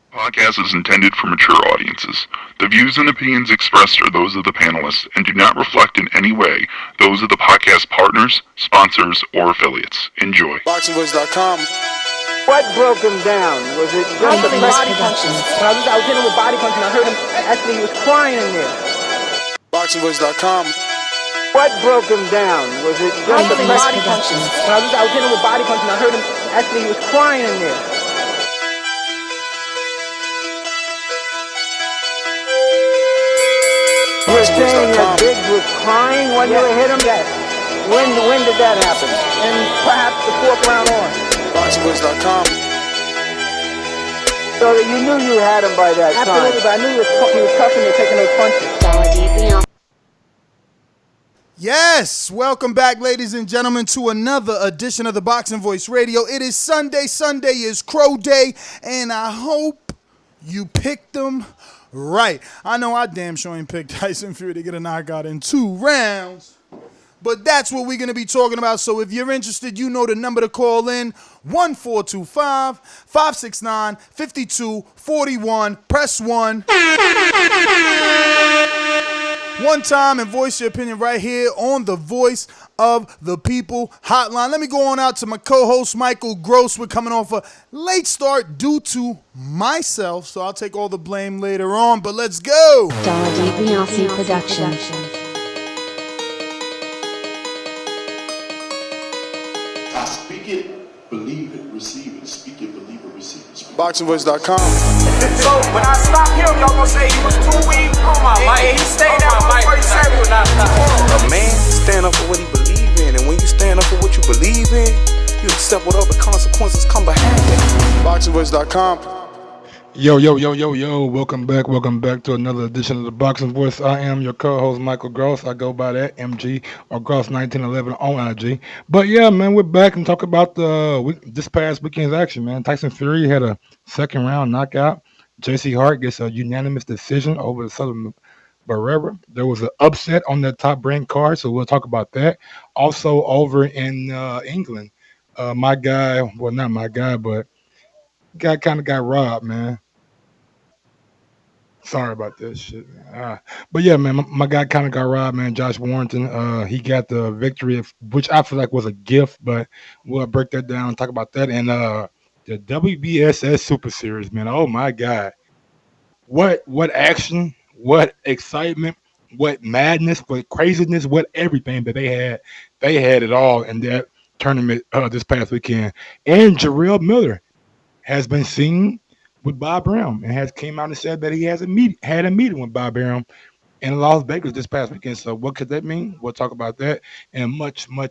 Podcast is intended for mature audiences. The views and opinions expressed are those of the panelists and do not reflect in any way those of the podcast partners, sponsors, or affiliates. Enjoy. BoxingVoice.com. What broke him down? Was it just the Body punching. When I was hitting him with body punching, I heard him, actually he was crying in there. BoxingVoice.com. What broke him down? Was it just the Body punching. When I was hitting him with body punching, I heard him, actually he was crying in there. You were saying that Biggs was crying when you hit him? Yes. When did that happen? And perhaps the fourth round on. BoxingVoice.com. So that you knew you had him by that time. Absolutely, but I knew he was tough and taking those punches. Yes, welcome back, ladies and gentlemen, to another edition of the Boxing Voice Radio. It is Sunday. Sunday is Crow Day, and I hope you picked them right. I know I damn sure ain't picked Tyson Fury to get a knockout in 2 rounds, but that's what we're going to be talking about. So if you're interested, you know the number to call in, 1-425-569-5241. Press 1. One time and voice your opinion right here on the Voice of the People hotline. Let me go on out to my co-host, Michael Gross. We're coming off a late start due to myself, so I'll take all the blame later on, but let's go. Dollar DiBiase Production. I speak it, believe it, receive it. Speak it, believe it, receive it. BoxingVoice.com. So when I stop him, y'all gonna say he was too weak. And he stayed at 147. A man stand up for what he believe in, and when you stand up for what you believe in, you accept whatever consequences come behind it. BoxingVoice.com. Yo, welcome back to another edition of the Boxing Voice. I am your co-host, Michael Gross. I go by that, MG, or Gross1911 on IG. But yeah, man, we're back and talk about this past weekend's action, man. Tyson Fury had a second round knockout. JC Hart gets a unanimous decision over the Southern Barrera. There was an upset on the top ranked card, so we'll talk about that. Also over in England, my guy, well, not my guy, but guy kind of got robbed, man. Sorry about that shit, man. But yeah, man, my guy kind of got robbed, man. Josh Warrington, he got the victory, which I feel like was a gift, but we'll break that down and talk about that. And the WBSS Super Series, man. Oh my God, what action, what excitement, what madness, what craziness, what everything that they had it all in that tournament this past weekend. And Jarrell Miller has been seen with Bob Brown and has came out and said that he had a meeting with Bob Brown in Las Vegas this past weekend. So what could that mean? We'll talk about that and much more.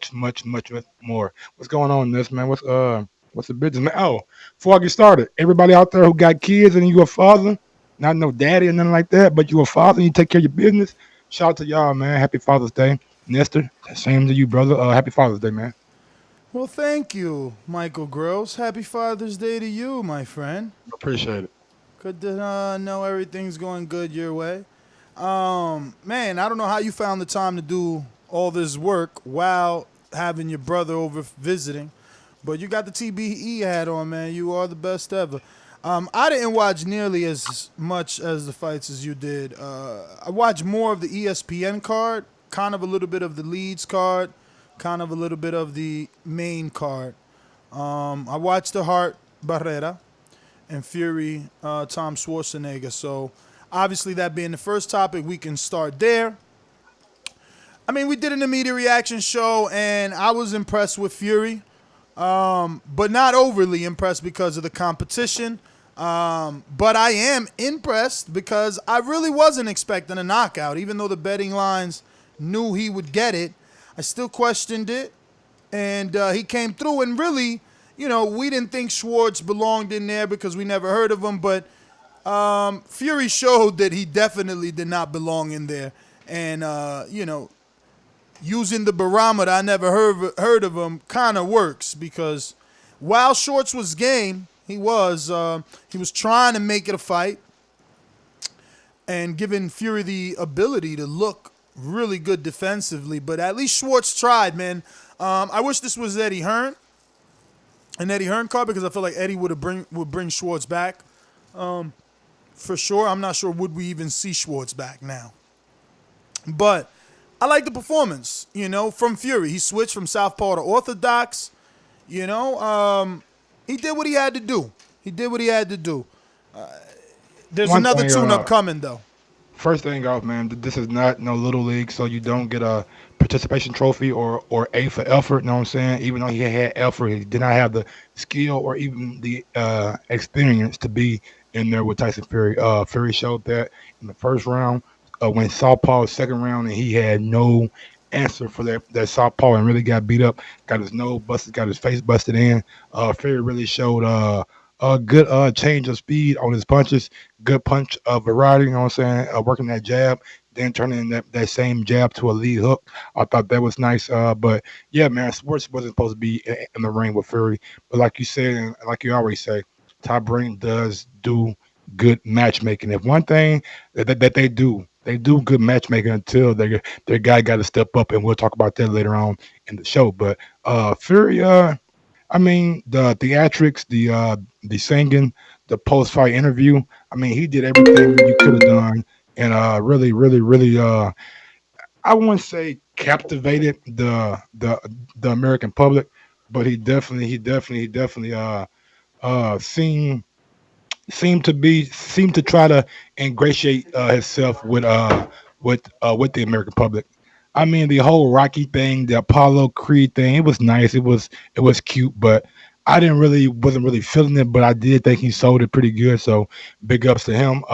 What's going on in this, man? What's the business, man? Oh, before I get started, everybody out there who got kids and you a father, not no daddy or nothing like that, but you a father and you take care of your business, shout out to y'all, man. Happy Father's Day. Nestor, same to you, brother. Happy Father's Day, man. Well, thank you, Michael Gross. Happy Father's Day to you, my friend. Appreciate it. Good to know everything's going good your way. Man, I don't know how you found the time to do all this work while having your brother over visiting, but you got the TBE hat on, man. You are the best ever. I didn't watch nearly as much as the fights as you did. I watched more of the ESPN card, kind of a little bit of the Leeds card, kind of a little bit of the main card. I watched the Hart Barrera and Fury Tom Schwarzenegger. So obviously that being the first topic, we can start there. I mean, we did an immediate reaction show, and I was impressed with Fury, but not overly impressed because of the competition. But I am impressed because I really wasn't expecting a knockout, even though the betting lines knew he would get it. I still questioned it, and he came through. And really, you know, we didn't think Schwartz belonged in there because we never heard of him. But Fury showed that he definitely did not belong in there. And, you know, using the barometer, I never heard of him, kind of works because while Schwartz was game, he was trying to make it a fight and giving Fury the ability to look really good defensively, but at least Schwartz tried, man. I wish this was Eddie Hearn, an Eddie Hearn card, because I feel like Eddie would bring Schwartz back. for sure. I'm not sure would we even see Schwartz back now. But I like the performance, from Fury. He switched from Southpaw to Orthodox. He did what he had to do. There's One another thing, tune-up coming, though. First thing off, man, this is not no little league, so you don't get a participation trophy or A for effort. You know what I'm saying? Even though he had effort, he did not have the skill or even the experience to be in there with Tyson Fury. Fury showed that in the first round when Southpaw second round, and he had no answer for that Southpaw and really got beat up. Got his nose busted, got his face busted in. Fury really showed a good change of speed on his punches, good punch variety, you know what I'm saying? Working that jab, then turning that same jab to a lead hook. I thought that was nice. But yeah, man, Schwartz wasn't supposed to be in the ring with Fury. But like you said, and like you always say, Top Rank does do good matchmaking. If one thing that they do, they do good matchmaking until their guy got to step up, and we'll talk about that later on in the show. But Fury, I mean, the theatrics, the singing, the post-fight interview. I mean, he did everything you could have done, and really, really, really. I wouldn't say captivated the American public, but he definitely seemed to try to ingratiate himself with the American public. I mean, the whole Rocky thing, the Apollo Creed thing, it was nice. It was cute, but I wasn't really feeling it. But I did think he sold it pretty good. So big ups to him.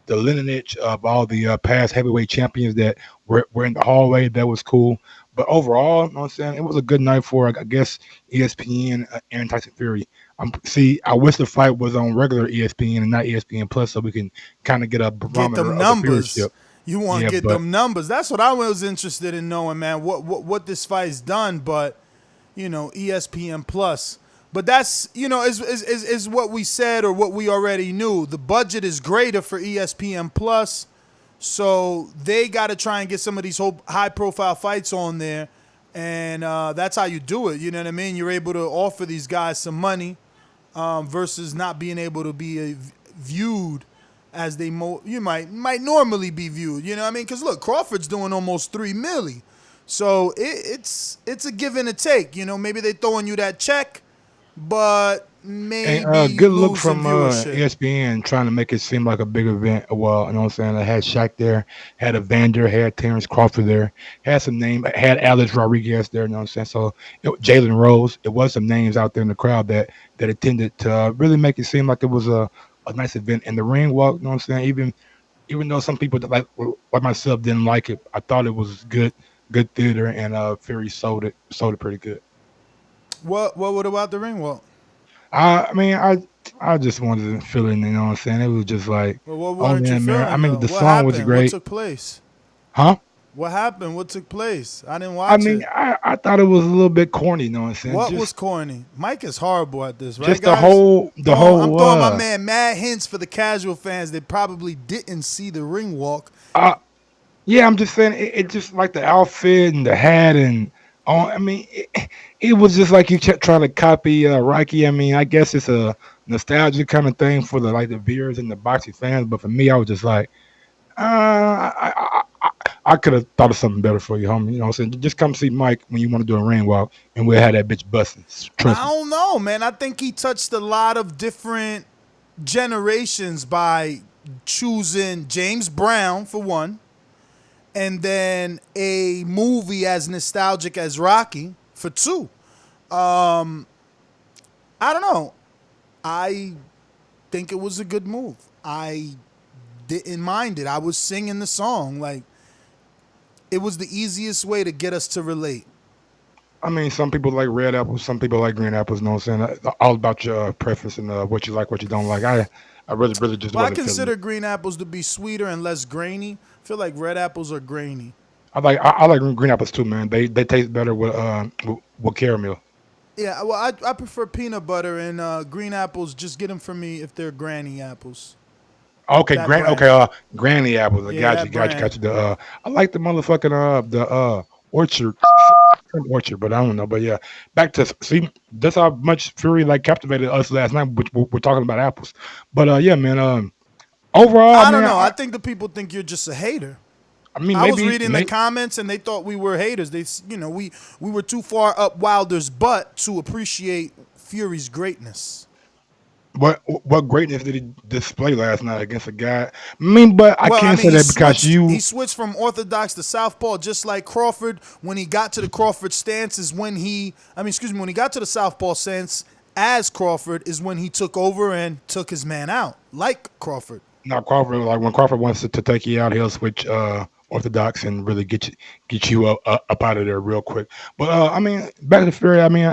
The lineage of all the past heavyweight champions that were in the hallway, that was cool. But overall, you know what I'm saying, it was a good night for, I guess, ESPN and Tyson Fury. See, I wish the fight was on regular ESPN and not ESPN Plus, so we can kind of get a Get barometer them of the numbers. viewership. You want Yeah, to get but them numbers. That's what I was interested in knowing, man. What this fight's done, but ESPN Plus. But that's is what we said or what we already knew. The budget is greater for ESPN Plus, so they got to try and get some of these high profile fights on there, and that's how you do it. You know what I mean? You're able to offer these guys some money versus not being able to be viewed as you might normally be viewed. You know what I mean? Because look, Crawford's doing almost $3 million, so it's a give and a take. Maybe they throwing you that check, but maybe And you good look losing from viewership. ESPN trying to make it seem like a big event. Well, you know what I'm saying? I had Shaq there, had Evander, had Terrence Crawford there, had some name, had Alex Rodriguez there. You know what I'm saying? So Jalen Rose, it was some names out there in the crowd that attended to really make it seem like it was a nice event. And the ring walk, you know what I'm saying? Even though some people like myself didn't like it, I thought it was good theater, and Fury sold it pretty good. What about the ring walk? I mean, I just wanted to feel it. You know what I'm saying? It was just like, Well, what oh weren't you man. I feeling mean, though? the What song was happened? What great, took place? huh? What happened? What took place? I didn't I watch mean, it. I thought it was a little bit corny. You know what I'm saying? What was corny? Mike is horrible at this, right, Just guys? I'm throwing my man mad hints for the casual fans that probably didn't see the ring walk. uh, yeah. I'm just saying it just like the outfit and the hat and I mean, it was just like you trying to copy Rocky. I mean, I guess it's a nostalgia kind of thing for the viewers and the boxing fans. But for me, I was just like, I could have thought of something better for you, homie. You know what I'm saying? Just come see Mike when you want to do a ring walk, and we'll have that bitch busting. Trust I me. don't know, man. I think he touched a lot of different generations by choosing James Brown for one, and then a movie as nostalgic as Rocky for two. I don't know. I think it was a good move. I didn't mind it. I was singing the song. Like, it was the easiest way to get us to relate. I mean, some people like red apples, some people like green apples. You know what I'm saying? All about your preference and what you like, what you don't like. I really just But I wasn't feeling consider it. green apples to be sweeter and less grainy. I feel like red apples are grainy. I like green apples too, man. They taste better with caramel. Yeah, well, I prefer peanut butter and green apples. Just get them for me if they're granny apples. Okay, That brand. granny apples. I Yeah, got that you, got you, brand. got you. I like the motherfucking the orchard Orchard, but I don't know. But yeah, back to see that's how much Fury like captivated us last night. Which we're talking about apples, but yeah, man. Overall, I don't man, know. I think the people think you're just a hater. I mean, I was maybe, reading the comments and they thought we were haters. We were too far up Wilder's butt to appreciate Fury's greatness. what greatness did he display last night against a guy? I mean, but I Well, can't I mean, say that because he switched from orthodox to southpaw, just like Crawford. When he got to the Crawford stance is when when he got to the southpaw stance as Crawford is when he took over and took his man out, like Crawford. Now Crawford, like when Crawford wants to take you out, he'll switch orthodox and really get you up out of there real quick. But I mean, back to Fury. I mean,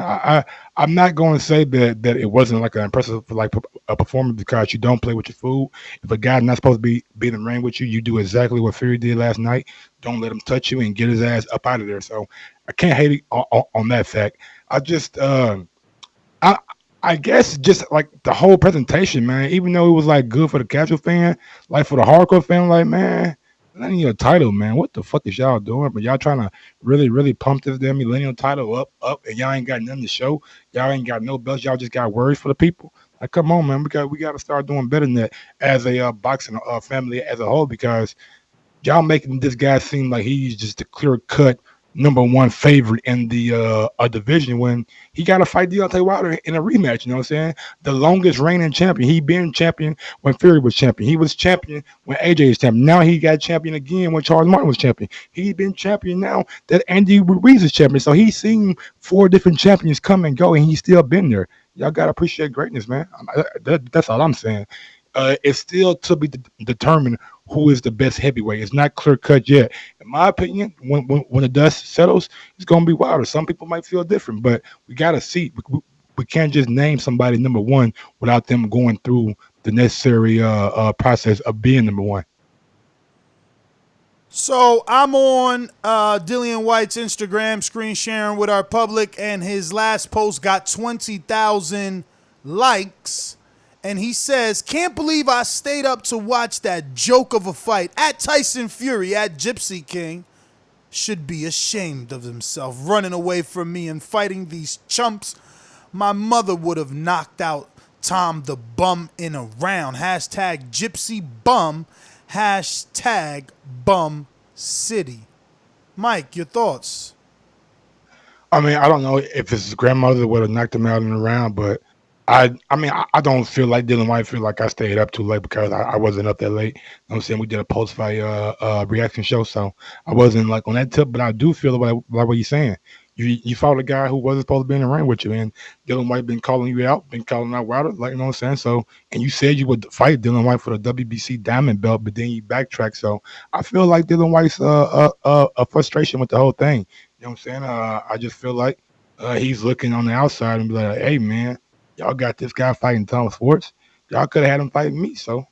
I'm not going to say that it wasn't like an impressive like a performance because you don't play with your food. If a guy's not supposed to be in the ring with you, you do exactly what Fury did last night. Don't let him touch you and get his ass up out of there. So I can't hate it on that fact. I just I guess just like the whole presentation, man, even though it was like good for the casual fan, like for the hardcore fan, like, man, millennial title, man, what the fuck is y'all doing? But y'all trying to really, really pump this damn millennial title up, and y'all ain't got nothing to show. Y'all ain't got no belts. Y'all just got words for the people. Like, come on, man, we got to start doing better than that as a boxing family as a whole, because y'all making this guy seem like he's just a clear cut number one favorite in the division when he got to fight Deontay Wilder in a rematch. You know what I'm saying? The longest reigning champion. He been champion when Fury was champion. He was champion when AJ was champion. Now he got champion again when Charles Martin was champion. He been champion now that Andy Ruiz is champion. So he's seen 4 different champions come and go, and he's still been there. Y'all got to appreciate greatness, man. That's all I'm saying. It's still to be determined who is the best heavyweight. It's not clear cut yet. In my opinion, when the dust settles, it's gonna be Wilder. Some people might feel different, but we gotta see. We can't just name somebody number one without them going through the necessary process of being number one. So I'm on Dillian White's Instagram, screen sharing with our public, and his last post got 20,000 likes. And he says, can't believe I stayed up to watch that joke of a fight. At Tyson Fury, at Gypsy King, should be ashamed of himself, running away from me and fighting these chumps. My mother would have knocked out Tom the Bum in a round. Hashtag Gypsy Bum. Hashtag Bum City. Mike, your thoughts? I mean, I don't know if his grandmother would have knocked him out in a round, but I mean, I don't feel like Dylan White feel like I stayed up too late because I wasn't up that late. You know what I'm saying? We did a post-fight reaction show, so I wasn't like on that tip, but I do feel like what you're saying. You fought a guy who wasn't supposed to be in the ring with you, and Dylan White been calling you out, been calling out Wilder, like, you know what I'm saying? So, and you said you would fight Dylan White for the WBC Diamond belt, but then you backtrack. So I feel like Dylan White's a frustration with the whole thing. You know what I'm saying? I just feel like he's looking on the outside and be like, hey, man, y'all got this guy fighting Tom Schwartz. Y'all could have had him fighting me. So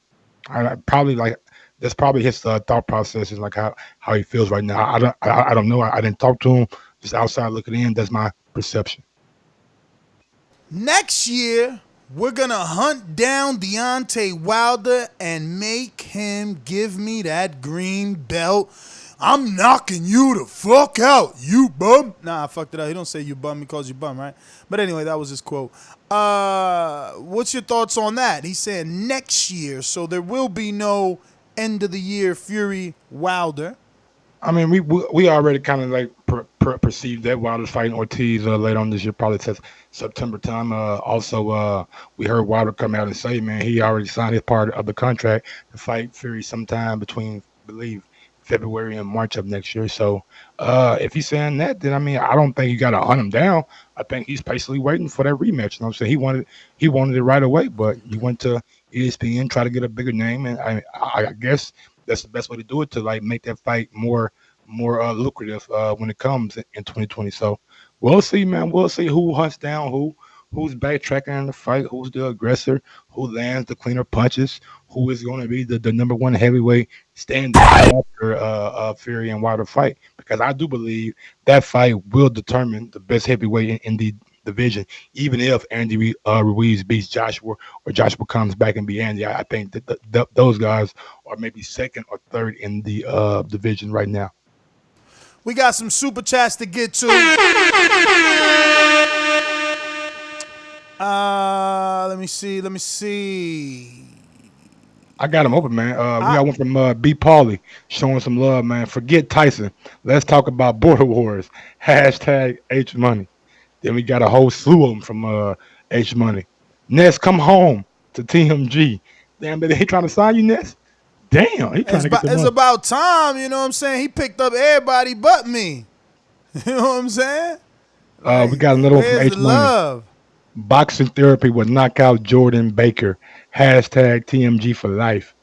I probably like that's probably his thought process is like how he feels right now. I don't know. I didn't talk to him. Just outside looking in. That's my perception. Next year, we're going to hunt down Deontay Wilder and make him give me that green belt. I'm knocking you the fuck out, you bum. Nah, I fucked it up. He don't say you bum. He calls you bum, right? But anyway, that was his quote. What's your thoughts on that? He's saying next year, so there will be no end of the year Fury Wilder. I mean, we already kind of like perceived that Wilder's fighting Ortiz later on this year, probably says September time. Also, we heard Wilder come out and say, man, he already signed his part of the contract to fight Fury sometime between, I believe, February and March of next year. So if he's saying that, then I mean, I don't think you got to hunt him down. I think he's patiently waiting for that rematch. You know what I'm saying? He wanted it right away, but he went to ESPN, try to get a bigger name, and I guess that's the best way to do it, to like make that fight more lucrative when it comes in 2020. So we'll see, man. We'll see who hunts down who's backtracking in the fight, who's the aggressor, who lands the cleaner punches, who is going to be the number one heavyweight standing after Fury and Wilder fight. Because I do believe that fight will determine the best heavyweight in the division, even if Andy Ruiz beats Joshua or Joshua comes back and beats Andy. I think that those guys are maybe second or third in the division right now. We got some super chats to get to. Let me see. I got him open, man. We got one from B. Pauly showing some love, man. Forget Tyson. Let's talk about Border Wars. Hashtag H Money. Then we got a whole slew of them from H Money. Ness, come home to TMG. Damn, baby, he trying to sign you, Ness? Damn, he trying to get the It's money. about time, you know what I'm saying? He picked up everybody but me. You know what I'm saying? We got another one from Where's H the Money. love? Boxing therapy would knock out Jordan Baker. Hashtag TMG for life.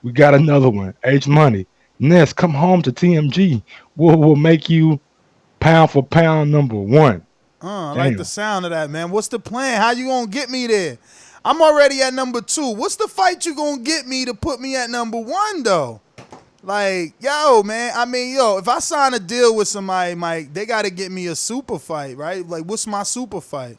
We got another one. H Money. Ness, come home to TMG. We'll make you pound for pound number one. I like the sound of that, man. What's the plan? How you gonna get me there? I'm already at number 2. What's the fight you gonna get me to put me at number 1 though? Like, yo, man. I mean, if I sign a deal with somebody, Mike, they gotta get me a super fight, right? Like, what's my super fight?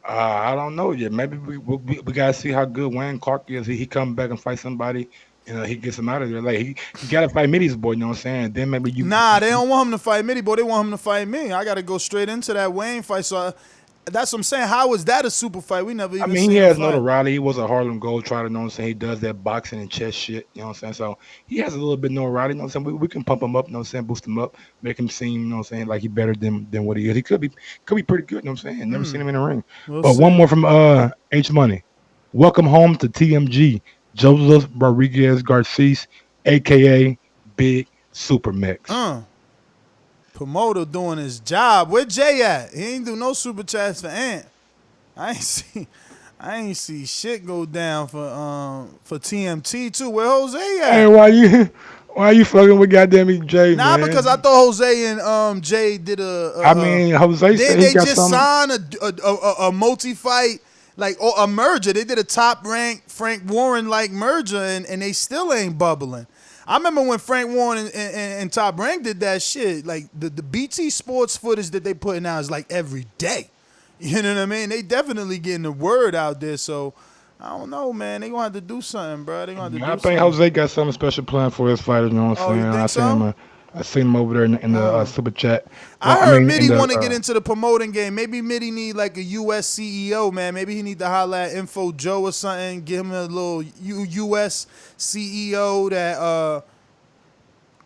I don't know yet. Maybe we gotta see how good Wayne Clark is. He come back and fight somebody, and he gets him out of there. Like he gotta fight Mitty's boy. You know what I'm saying? Then maybe you. Nah, they don't want him to fight Mitty, boy. They want him to fight me. I gotta go straight into that Wayne fight. So that's what I'm saying. How is that a super fight? We never even. I mean, he seen has a fight. notoriety. He was a Harlem Globetrotter. You know what I'm saying? He does that boxing and chess shit. You know what I'm saying? So he has a little bit notoriety. You know what I'm saying? We can pump him up. You know what I'm saying? Boost him up, make him seem. You know what I'm saying? Like he better than what he is. He could be pretty good. You know what I'm saying? Never seen him in the ring. But one more from H Money. Welcome home to TMG. Joseph Rodriguez Garces, aka Big Super Mix. Promoter doing his job. Where Jay at? He ain't do no super chats for Ant. I ain't see shit go down for TMT too. Where Jose at? Hey, why you fucking with goddamn Jay? Nah, man? because I thought Jose and Jay did I mean, Jose said they he got just something. signed a multi-fight, like a merger. They did a top-ranked Frank Warren-like merger, and they still ain't bubbling. I remember when Frank Warren and Top Rank did that shit. Like the BT Sports footage that they putting out is like every day. You know what I mean? They definitely getting the word out there. So I don't know, man. They gonna have to do something, bro. They gonna have to do I think something. Jose got something special planned for his fighters. You know what I'm You saying? think I seen him over there in the super chat. I heard Mitty in the, want to get into the promoting game. Maybe Mitty need like a U.S. CEO, man. Maybe he need to holler at Info Joe or something. Give him a little U.S. CEO that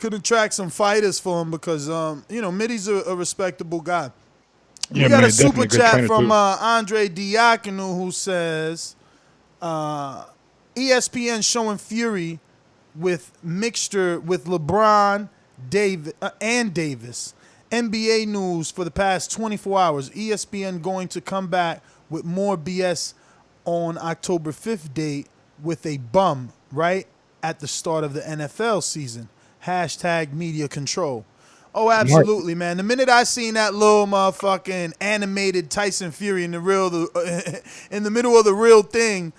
could attract some fighters for him because Mitty's a respectable guy. Yeah, we got man, a super definitely good chat trainer, from too. Andre Diakonu who says ESPN showing Fury with mixture with LeBron, and Davis. NBA news for the past 24 hours. ESPN going to come back with more BS on October 5th date with a bum right at the start of the NFL season. Hashtag media control. Oh, absolutely, man. The minute I seen that little motherfucking animated Tyson Fury in the middle of the real thing,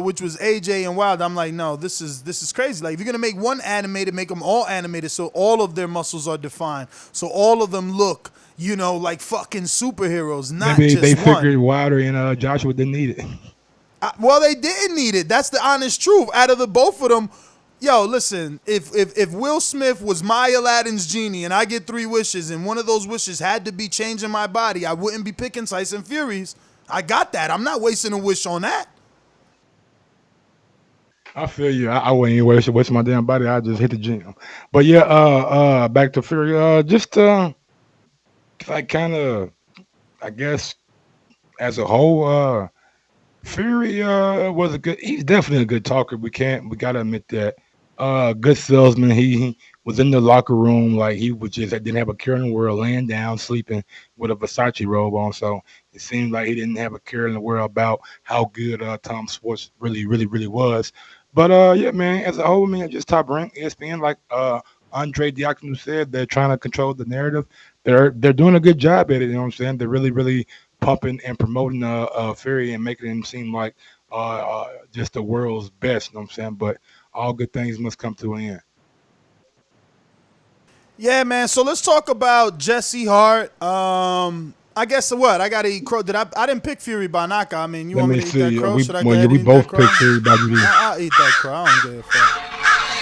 which was AJ and Wilder, I'm like, no, this is crazy. Like, if you're gonna make one animated, make them all animated, so all of their muscles are defined, so all of them look, like fucking superheroes, not Maybe just they one. figured Wilder and Joshua didn't need it. Well, they didn't need it. That's the honest truth. Out of the both of them, yo, listen, if Will Smith was my Aladdin's genie and I get 3 wishes and one of those wishes had to be changing my body, I wouldn't be picking Tyson Fury's. I got that. I'm not wasting a wish on that. I feel you. I wouldn't even waste my damn body. I just hit the gym. But yeah, back to Fury. Just like kind of, I guess, as a whole, Fury was he's definitely a good talker. We gotta admit that. Good salesman. He was in the locker room like he was just didn't have a care in the world, laying down, sleeping with a Versace robe on. So it seemed like he didn't have a care in the world about how good Tom Schwartz really was. But yeah, man, as a whole, man, just Top Rank, ESPN, like Andre Diakonu said, they're trying to control the narrative. They're doing a good job at it. You know what I'm saying? They're really pumping and promoting Fury and making him seem like just the world's best. You know what I'm saying? But all good things must come to an end. Yeah, man. So let's talk about Jesse Hart. I guess what I gotta eat crow. I didn't pick Fury by knockout. I mean, you Let want me me to eat that see. crow? Should I go We ahead and eat both that crow? picked Fury by you. I'll eat that crow. I don't give a fuck.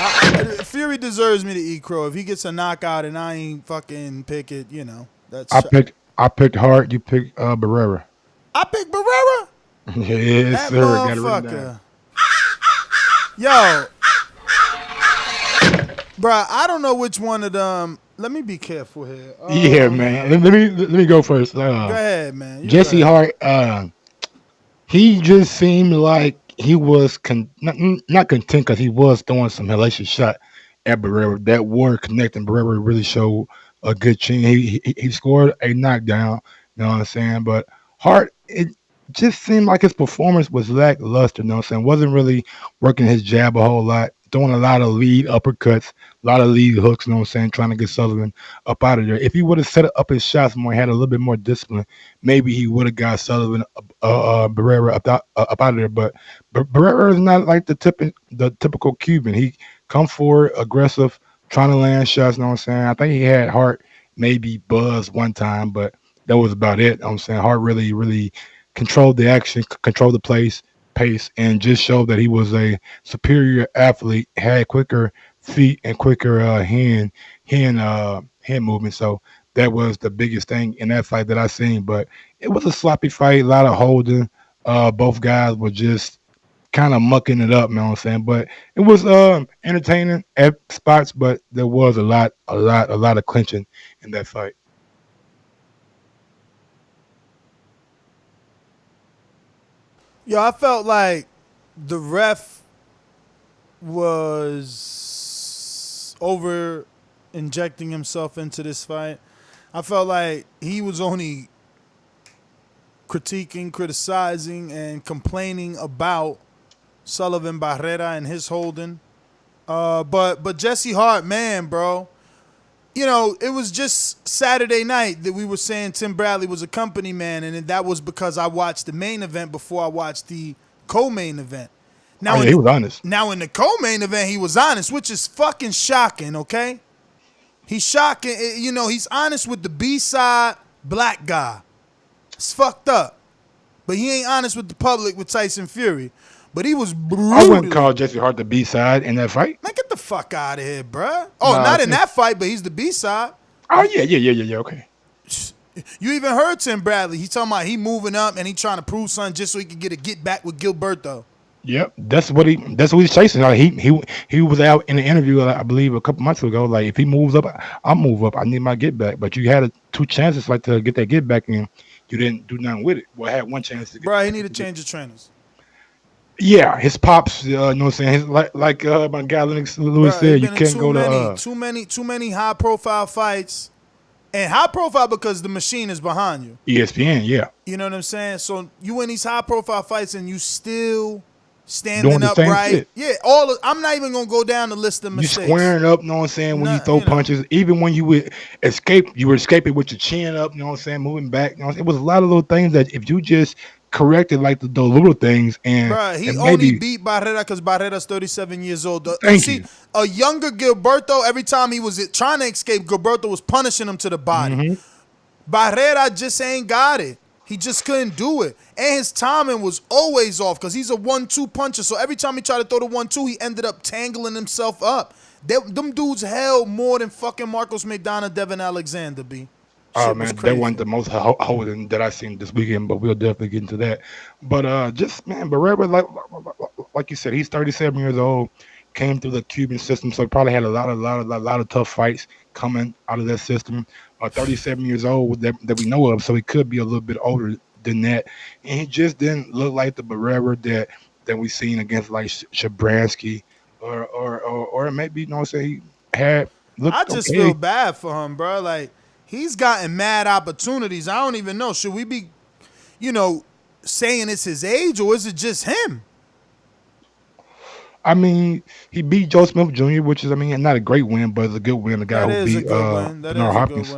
Fury deserves me to eat crow. If he gets a knockout and I ain't fucking pick it, that's. I picked Hart. You picked Barrera. I picked Barrera. Yes, That sir. Got it written down. motherfucker. Yo, bruh, I don't know which one of them. Let me be careful here. Yeah, man. Let me go first. Go ahead, man. You Jesse go ahead. Hart. He just seemed like he was not content because he was throwing some hellacious shot at Barrera. That war connecting Barrera really showed a good chin. He scored a knockdown. You know what I'm saying? But Hart, it just seemed like his performance was lackluster. You know what I'm saying? Wasn't really working his jab a whole lot. Throwing a lot of lead uppercuts, a lot of lead hooks, you know what I'm saying, trying to get Sullivan up out of there. If he would have set up his shots more, had a little bit more discipline, maybe he would have got Sullivan, Barrera up out of there. But Barrera is not like the typical Cuban. He come forward, aggressive, trying to land shots, you know what I'm saying. I think he had Hart maybe buzz one time, but that was about it. You know what I'm saying Hart really, really controlled the action, controlled the pace, and just showed that he was a superior athlete, had quicker feet and quicker hand movement. So that was the biggest thing in that fight that I seen. But it was a sloppy fight, a lot of holding. Both guys were just kind of mucking it up, you know what I'm saying? But it was entertaining at spots, but there was a lot of clinching in that fight. Yo, I felt like the ref was over injecting himself into this fight. I felt like he was only critiquing, criticizing, and complaining about Sullivan Barrera and his holding. But Jesse Hart, man, bro. It was just Saturday night that we were saying Tim Bradley was a company man, and that was because I watched the main event before I watched the co-main event. Now, he was honest. Now, in the co-main event, he was honest, which is fucking shocking, okay? He's shocking. He's honest with the B-side black guy. It's fucked up. But he ain't honest with the public with Tyson Fury. But he was brutal. I wouldn't call Jesse Hart the B-side in that fight. Man, get the fuck out of here, bruh. Oh, not in that fight, but he's the B-side. Oh, yeah, okay. You even heard Tim Bradley. He talking about he moving up and he trying to prove something just so he could get back with Gilberto. Yep, that's what he's chasing. Like he was out in the interview, I believe, a couple months ago. Like, if he moves up, I'll move up. I need my get back. But you had two chances to get that get back, and you didn't do nothing with it. Well, I had one chance to get. Bro, he need to change the trainers. Yeah, his pops, you know what I'm saying? My guy Lennox Lewis said, you can't go to too many high profile fights, and high profile because the machine is behind you. ESPN, yeah. You know what I'm saying? So you in these high profile fights and you still standing doing the upright. same shit. Yeah, I'm not even gonna go down the list of mistakes. You squaring up, you know what I'm saying, when you throw punches. Even when you would escape, you were escaping with your chin up, you know what I'm saying, moving back. You know, it was a lot of little things that if you just corrected like the little things, and bruh, he and only beat Barrera because Barrera's 37 years old. Thank you. A younger Gilberto, every time he was trying to escape, Gilberto was punishing him to the body. Mm-hmm. Barrera just ain't got it. He just couldn't do it. And his timing was always off because he's a 1-2 puncher. So every time he tried to throw the 1-2, he ended up tangling himself up. Them dudes held more than fucking Marcos McDonough, Devin Alexander, B. Oh man, that wasn't the most holding that I seen this weekend, but we'll definitely get into that. But just man, Barrera, like you said, he's 37 years old, came through the Cuban system, so he probably had a lot of tough fights coming out of that system. 37 years old that we know of, so he could be a little bit older than that, and he just didn't look like the Barrera that we seen against like Shabransky or maybe, you know what I'm saying, he had looked. I just feel bad for him, bro. Like, he's gotten mad opportunities. I don't even know. Should we be, saying it's his age, or is it just him? I mean, he beat Joe Smith Jr., which is, not a great win, but it's a good win. The guy who beat Bernard Hopkins.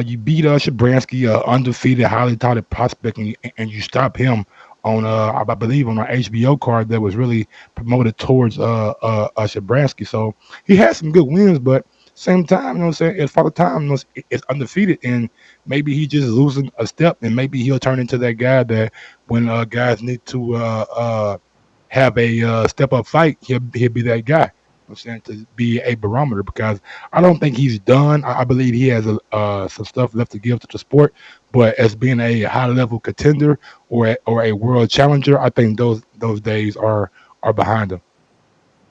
You beat Shabransky, undefeated, highly touted prospect, and you stop him on, I believe, on an HBO card that was really promoted towards Shabransky. So he had some good wins, but same time, you know what I'm saying, at Father Time, it's undefeated, and maybe he just losing a step, and maybe he'll turn into that guy that when guys need to have a step up fight, he'll be that guy. You know I'm saying, to be a barometer because I don't think he's done. I believe he has some stuff left to give to the sport, but as being a high level contender or a world challenger, I think those days are behind him.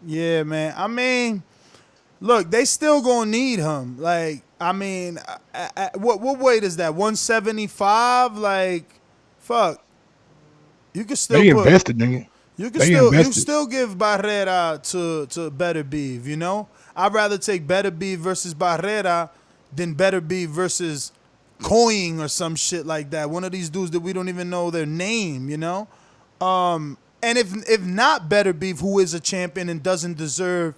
Yeah, man. I mean, look, they still gonna need him. Like, I mean, what weight is that? 175? Like, fuck. You can still They put. invested, nigga. You can They still invested. give Barrera to Better Beef, you know? I'd rather take Better Beef versus Barrera than Better Beef versus Coing or some shit like that. One of these dudes that we don't even know their name, you know? And if not Better Beef, who is a champion and doesn't deserve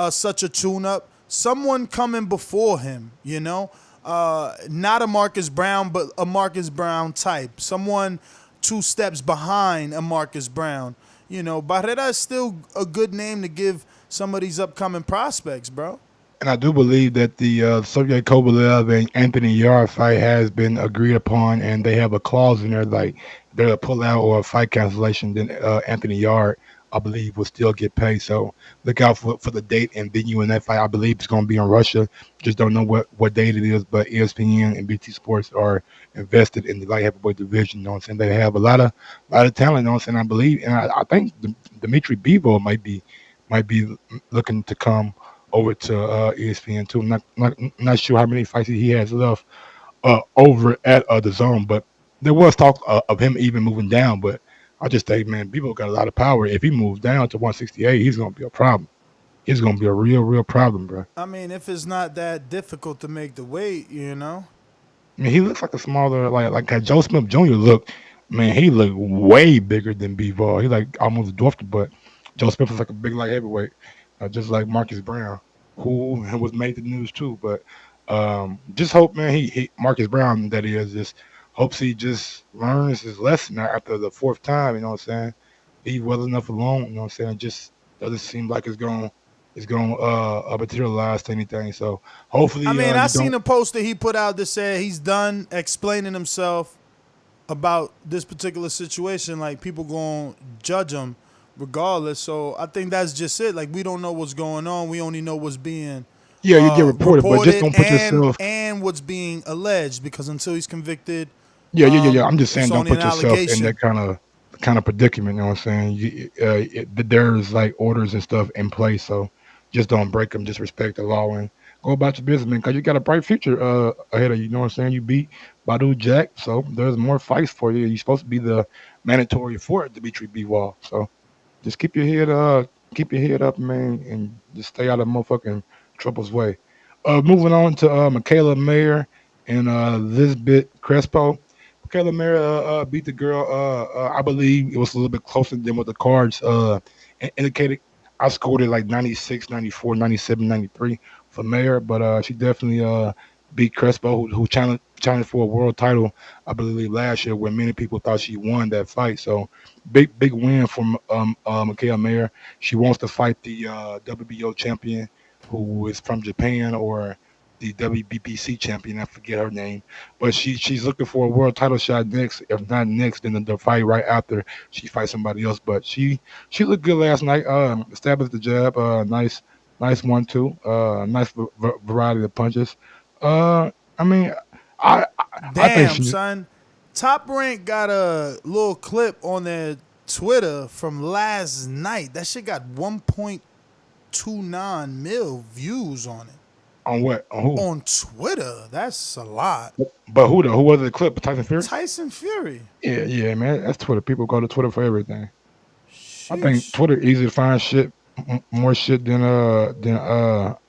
such a tune-up, someone coming before him, you know? Not a Marcus Brown, but a Marcus Brown type. Someone 2 steps behind a Marcus Brown. You know, Barrera is still a good name to give some of these upcoming prospects, bro. And I do believe that the Sergey Kovalev and Anthony Yarde fight has been agreed upon, and they have a clause in there like they're a pullout or a fight cancellation. Then Anthony Yarde, I believe, will still get paid. So look out for the date and venue in that fight. I believe it's going to be in Russia. Just don't know what date it is, but ESPN and BT Sports are invested in the light heavyweight division. You know what I'm saying? They have a lot of talent. You know what I'm saying? I believe, and I think Dmitry Bivol might be looking to come over to ESPN too. Not sure how many fights he has left over at the Zone, but there was talk of him even moving down. But I just think, man, Bivol got a lot of power. If he moves down to 168, he's gonna be a problem. He's gonna be a real problem, bro. I mean, if it's not that difficult to make the weight, you know? I mean, he looks like a smaller, like how Joe Smith Jr. looked. Man, he looked way bigger than Bivol. He like almost dwarfed him, but Joe Smith was like a big light heavyweight, just like Marcus Brown, who was made the news too. But just hope, man, he Marcus Brown, that is, just hopes he just learns his lesson after the 4th time. You know what I'm saying? Leave well enough alone. You know what I'm saying? It just doesn't seem like it's going materialize to anything. So hopefully, I mean, I you seen don't- a post that he put out that said he's done explaining himself about this particular situation. Like, people gonna judge him regardless. So I think that's just it. Like, we don't know what's going on. We only know what's being Yeah, you get reported, but just don't put yourself. and what's being alleged, because until he's convicted, Yeah. I'm just saying, it's don't only put an yourself in allegation. that kind of predicament. You know what I'm saying? There's like orders and stuff in place, so just don't break them. Just respect the law and go about your business, man. Because you got a bright future ahead of you. You know what I'm saying? You beat Badu Jack, so there's more fights for you. You're supposed to be the mandatory for Dimitri Bivol. So just keep your head up, man, and just stay out of motherfucking trouble's way. Moving on to Michaela Mayer and Lisbeth Crespo. Michaela Mayer beat the girl. I believe it was a little bit closer than what the cards indicated. I scored it like 96, 94, 97, 93 for Mayer, but she definitely beat Crespo, who challenged for a world title, I believe, last year, when many people thought she won that fight. So big win from Michaela Mayer. She wants to fight the WBO champion, who is from Japan, or the WBPC champion. I forget her name, but she's looking for a world title shot next. If not next, then the fight right after she fights somebody else. But she looked good last night. Established the jab. Nice 1-2. Nice variety of punches. I mean, I think damn, son. Top Rank got a little clip on their Twitter from last night. That shit got 1.29 mil views on it. On what? On who? On Twitter. That's a lot. But who though? Who was the clip? Tyson Fury? Tyson Fury. Yeah, man. That's Twitter. People go to Twitter for everything. I think Sheesh. Twitter easy to find shit, more shit than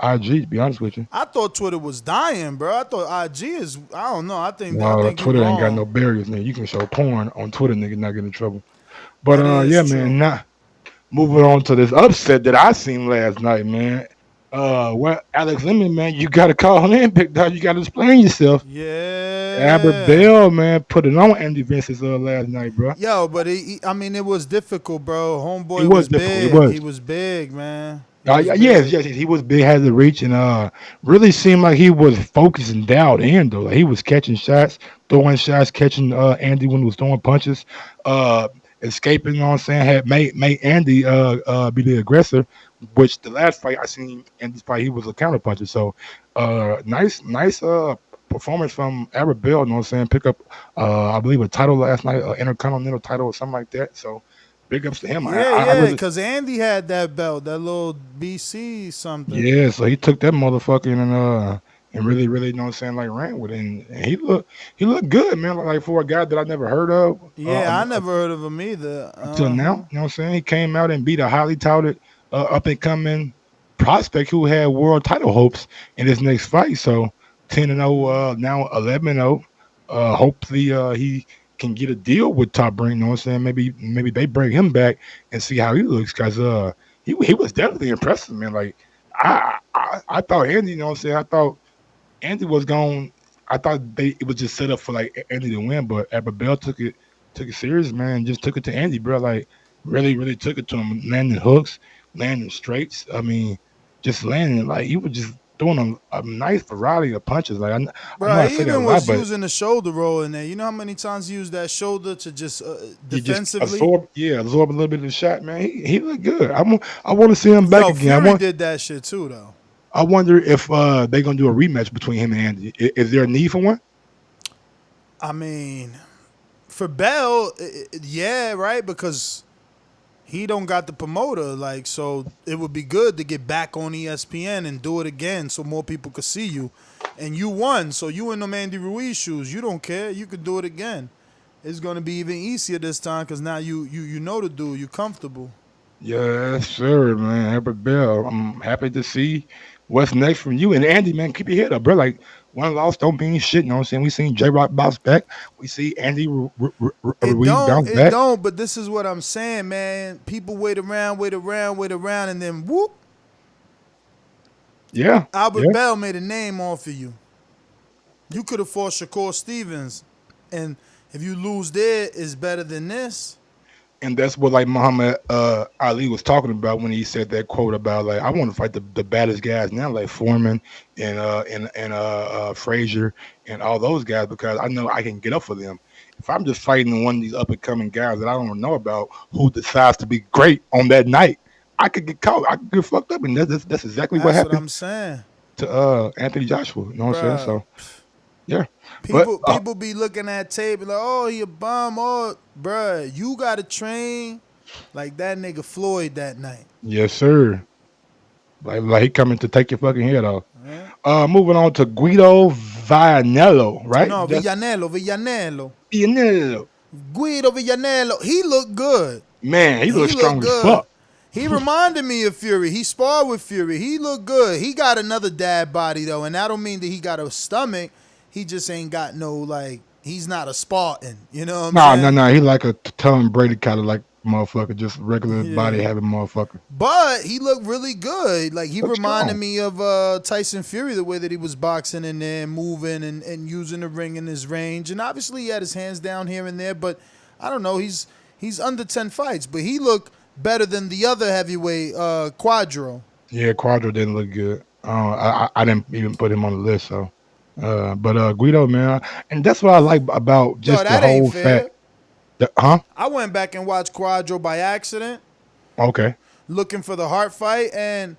IG. To be honest with you. I thought Twitter was dying, bro. I thought IG is. I don't know. I think Twitter you ain't got wrong. no barriers, nigga. You can show porn on Twitter, nigga, not get in trouble. But That is yeah, true. man. Nah. Moving on to this upset that I seen last night, man. Well, Alex Lemon, man, you gotta call in, big dog. You gotta explain yourself. Yeah. Albert Bell, man, put it on Andy Vince's last night, bro. Yo, but I mean, it was difficult, bro. Homeboy It was was difficult. big. It was. He was big, man. He was Yes, big. he was big, had the reach, and really seemed like he was focused and dialed in, though. Like, he was catching shots, throwing shots, catching Andy when he was throwing punches. escaping, you know what I'm saying, had made Andy be the aggressor, which the last fight I seen Andy's fight, he was a counter puncher. So nice performance from Albert Bell, you know what I'm saying? Pick up I believe a title last night, intercontinental title or something like that. So big ups to him. I Yeah, really, because Andy had that belt, that little BC something. yeah, so he took that motherfucker and really, you know what I'm saying, like ran with it. And he looked good, man. Like for a guy that I never heard of. Yeah, I never heard of him either. Until now, you know what I'm saying? He came out and beat a highly touted, up and coming prospect who had world title hopes in his next fight. So 10-0, now 11-0. Hopefully, he can get a deal with Top Rank. You know what I'm saying? Maybe they bring him back and see how he looks, because he was definitely impressive, man. Like I thought Andy, you know what I'm saying? I thought Andy was going. I thought it was just set up for like Andy to win, but Albert Bell took it serious, man. Just took it to Andy, bro. Like really took it to him, landing hooks, landing straights. I mean, just landing like he was just throwing a nice variety of punches. Like I know I Bro, say that a even lot, was but using the shoulder roll in there. You know how many times he used that shoulder to just he just defensively? absorb a little bit of the shot, man. He looked good. I want to see him back Yo, again. Fury did that shit too, though. I wonder if they're gonna do a rematch between him and Andy. Is there a need for one? I mean, for Bell, yeah, right, because he don't got the promoter, like, so it would be good to get back on ESPN and do it again so more people could see you. And you won, so you in them Andy Ruiz shoes. You don't care. You could do it again. It's going to be even easier this time because now you know the dude. You comfortable. Yes, sir, man. Albert Bell. I'm happy to see what's next from you. And Andy, man, keep your head up, bro. Like, one loss don't mean shit, you know what I'm saying? We seen J-Rock bounce back. We see Andy Ruiz bounce It back. don't, but this is what I'm saying, man. People wait around, and then whoop, Yeah. Albert yeah. Bell made a name off of you. You could have fought Shakur Stevens, and if you lose there, it's better than this. And that's what like Muhammad Ali was talking about when he said that quote about like I want to fight the baddest guys now, like Foreman and Frazier and all those guys, because I know I can get up for them. If I'm just fighting one of these up and coming guys that I don't know about who decides to be great on that night, I could get caught. I could get fucked up, and that's exactly what That's happened what I'm saying. to Anthony Joshua. You know what I'm saying? So yeah. People be looking at tape and like, oh, he a bum. Oh, bruh, you got to train like that nigga Floyd that night. Yes, sir. Like he coming to take your fucking head off. Yeah. Moving on to Guido Villanello, right? No, That's- Villanello. Villanello. Guido Villanello. He looked good. Man, he looks strong as fuck. He reminded me of Fury. He sparred with Fury. He looked good. He got another dad body, though, and I don't mean that he got a stomach. He just ain't got no, like, he's not a Spartan. You know what I'm saying? No. He like a Tom Brady kind of like motherfucker, just regular body having motherfucker. But he looked really good. Like, he Looks reminded strong. me of Tyson Fury, the way that he was boxing in there, moving and using the ring in his range. And obviously he had his hands down here and there, but I don't know. He's under 10 fights, but he looked better than the other heavyweight, Quadro. Yeah, Quadro didn't look good. I didn't even put him on the list, so. But Guido, man, and that's what I like about just the that whole ain't fair. fact. I went back and watched Quadro by accident, Okay. looking for the heart fight, and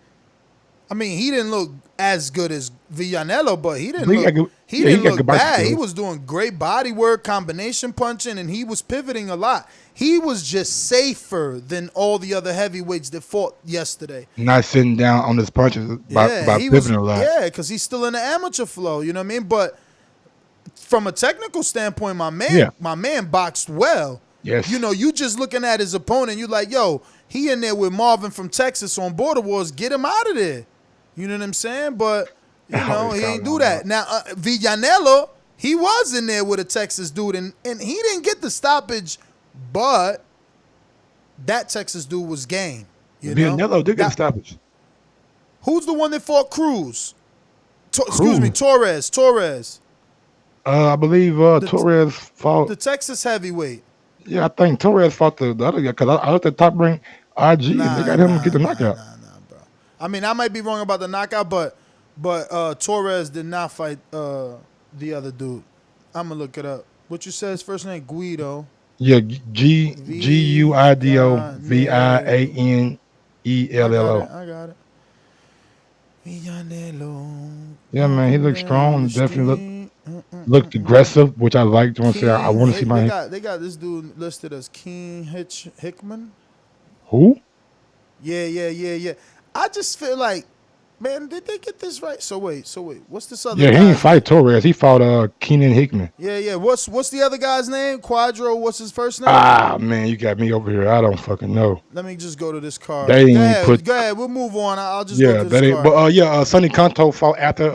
I mean, he didn't look as good as Villanello, but he didn't He got look, good- he yeah, he didn't got look good bad. boxing He skills. was doing great body work, combination punching, and he was pivoting a lot. He was just safer than all the other heavyweights that fought yesterday. Not sitting down on his punches by he was, pivoting a lot. yeah, because he's still in the amateur flow. You know what I mean? But from a technical standpoint, my man boxed well. Yes. You know, you just looking at his opponent, you like, yo, he in there with Marvin from Texas on Border Wars. Get him out of there. You know what I'm saying? But, you know, he ain't do that. Now, Villanello, he was in there with a Texas dude, and he didn't get the stoppage, but that Texas dude was game. You know? Villanello did get a stoppage. Who's the one that fought Cruz? Excuse me, Torres. I believe Torres fought. The Texas heavyweight. Yeah, I think Torres fought the other guy, because I looked at Top Rank IG and they got him get the knockout. Bro. I mean, I might be wrong about the knockout, but Torres did not fight the other dude. I'm gonna look it up. What you said his first name? Guido. Yeah, I got it. Guidovianello. I got it. Villanello. Yeah, man, he Walking looked down strong. the Definitely street. looked aggressive, which I liked. Want to say I King. want to see my They got this dude listed as King Hickman. who? Yeah. I just feel like, man, did they get this right? So wait. What's this other Yeah, he guy's didn't fight name? Torres. He fought Keenan Hickman. Yeah. What's the other guy's name? Quadro. What's his first name? Ah, man, you got me over here. I don't fucking know. Let me just go to this card. They ain't put. Go ahead. We'll move on. I'll just go Yeah, to this that ain't. card. But Sonny Conto fought after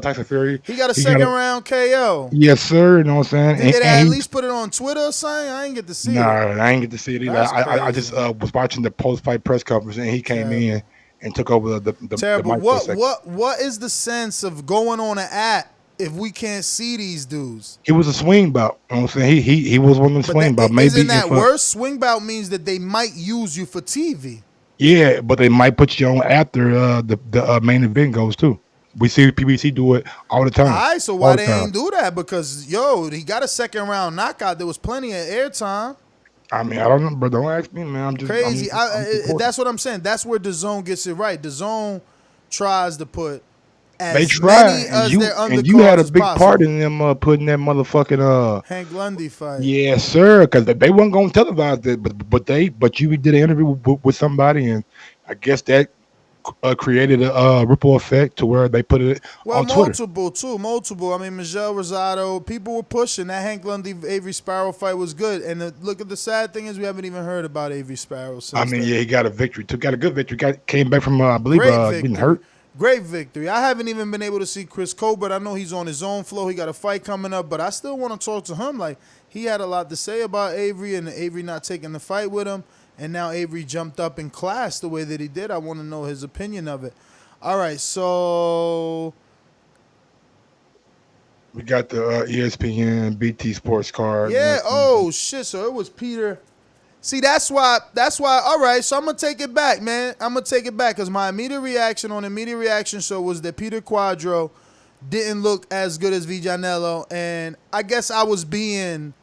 Tyson Fury. He got a He second got a, round KO. yes, sir. You know what I'm saying? Did they at And he, least put it on Twitter or something? I ain't get to see nah, it. I ain't get to see it either. That's I crazy. just was watching the post fight press conference, and he came in and took over the Terrible. mic for a second. What is the sense of going on an app if we can't see these dudes? He was a swing bout. You know what I'm saying? He was one of them swing bout. Maybe isn't that if, worse? Swing bout means that they might use you for TV. Yeah, but they might put you on after the main event goes too. We see PBC do it all the time. All right, so All why the they time. ain't do that? Because he got a second round knockout. There was plenty of airtime. I mean, I don't know, bro. Don't ask me, man. I'm just Crazy. I'm supporting. That's what I'm saying. That's where DAZN gets it right. DAZN tries to put as They many tried, as their and you had undercards a as big possible. part in them putting that motherfucking Hank Lundy fight. yes, sir. Because they weren't gonna televise it, but you did an interview with somebody, and I guess that created a ripple effect to where they put it Well, on Twitter. multiple. I mean, Michelle Rosado, people were pushing. That Hank Lundy Avery Sparrow fight was good. And look at the sad thing is we haven't even heard about Avery Sparrow since I mean, then. yeah, he got a victory. Got a good victory. Came back from I believe Great getting victory. hurt. Great victory. I haven't even been able to see Chris Colbert. I know he's on his own flow. He got a fight coming up, but I still want to talk to him. Like, he had a lot to say about Avery and Avery not taking the fight with him. And now Avery jumped up in class the way that he did. I want to know his opinion of it. All right, so We got the ESPN BT Sports card. yeah. Oh shit. So it was Peter. See, that's why. All right. So I'm gonna take it back, man. I'm gonna take it back because my immediate reaction on Immediate Reaction Show was that Peter Quadro didn't look as good as Villanello, and I guess I was being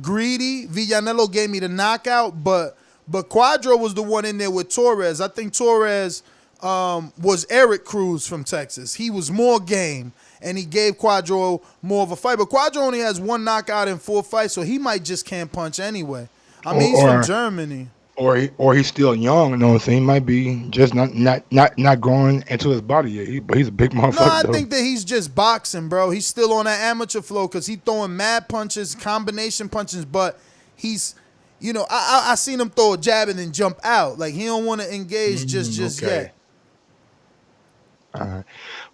greedy. Villanello gave me the knockout, but Quadro was the one in there with Torres. I think Torres was Eric Cruz from Texas. He was more game, and he gave Quadro more of a fight. But Quadro only has one knockout in 4 fights, so he might just can't punch anyway. I mean, he's from Germany. Or he's still young. You know what I'm saying? He might be just not growing into his body yet. But he's a big motherfucker. No, I though. think that he's just boxing, bro. He's still on that amateur flow because he's throwing mad punches, combination punches, but he's, I seen him throw a jab and then jump out. Like, he don't want to engage just okay. yet. All right.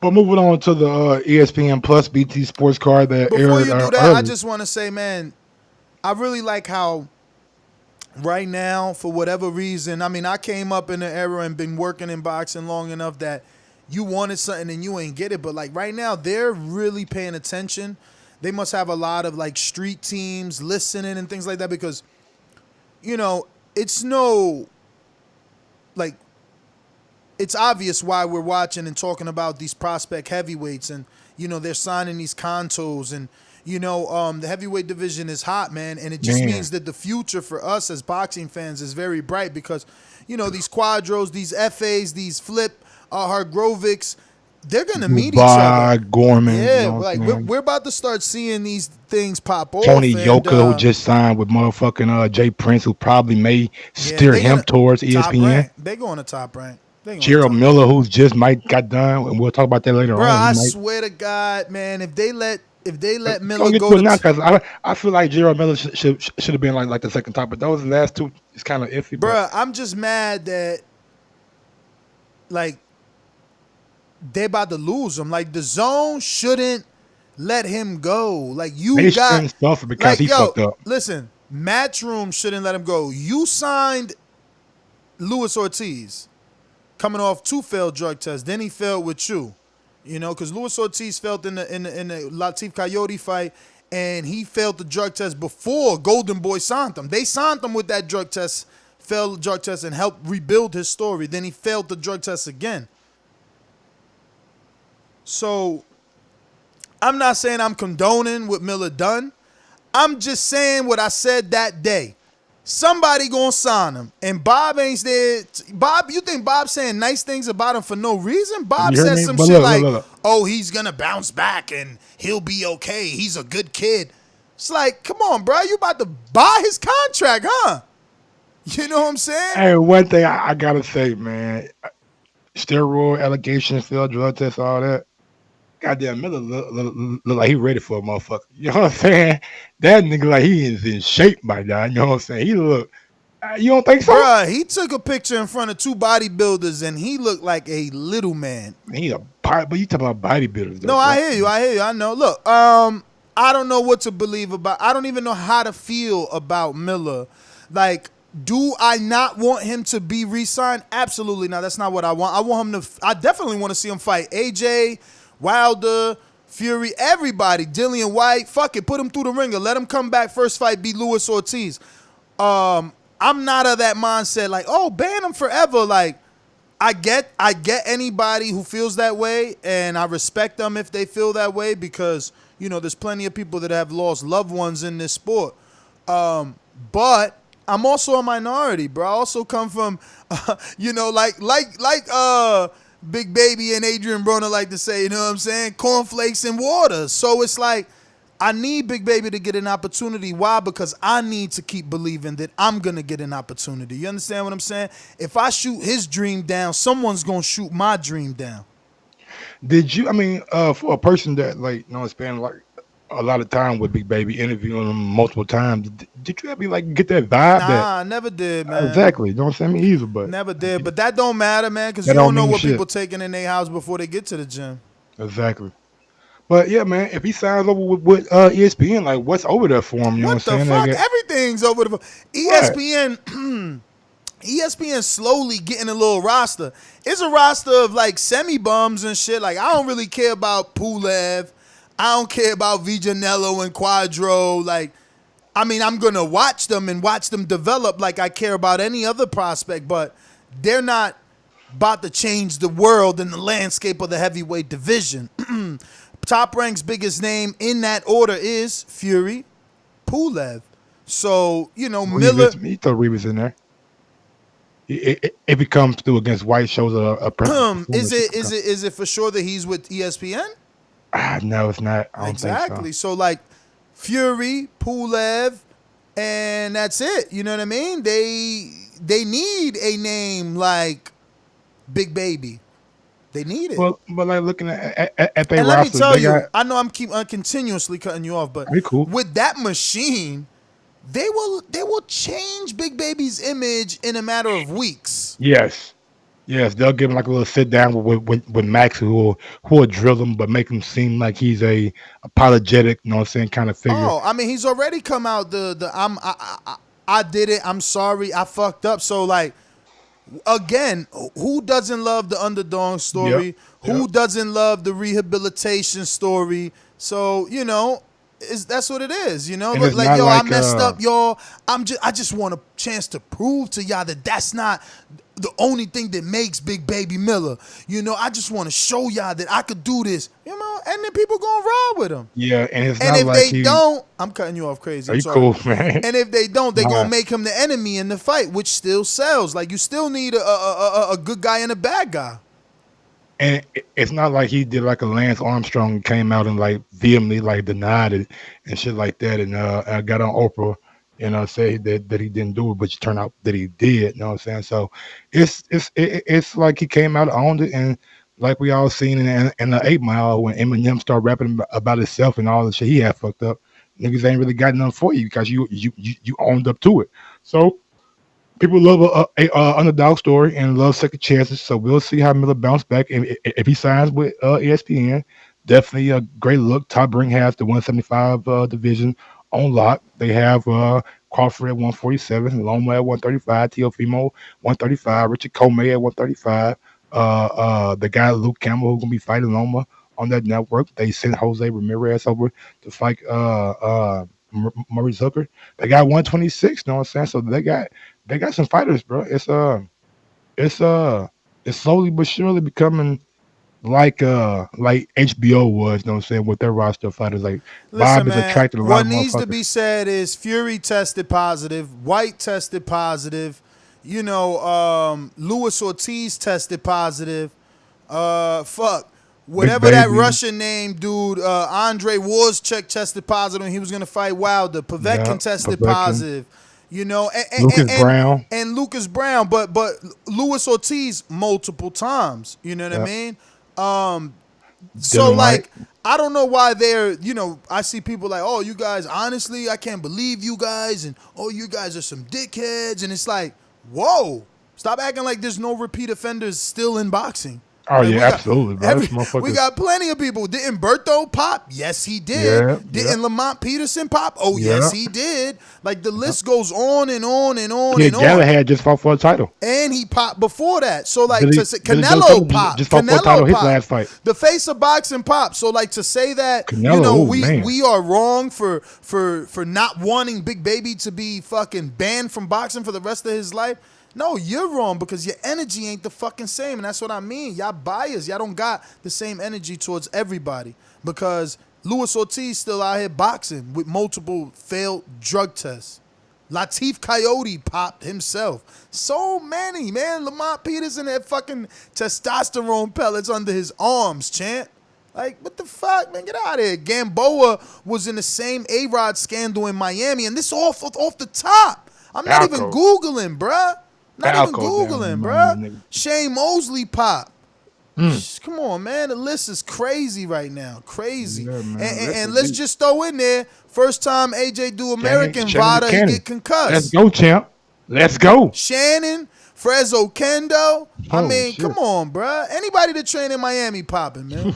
But moving on to the ESPN Plus BT Sports card that Before aired you do that, early. I just want to say, man, I really like how right now, for whatever reason, I mean, I came up in an era and been working in boxing long enough that you wanted something and you ain't get it. But like right now, they're really paying attention. They must have a lot of like street teams listening and things like that because, it's no, like, it's obvious why we're watching and talking about these prospect heavyweights and, they're signing these contos and, the heavyweight division is hot, man. And it just means that the future for us as boxing fans is very bright because, these Quadros, these FAs, these Flip, Hargrovics, they're going to meet each other. Gorman. Yeah, like we're about to start seeing these things pop off. Tony and, Yoka, who just signed with motherfucking Jay Prince, who probably may steer they him gonna- towards Top ESPN. rank. They going to Top Rank. Gerald Miller, who's just might got done, and we'll talk about that later Bro, on. I swear to God, man, if they let Miller Don't get go to it to now because I feel like Gerald Miller should have been like the second top, but those last two is kind of iffy. Bro, I'm just mad that like they about to lose him. Like the zone shouldn't let him go. Like they shouldn't suffer because he fucked up. Listen, Matchroom shouldn't let him go. You signed Luis Ortiz coming off 2 failed drug tests. Then he failed with you. Because Luis Ortiz failed in the Latif Coyote fight, and he failed the drug test before Golden Boy signed him. They signed him with that failed drug test, and helped rebuild his story. Then he failed the drug test again. So, I'm not saying I'm condoning what Miller done. I'm just saying what I said that day. Somebody gonna sign him, and Bob ain't there. Bob, you think Bob's saying nice things about him for no reason? Bob You heard said me? some But shit look, like, look. "Oh, he's gonna bounce back and he'll be okay. He's a good kid." It's like, come on, bro, you about to buy his contract, huh? You know what I'm saying? Hey, one thing I gotta say, man, steroid allegations, failed drug tests, all that. Goddamn, Miller look like he ready for a motherfucker. You know what I'm saying? That nigga like he is in shape by now. You know what I'm saying? He look. You don't think so? Bruh, he took a picture in front of two bodybuilders and he looked like a little man. He a part, but you talking about bodybuilders? Though, No, bro. I hear you. I know. Look, I don't know what to believe about. I don't even know how to feel about Miller. Like, do I not want him to be re-signed? Absolutely not. That's not what I want. I want him to. I definitely want to see him fight AJ, Wilder, Fury, everybody. Dillian White. Fuck it, put him through the ringer. Let him come back. First fight, beat Luis Ortiz. I'm not of that mindset. Like, oh, ban him forever. Like, I get anybody who feels that way, and I respect them if they feel that way because, you know, there's plenty of people that have lost loved ones in this sport. But I'm also a minority, bro. I also come from, you know, like Big Baby and Adrian Broner like to say, you know what I'm saying? Cornflakes and water. So it's like, I need Big Baby to get an opportunity. Why? Because I need to keep believing that I'm going to get an opportunity. You understand what I'm saying? If I shoot his dream down, someone's going to shoot my dream down. Did you? I mean, for a person that like, you know, spend like a lot of time with Big Baby, interviewing him multiple times, did you ever like get that vibe? Nah, I never did, man. Exactly. You know what I'm saying? Me either, but Never did. But that don't matter, man, because That you don't don't know mean what shit. people taking in their house before they get to the gym. exactly. But yeah, man, if he signs over with ESPN, like what's over there for him? You know What what the I'm saying? fuck? Like, Everything's over the ESPN. ESPN slowly getting a little roster. It's a roster of like semi bums and shit. Like, I don't really care about Pulev. I don't care about Vijanello and Quadro. Like, I mean, I'm gonna watch them and watch them develop like I care about any other prospect, but they're not about to change the world and the landscape of the heavyweight division. Top Rank's biggest name in that order is Fury, Pulev. So, you know, Miller. he throw Reeves in there. If he comes through against White, shows a performance. Is it for sure that he's with ESPN? No, it's not. I don't Exactly. think so. So like Fury, Pulev, and that's it. You know what I mean? They need a name like Big Baby. They need it. Well, but like looking at their and roster, let me tell they you, got, I know I'm continuously cutting you off, but Hey, cool. with that machine, they will change Big Baby's image in a matter of weeks. yes, they'll give him like a little sit down with Max, who will drill him, but make him seem like he's a apologetic, you know what I'm saying, kind of figure. Oh, I mean, he's already come out I did it. I'm sorry. I fucked up. So like, again, who doesn't love the underdog story? Yep. Who doesn't love the rehabilitation story? So, you know, that's what it is, you know? And it's Like, not yo, I like, messed up, y'all. I just want a chance to prove to y'all that that's not the only thing that makes Big Baby Miller. You know, I just want to show y'all that I could do this, you know? And then people gonna ride with him. Yeah, and it's And not if like they don't, I'm cutting you off crazy. Are I'm you sorry. cool, man? And if they don't, they're Nah. gonna make him the enemy in the fight, which still sells. Like, you still need a good guy and a bad guy. And it's not like he did like a Lance Armstrong and came out and like vehemently like denied it and shit like that, and I got on Oprah, you know, say that he didn't do it, but it turned out that he did. You know what I'm saying? So it's like he came out, owned it, and like we all seen in the 8 Mile when Eminem started rapping about himself and all the shit he had fucked up. Niggas ain't really got nothing for you because you owned up to it. So people love a underdog story and love second chances. So we'll see how Miller bounce back. If he signs with ESPN, definitely a great look. Top Ring has the 175 division on lock. They have Crawford at 147, Loma at 135, Teofimo 135, Richard Comey at 135. The guy Luke Campbell who's gonna be fighting Loma on that network. They sent Jose Ramirez over to fight Maurice Hooker. They got 126. You know what I'm saying? So they got some fighters, bro. It's slowly but surely becoming like HBO was, you know what I'm saying, with their roster of fighters. Like Listen, Bob is man, attracted a lot what of needs to motherfuckers. be said is Fury tested positive, White tested positive, Luis Ortiz tested positive. Fuck. Big Whatever that Baby. Russian name dude, Andre Wozchuk tested positive when he was gonna fight Wilder. Yeah, Povetkin tested Povetkin. positive. And, Lucas Brown. and Lucas Brown, but Luis Ortiz multiple times. You know what I Yeah. mean? So Dylan White. like, I don't know why they're, I see people like, oh, you guys, honestly, I can't believe you guys, and oh, you guys are some dickheads, and it's like, whoa, stop acting like there's no repeat offenders still in boxing. Oh Like, yeah, we got absolutely, bro. This motherfucker. we got plenty of people. Didn't Berto pop? Yes, he did. Yeah, Didn't yeah. Lamont Peterson pop? Oh, Yeah. yes, he did. Like, the list goes on and on and on Yeah, and on. Galahad just fought for a title. And he popped before that. So, like, Billy- to say, Billy Joe Canelo Saunders popped. just fought for a title Canelo his popped. last fight. The face of boxing popped. So, like, to say that, Canelo, man. we are wrong for not wanting Big Baby to be fucking banned from boxing for the rest of his life. No, you're wrong because your energy ain't the fucking same. And that's what I mean. Y'all biased. Y'all don't got the same energy towards everybody. Because Luis Ortiz still out here boxing with multiple failed drug tests. Latif Coyote popped himself. So many, man. Lamont Peterson had fucking testosterone pellets under his arms, champ. Like, what the fuck, man? Get out of here. Gamboa was in the same A-Rod scandal in Miami, and this off the top. I'm not even Falco. Googling, bruh. Not even Falco down Googling, in bruh. Miami, nigga. Shane Mosley pop. Come on, man. The list is crazy right now. Crazy. Yeah, man. And let's just throw in there, first time AJ do American Shannon Vada, he Buchanan. get concussed. Let's go, champ. Let's go. Shannon, Frezzo Kendo. I Oh, mean, shit. come on, bruh. Anybody that train in Miami popping, man.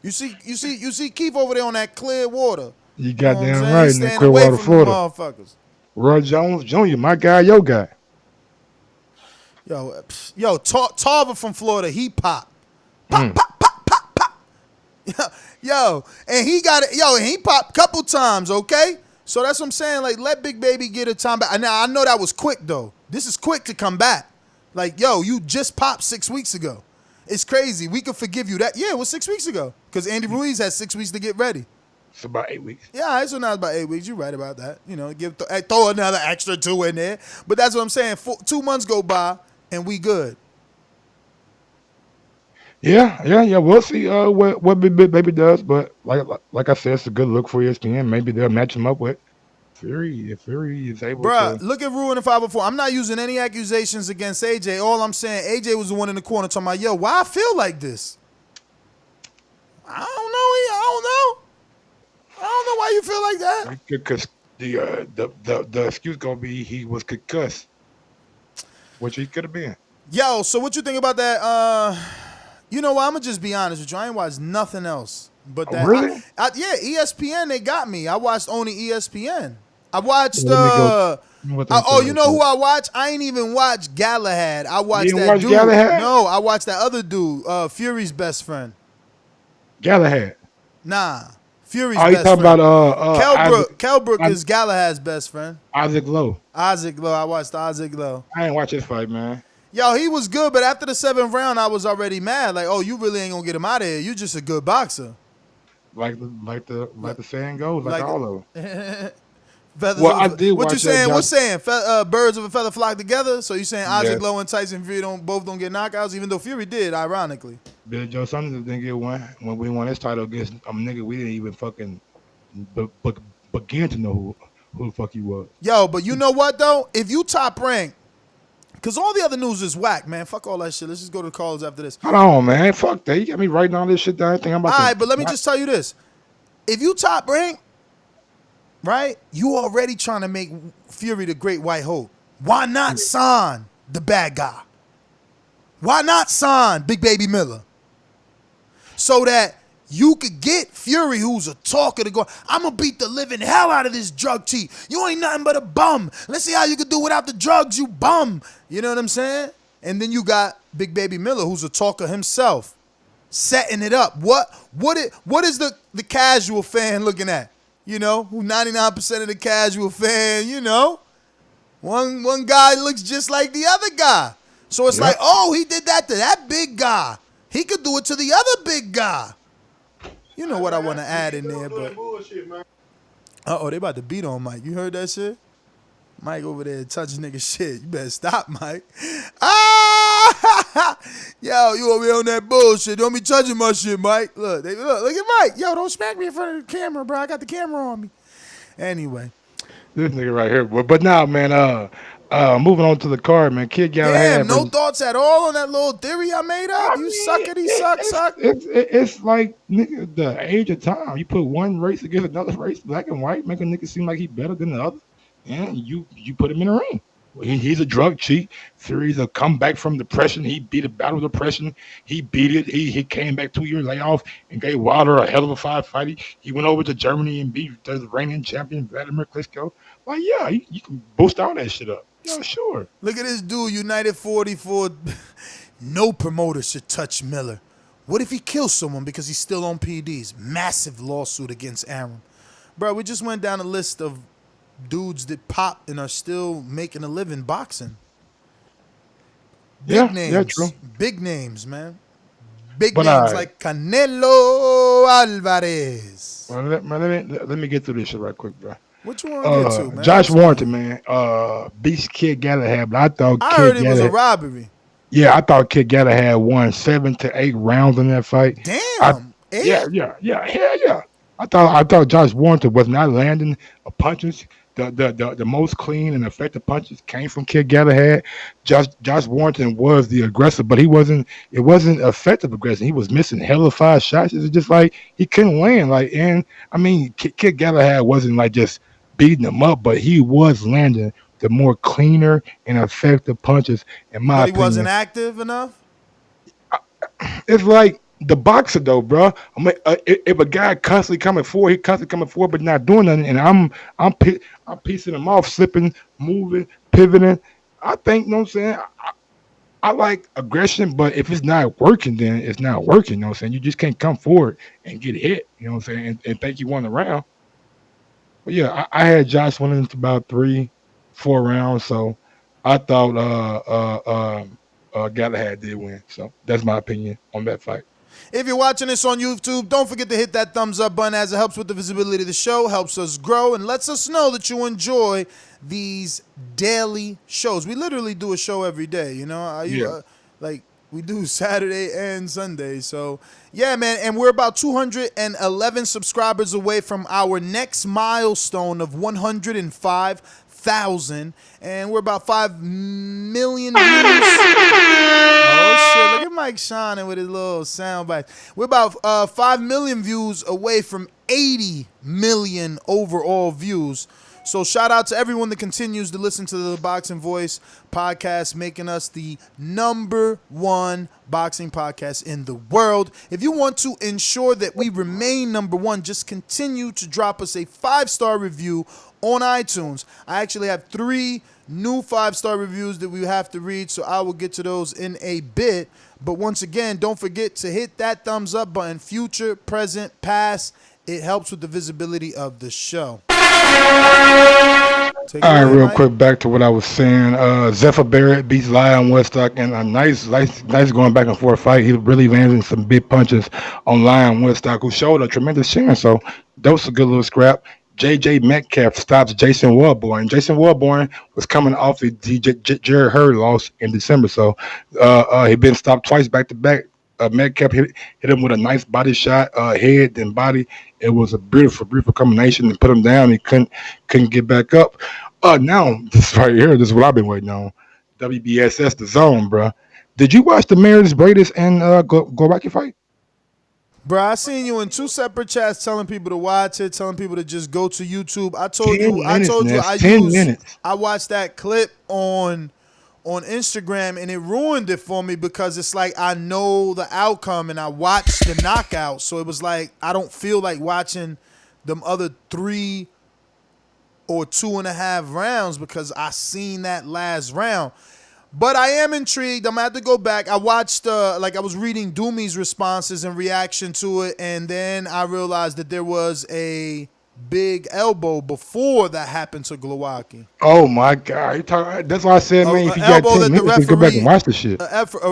You see Keith over there on that clear water. You You know what I'm goddamn saying? right in Staying that away Clearwater, from Florida. them motherfuckers. Roy Jones Jr., my guy, your guy. Yo, Tarver from Florida, he pop. Yo, and he got it. Yo, and he popped a couple times, okay? So that's what I'm saying. Like, let Big Baby get a time back. Now, I know that was quick, though. This is quick to come back. Like, yo, you just popped 6 weeks ago. It's crazy. We could forgive you that. Yeah, it was 6 weeks ago. Because Andy Ruiz had 6 weeks to get ready. It's about 8 weeks. Yeah, so now it's about 8 weeks. You're right about that. Throw another extra 2 in there. But that's what I'm saying. 2 months go by, and we good. Yeah. We'll see what Big Baby does, but like I said, it's a good look for ESPN. Maybe they'll match him up with Fury if Fury is able Bruh, to. look at Ruin the 504. I'm not using any accusations against AJ. All I'm saying, AJ was the one in the corner talking about, yo, why I feel like this? I don't know why you feel like that. Because the excuse gonna be he was concussed, which he could have been. Yo, so what you think about that? You know what? I'm going to just be honest with you. I ain't watched nothing else. But that. Really? Yeah, ESPN, they got me. I watched only ESPN. I watched, Let me go- you know who I watched? I ain't even watched Galahad. I watched didn't that watch dude. Galahad? No, I watched that other dude, Fury's best friend. Galahad. Nah, Fury's Oh, you best talking friend. about Kelbrook is Galahad's best friend. Isaac Lowe? Isaac Lowe. I watched Isaac Lowe. I ain't watch his fight, man. Yo, he was good, but after the 7th round, I was already mad. Like, oh, you really ain't gonna get him out of here. You just a good boxer. Like the saying goes, like all of them. Feathers Well, of I a- did what watch you that saying? Josh- What's saying? Birds of a feather flock together. So you saying Isaac Yes. Lowe and Tyson Fury both don't get knockouts, even though Fury did, ironically. Billy Joe Saunders didn't get one when we won his title against a nigga we didn't even fucking begin to know who the fuck he was. Yo, but you know what though? If you top rank, because all the other news is whack, man. Fuck all that shit. Let's just go to the calls after this. Hold on, man. Fuck that. You got me writing all this shit down. I think I'm about All to. right, but let me just tell you this. If you top rank, right, you already trying to make Fury the great white hope. Why not sign the bad guy? Why not sign Big Baby Miller? So that you could get Fury, who's a talker, to go, I'm going to beat the living hell out of this drug chief. You ain't nothing but a bum. Let's see how you can do without the drugs, you bum. You know what I'm saying? And then you got Big Baby Miller, who's a talker himself, setting it up. What is the casual fan looking at? You know, who 99% of the casual fan, you know? One guy looks just like the other guy. So it's Yeah. like, oh, he did that to that big guy. He could do it to the other big guy. You know what I want to add in there, but they about to beat on Mike. You heard that shit? Mike over there touching nigga shit. You better stop, Mike. Ah! Yo, you over here on that bullshit. Don't be touching my shit, Mike. Look at Mike. Yo, don't smack me in front of the camera, bro. I got the camera on me. Anyway. This nigga right here. But now, man, moving on to the card, man. Kid Galahad. Damn, no thoughts at all on that little theory I made up? You suckity suck. It's like, nigga, the age of time. You put one race against another race, black and white, make a nigga seem like he better than the other, and you put him in the ring. He's a drug cheat. Theory's a comeback from depression. He beat a battle of depression. He beat it. He came back 2 years layoff and gave Wilder a hell of a fight. He went over to Germany and beat the reigning champion Vladimir Klitschko. Like, yeah, you can boost all that shit up. Yeah, sure. Look at this dude, United 44. No promoter should touch Miller. What if he kills someone because he's still on PDs? Massive lawsuit against Aaron. Bro, we just went down a list of dudes that pop and are still making a living boxing. Big names. Yeah, true. Big names, man. Big names like Canelo Alvarez. Well, let me get through this shit right quick, bro. What you want to get to, man? Josh Warrington, man. Beats Kid Galahad, but I heard it was a robbery. Yeah, I thought Kid Galahad won 7 to 8 rounds in that fight. Damn. Hell yeah. I thought Josh Warrington was not landing punches. The most clean and effective punches came from Kid Galahad. Josh Warrington was the aggressor, but it wasn't effective aggression. He was missing hella 5 shots. It's just like he couldn't land. Kid Galahad wasn't like just beating him up, but he was landing the more cleaner and effective punches, in my opinion. But he wasn't active enough? It's like the boxer, though, bro. If a guy constantly coming forward, but not doing nothing, and I'm piecing him off, slipping, moving, pivoting. I think, you know what I'm saying? I like aggression, but if it's not working, then it's not working, you know what I'm saying? You just can't come forward and get hit, you know what I'm saying, and think you won the round. But yeah, I had Josh winning about 3-4 rounds, so I thought Galahad did win. So that's my opinion on that fight. If you're watching this on YouTube, don't forget to hit that thumbs up button, as it helps with the visibility of the show, helps us grow, and lets us know that you enjoy these daily shows. We literally do a show every day, you know? We do Saturday and Sunday. So, yeah, man, and we're about 211 subscribers away from our next milestone of 105,000, and we're about 5 million views. Oh, shit, look at Mike shining with his little sound bite. We're about 5 million views away from 80 million overall views. So shout out to everyone that continues to listen to the Boxing Voice podcast, making us the #1 boxing podcast in the world. If you want to ensure that we remain #1, just continue to drop us a 5-star review on iTunes. I actually have 3 new 5-star reviews that we have to read, so I will get to those in a bit. But once again, don't forget to hit that thumbs up button, future, present, past. It helps with the visibility of the show. All right, real quick, back to what I was saying. Zephyr Barrett beats Lion Woodstock in a nice going back and forth fight. He really landed some big punches on Lion Woodstock, who showed a tremendous chance. So that was a good little scrap. J.J. Metcalf stops Jason Wellborn. Jason Wellborn was coming off the Jared Hurd loss in December, so he'd been stopped twice back to back. Metcalf hit him with a nice body shot, head then body. It was a beautiful combination and put him down. He couldn't get back up. Now this right here, this is what I've been waiting on. WBSS The Zone, bro. Did you watch the Meredith Bradis and Glowacki fight? Bro, I seen you in 2 separate chats telling people to watch it, telling people to just go to YouTube. I told you I watched that clip on Instagram, and it ruined it for me because it's like I know the outcome and I watched the knockout, so it was like I don't feel like watching them other 3 or 2.5 rounds because I seen that last round. But I am intrigued. I'm gonna have to go back. I watched I was reading Doomy's responses and reaction to it, and then I realized that there was a big elbow before that happened to Glowacki. Oh my God! That's why I said, man, if you got Elbow 10 that the minutes, just go back and referee, watch the shit.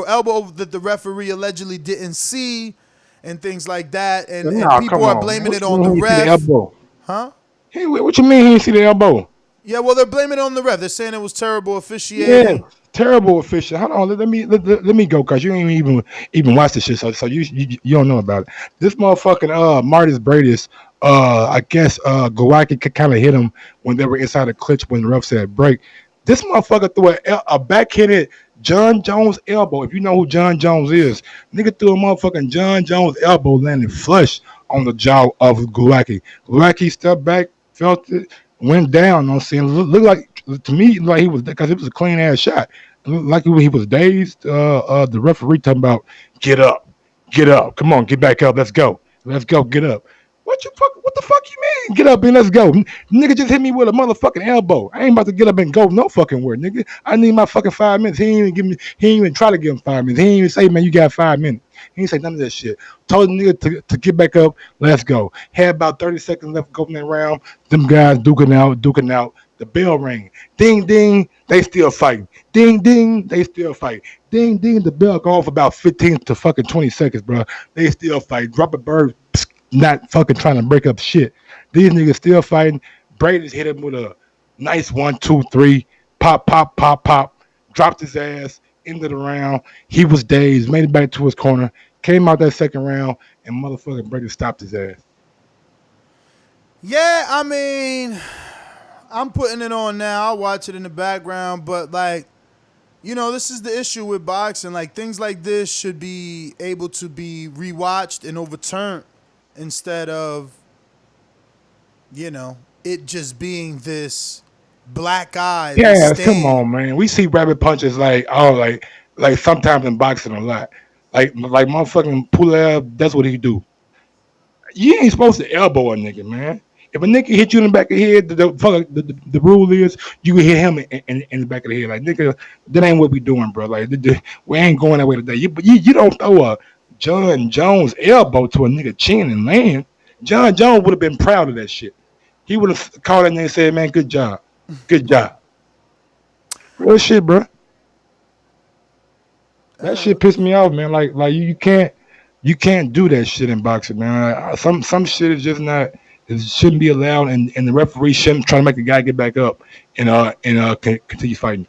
elbow that the referee allegedly didn't see, and things like that, and Nah, people come are on. blaming it What on you the mean he see the ref. elbow? Huh? Hey, what you mean he didn't see the elbow? Yeah, well, they're blaming it on the ref. They're saying it was terrible Yeah, officiating. terrible official. Hold on, let me go, cause you ain't even watch the shit, so you don't know about it. This motherfucking Martis Bradis, I guess Glowacki kind of hit him when they were inside the clinch when the ref said break. This motherfucker threw a backhanded John Jones elbow. If you know who John Jones is, nigga threw a motherfucking John Jones elbow landing flush on the jaw of Glowacki. Glowacki stepped back, felt it, went down. You know what I'm saying? Looked like to me like he was, because it was a clean ass shot. It looked like he was dazed. The referee talking about get up, come on, get back up, let's go, get up. What the fuck you mean? Get up and let's go. Nigga just hit me with a motherfucking elbow. I ain't about to get up and go no fucking where, nigga. I need my fucking 5 minutes. He ain't even try to give him 5 minutes. He ain't even say, man, you got 5 minutes. He ain't say none of that shit. Told the nigga to get back up, let's go. Had about 30 seconds left going that round. Them guys duking out. The bell rang. Ding, ding, they still fighting. Ding, ding, they still fight. Ding, ding, the bell go off about 15 to fucking 20 seconds, bro. They still fight. Drop a bird, not fucking trying to break up shit. These niggas still fighting. Brady's hit him with a nice 1, 2, 3. Pop, pop, pop, pop. Dropped his ass into the round. He was dazed, made it back to his corner, came out that second round, and motherfucking Brady stopped his ass. Yeah, I mean, I'm putting it on now. I'll watch it in the background, but like, you know, this is the issue with boxing. Like, things like this should be able to be rewatched and overturned instead of, you know, it just being this black eye. Yeah, come on, man. We see rabbit punches like sometimes in boxing a lot. Like motherfucking Pulev, that's what he do. You ain't supposed to elbow a nigga, man. If a nigga hit you in the back of the head, the rule is you can hit him in the back of the head. Like, nigga, that ain't what we doing, bro. Like, we ain't going that way today. You don't throw a John Jones elbow to a nigga chin and land. John Jones would have been proud of that shit. He would have called that nigga and said, man, good job. Good job. Real shit, bro. That shit pissed me off, man. Like you can't do that shit in boxing, man. Some shit is just not. It shouldn't be allowed, and the referee shouldn't try to make the guy get back up and continue fighting.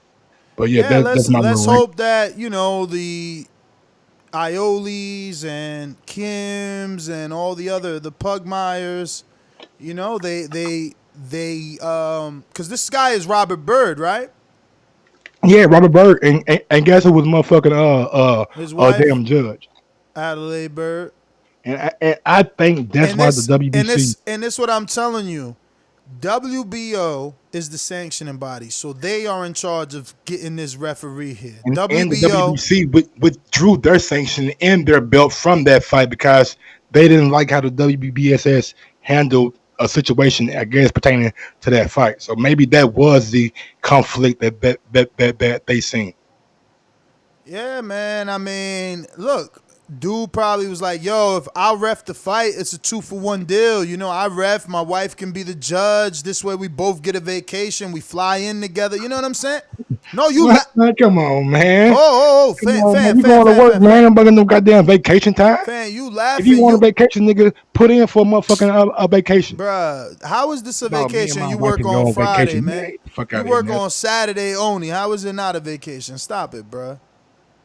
But yeah, that's my let's little hope that, you know, the Iolis and Kims and all the Pugmeyers, you know, they because this guy is Robert Byrd, right? Yeah, Robert Byrd, and guess who was motherfucking His wife, damn judge, Adelaide Byrd. and I think that's why the WBC. And this what I'm telling you, WBO is the sanctioning body, so they are in charge of getting this referee here. And the WBC withdrew their sanction and their belt from that fight because they didn't like how the WBSS handled a situation, I guess, pertaining to that fight. So maybe that was the conflict that they seen. Yeah, man. I mean, look, dude probably was like, yo, if I ref the fight, it's a 2-for-1 deal. You know, I ref, my wife can be the judge. This way we both get a vacation. We fly in together. You know what I'm saying? No, you come on, man. Fan, you going to work, man. I'm bugging no goddamn vacation time. Fan, you laughing. If you want a vacation, nigga, put in for a motherfucking a vacation. Bruh, how is this a vacation? You work on Friday, man. You work on Saturday only. How is it not a vacation? Stop it, bruh.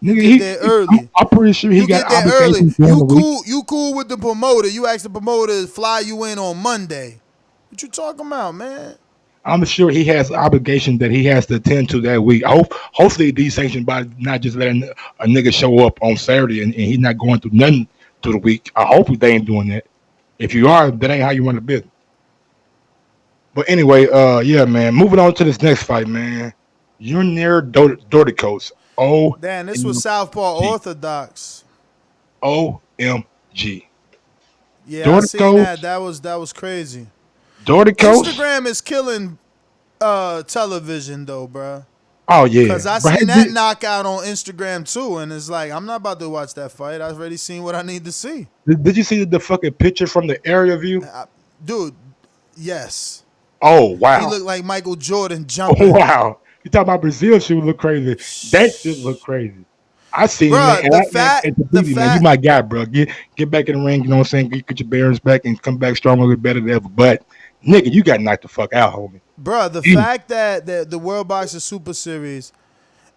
Nigga, get there early. I'm pretty sure he got get there early. You cool with the promoter. You ask the promoter to fly you in on Monday. What you talking about, man? I'm sure he has obligation that he has to attend to that week. Hopefully these sanctioned bodies not just letting a nigga show up on Saturday and he's not going through nothing through the week. I hope they ain't doing that. If you are, that ain't how you run a business. But anyway, yeah, man. Moving on to this next fight, man. Yurnir Dorticos. Damn, this was Southpaw Orthodox. OMG. Yeah, I seen that. That was crazy. Dorticos. Instagram is killing television though, bro. Oh yeah. Because I seen that knockout on Instagram too, and it's like I'm not about to watch that fight. I've already seen what I need to see. Did you see the fucking picture from the area view? Dude, Yes. Oh He wow. looked like Michael Jordan Oh jumping. wow. You talking about Brazil shit look crazy. That shit look crazy. I seen it, man. Bruh, And the I man, fact, and to the beat it, man, you fact, my guy, bro. Get back in the ring, you know what I'm saying? Get your bearings back and come back stronger, better than ever. But nigga, you got knocked the fuck out, homie. bruh, the Mm. fact that the World Boxing Super Series,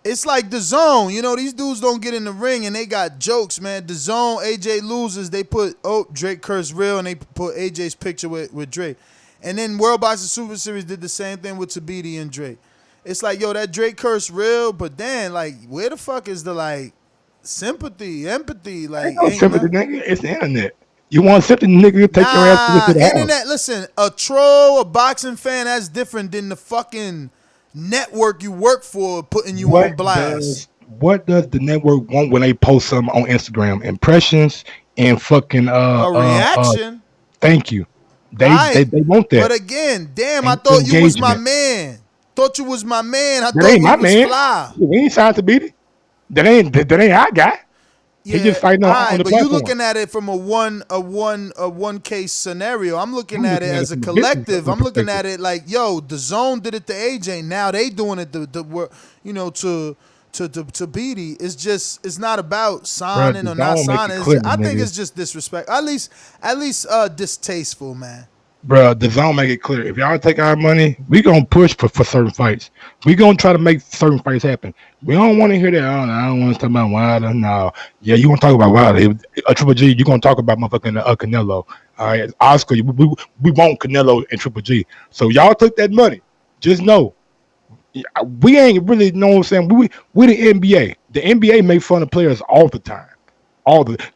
it's like the Zone. You know, these dudes don't get in the ring and they got jokes, man. The Zone, AJ loses, they put Drake curse real and they put AJ's picture with Drake. And then World Boxing Super Series did the same thing with Tabiti and Drake. It's like, yo, that Drake curse real, but then like, where the fuck is the like sympathy, empathy? Like, Ain't no ain't sympathy, nothing. nigga. It's the internet. You want sympathy, nigga? Take your ass Nah, to the house. internet. Listen, a troll, a boxing fan, that's different than the fucking network you work for putting you on blast. What does the network want when they post something on Instagram? Impressions and fucking A reaction, thank you. They right? want that. But again, damn, I And thought you was my engagement. man. Thought you was my man. I That thought ain't we my was man. fly. We ain't signed to beat it. That ain't our guy. He just fighting on alright, the but you platform. looking at it from a one case scenario. I'm looking I'm at looking it at as it a from a business collective. I'm looking perspective. at it like, yo, the Zone did it to AJ. Now they doing it to Beatty. It's not about signing the or not Zone make it signing. clear, I think nigga. it's just disrespect. At least distasteful, man. Bro, the Zone make it clear. If y'all take our money, we gonna push for certain fights. We gonna try to make certain fights happen. We don't want to hear that. I don't want to talk about Wilder. No, yeah, you want to talk about Wilder? A Triple G, you gonna talk about motherfucking Canelo? All right, Oscar, we want Canelo and Triple G. So y'all took that money. Just know, we ain't really know what I'm saying. We the NBA. The NBA make fun of players all the time.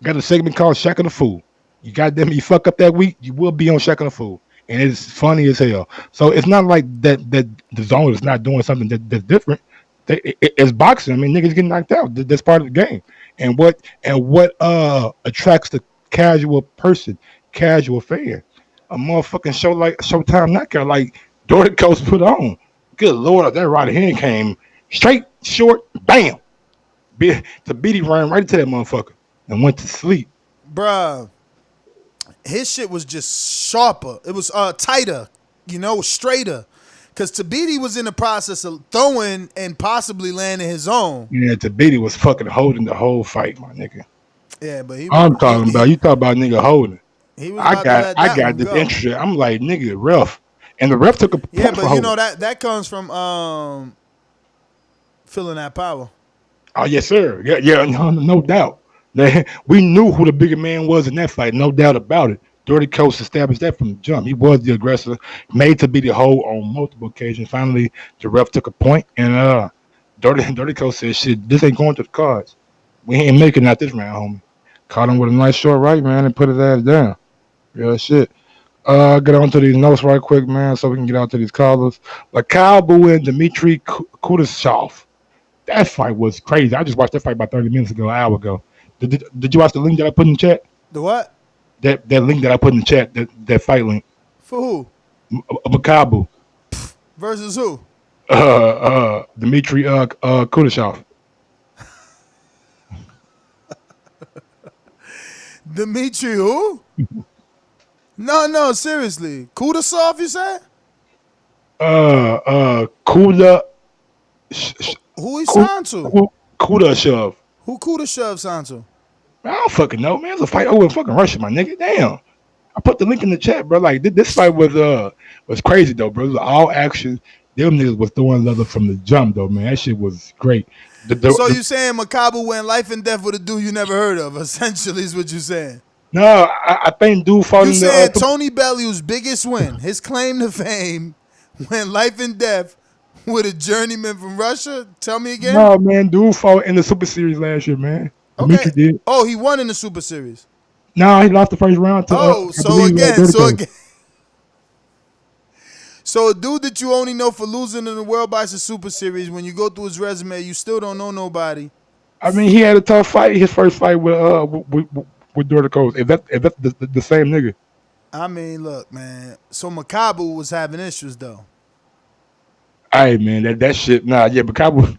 Got a segment called Shaq the Fool. You you fuck up that week, you will be on Shaq the Fool. And it's funny as hell. So it's not like that the Zone is not doing something that's different. It's boxing. I mean, niggas getting knocked out. That's part of the game. And what attracts the casual person, casual fan? A motherfucking show like Showtime Knockout, like Dory Coast put on. Good Lord, that right hand came straight, short, bam. The beating ran right into that motherfucker and went to sleep. Bruh, his shit was just sharper. It was tighter, straighter. Because Tabiti was in the process of throwing and possibly landing his own. Yeah, Tabiti was fucking holding the whole fight, my nigga. Yeah, but I'm talking about you talk about nigga holding. he was about to let I that got one this go. interest. I'm like, nigga, ref. And the ref took a Yeah, point for but you holding. know that comes from feeling that power. Oh yes, sir. Yeah, no doubt. We knew who the bigger man was in that fight, no doubt about it. Dirty Coast established that from the jump. He was the aggressor, made to be the hold on multiple occasions. Finally, the ref took a point, and Dirty Coast said, "Shit, this ain't going to the cards. We ain't making out this round, homie." Caught him with a nice short right, man, and put his ass down. Real shit. Get on to these notes right quick, man, so we can get out to these callers. Like Cowboy and Dmitry Kudashov. That fight was crazy. I just watched that fight about 30 minutes ago, an hour ago. Did you watch the link that I put in the chat? The what? That link that I put in the chat, that fight link. For who? Makabu. Versus who? Dmitry Kudashov. Dmitry who? No, seriously. Kudasov, you said? Kuda. Who he signed to? Kudashov. Who Kudashov signed to? I don't fucking know, man. It's a fight over in fucking Russia, my nigga. Damn. I put the link in the chat, bro. Like this fight was crazy though, bro. It was all action. Them niggas was throwing leather from the jump though, man. That shit was great. So you saying Makabu went life and death with a dude you never heard of? Essentially, is what you saying. No, I think dude fought You in saying the. Tony Bellew's biggest win, his claim to fame, went life and death with a journeyman from Russia? Tell me again. No, man, dude fought in the Super Series last year, man. Okay. Dimitri did. Oh, he won in the Super Series. No, he lost the first round to. So a dude that you only know for losing in the World Boxing Super Series, when you go through his resume, you still don't know nobody. I mean, he had a tough fight. His first fight with Dirty Coast. If that's the same nigga. I mean, look, man. So Makabu was having issues though. Hey man, that shit. Nah, yeah, Makabu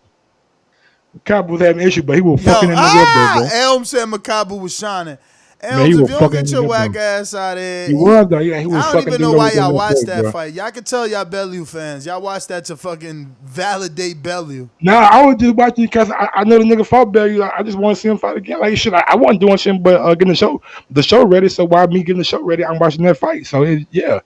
was having issues, but he was fucking that nigga up, bro. Elm said Makabu was shining. Man, he Elms, if was you don't fucking get your nigga whack up, ass out of here, He was though. Yeah, he was I don't fucking even know dude why with y'all the watch break, that bro. fight. Y'all can tell y'all Bellew fans. Y'all watch that to fucking validate Bellew. Nah, I was just watching because I know the nigga fought Bellew. I just want to see him fight again. Like shit, I wasn't doing shit but getting the show ready. So while me getting the show ready, I'm watching that fight. So yeah.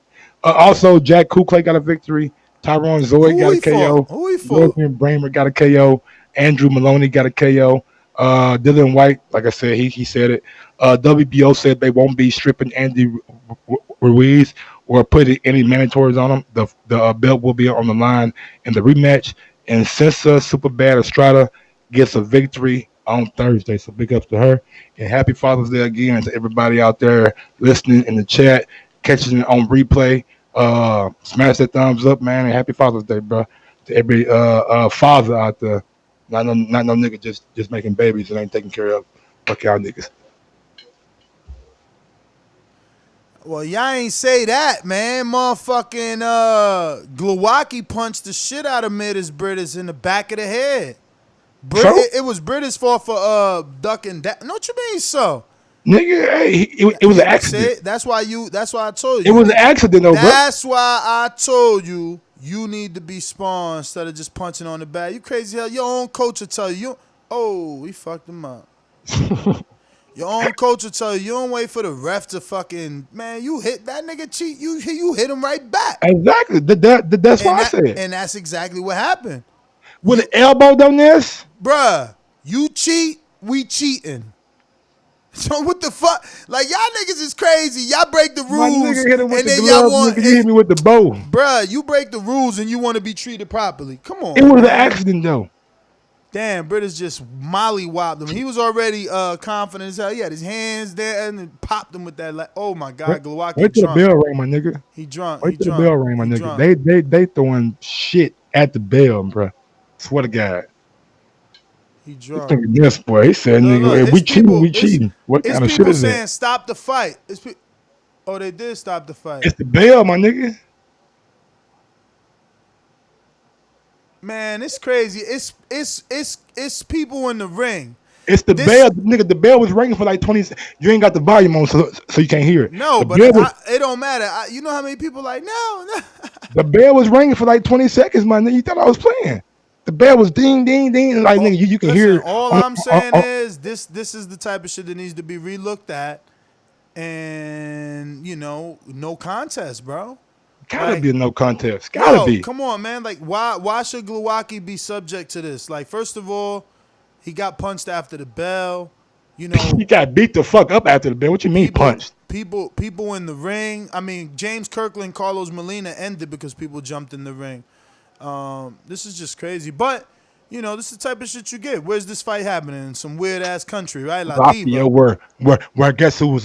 Also, Jack Kuklay got a victory. Tyrone Zoe Who got a he KO. fought? Who he fought? Dorian Bramer got a KO. Andrew Maloney got a KO. Dylan White, like I said, he said it. WBO said they won't be stripping Andy Ruiz or putting any mandatories on him. The belt will be on the line in the rematch. And Censor Superbad Estrada gets a victory on Thursday. So big ups to her. And happy Father's Day again to everybody out there listening in the chat, catching it on replay. Smash that thumbs up, man, and happy Father's Day, bro. To every father out there. Not no nigga just making babies and ain't taking care of. Fuck y'all niggas. Well, y'all ain't say that, man. Motherfucking Glowacki punched the shit out of Midas Britis in the back of the head. So? It was Britis' fault for ducking that. No, what you mean so? Nigga, hey, it was an accident. That's why I told you. It was an accident, though, bro. That's why I told you need to be spawned instead of just punching on the back. You crazy hell. Your own coach will tell you. Oh, we fucked him up. Your own coach will tell you don't wait for the ref to fucking, man, you hit that nigga cheat. You hit him right back. Exactly. That's what I said. And that's exactly what happened. With an elbow down this? Bruh, you cheat, we cheating. So what the fuck? Like, y'all niggas is crazy. Y'all break the My rules, nigga hit him with and the then glove, y'all want. nigga, you hit me with the bow. Bruh, you break the rules and you want to be treated properly. Come on. It was an man. accident, though. Damn, British just mollywopped him. He was already confident as hell. He had his hands there and then popped him with that. Oh my God, Glowacki Wait till the drunk. bell ring, my nigga. He drunk. Wait He till drunk. the bell ring, my He nigga. drunk. They throwing shit at the bell, bro. Swear to God. He This drunk. nigga, yes, boy. He said, Look, nigga, look, if we it's cheating, people- we it's- cheating. What It's kind of shit people is saying that? stop the fight. Oh, they did stop the fight. It's the bell, my nigga. Man, it's crazy. It's people in the ring. It's the bell, nigga. The bell was ringing for like 20 seconds. You ain't got the volume on, so you can't hear it. No, the but bell was, it don't matter. You know how many people like, no. the bell was ringing for like 20 seconds, my nigga. You thought I was playing. The bell was ding, ding, ding. Like, nigga, you can Listen, hear. all I'm saying is this is the type of shit that needs to be relooked at. And, no contest, bro. Gotta be a no contest. Gotta be. Come on, man. Like, why should Glowacki be subject to this? Like, first of all, he got punched after the bell. He got beat the fuck up after the bell. What you mean punched? People in the ring. I mean, James Kirkland, Carlos Molina ended because people jumped in the ring. This is just crazy. But, this is the type of shit you get. Where's this fight happening? In some weird ass country, right? La Diva. Where guess who's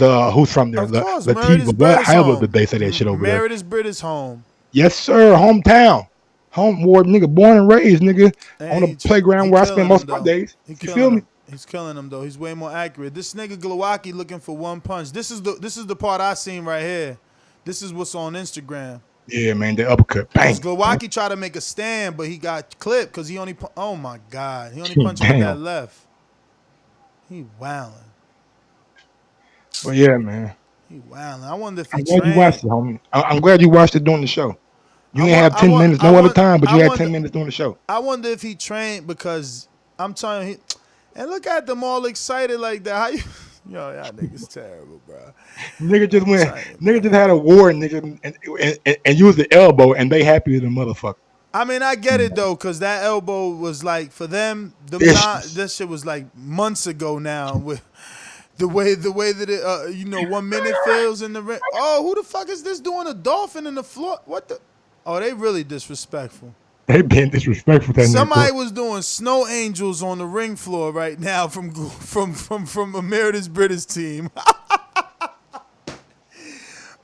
from there? Of course, La Meredith Diva. British However home. did they say that shit over there? Meredith British home. Yes, sir. Hometown. Home ward, nigga, born and raised, nigga. On the playground where I spend most of my days. You feel me? He's killing him though. He's way more accurate. This nigga Glowacki looking for one punch. This is the part I seen right here. This is what's on Instagram. Yeah, man, the uppercut. Bang. Glowacki tried to make a stand, but he got clipped because he only. Oh my God, he only punched with that left. He wilding. But yeah, man. He wilding. I wonder if he I'm glad trained. you watched it, homie. I'm glad you watched it during the show. You didn't have 10 minutes no other time, but you had 10 minutes during the show. I wonder if he trained because I'm telling you, and look at them all excited like that. How you? Yo, y'all niggas terrible, bro. Nigga just went. Nigga just had a war, nigga, and used the elbow, and they happy with the motherfucker. I mean, I get it though, cause that elbow was like for them. This shit was like months ago now. With the way that it, 1 minute feels in the ring. Oh, who the fuck is this doing a dolphin in the floor? What the? Oh, they really disrespectful. They been disrespectful. That Somebody nigga. was doing snow angels on the ring floor right now from Emeritus British team.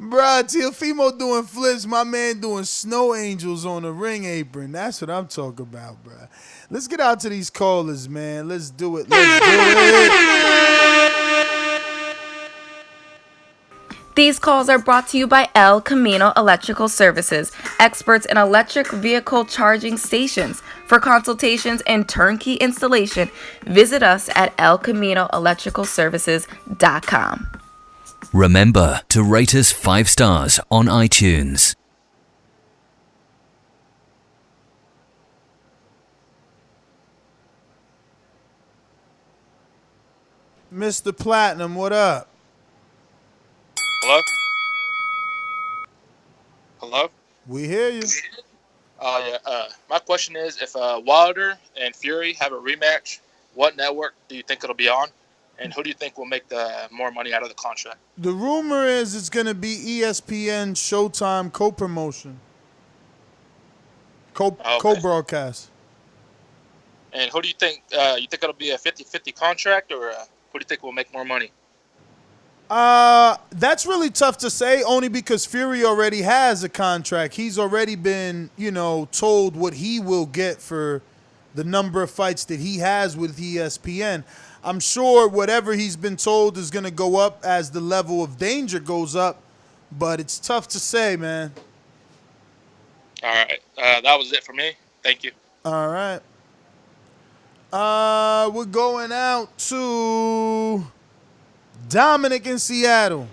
Bruh, Teofimo doing flips, my man doing snow angels on the ring apron. That's what I'm talking about, bruh. Let's get out to these callers, man. Let's do it. Let's do it. These calls are brought to you by El Camino Electrical Services, experts in electric vehicle charging stations. For consultations and turnkey installation, visit us at elcaminoelectricalservices.com. Remember to rate us 5 stars on iTunes. Mr. Platinum, what up? Hello? Hello? We hear you. My question is, if Wilder and Fury have a rematch, what network do you think it'll be on? And who do you think will make the more money out of the contract? The rumor is it's going to be ESPN Showtime co-promotion. Co-broadcast. And who do you think it'll be a 50-50 contract, or who do you think will make more money? That's really tough to say, only because Fury already has a contract. He's already been, told what he will get for the number of fights that he has with ESPN. I'm sure whatever he's been told is going to go up as the level of danger goes up, but it's tough to say, man. All right. That was it for me. Thank you. All right. We're going out to Dominic in Seattle.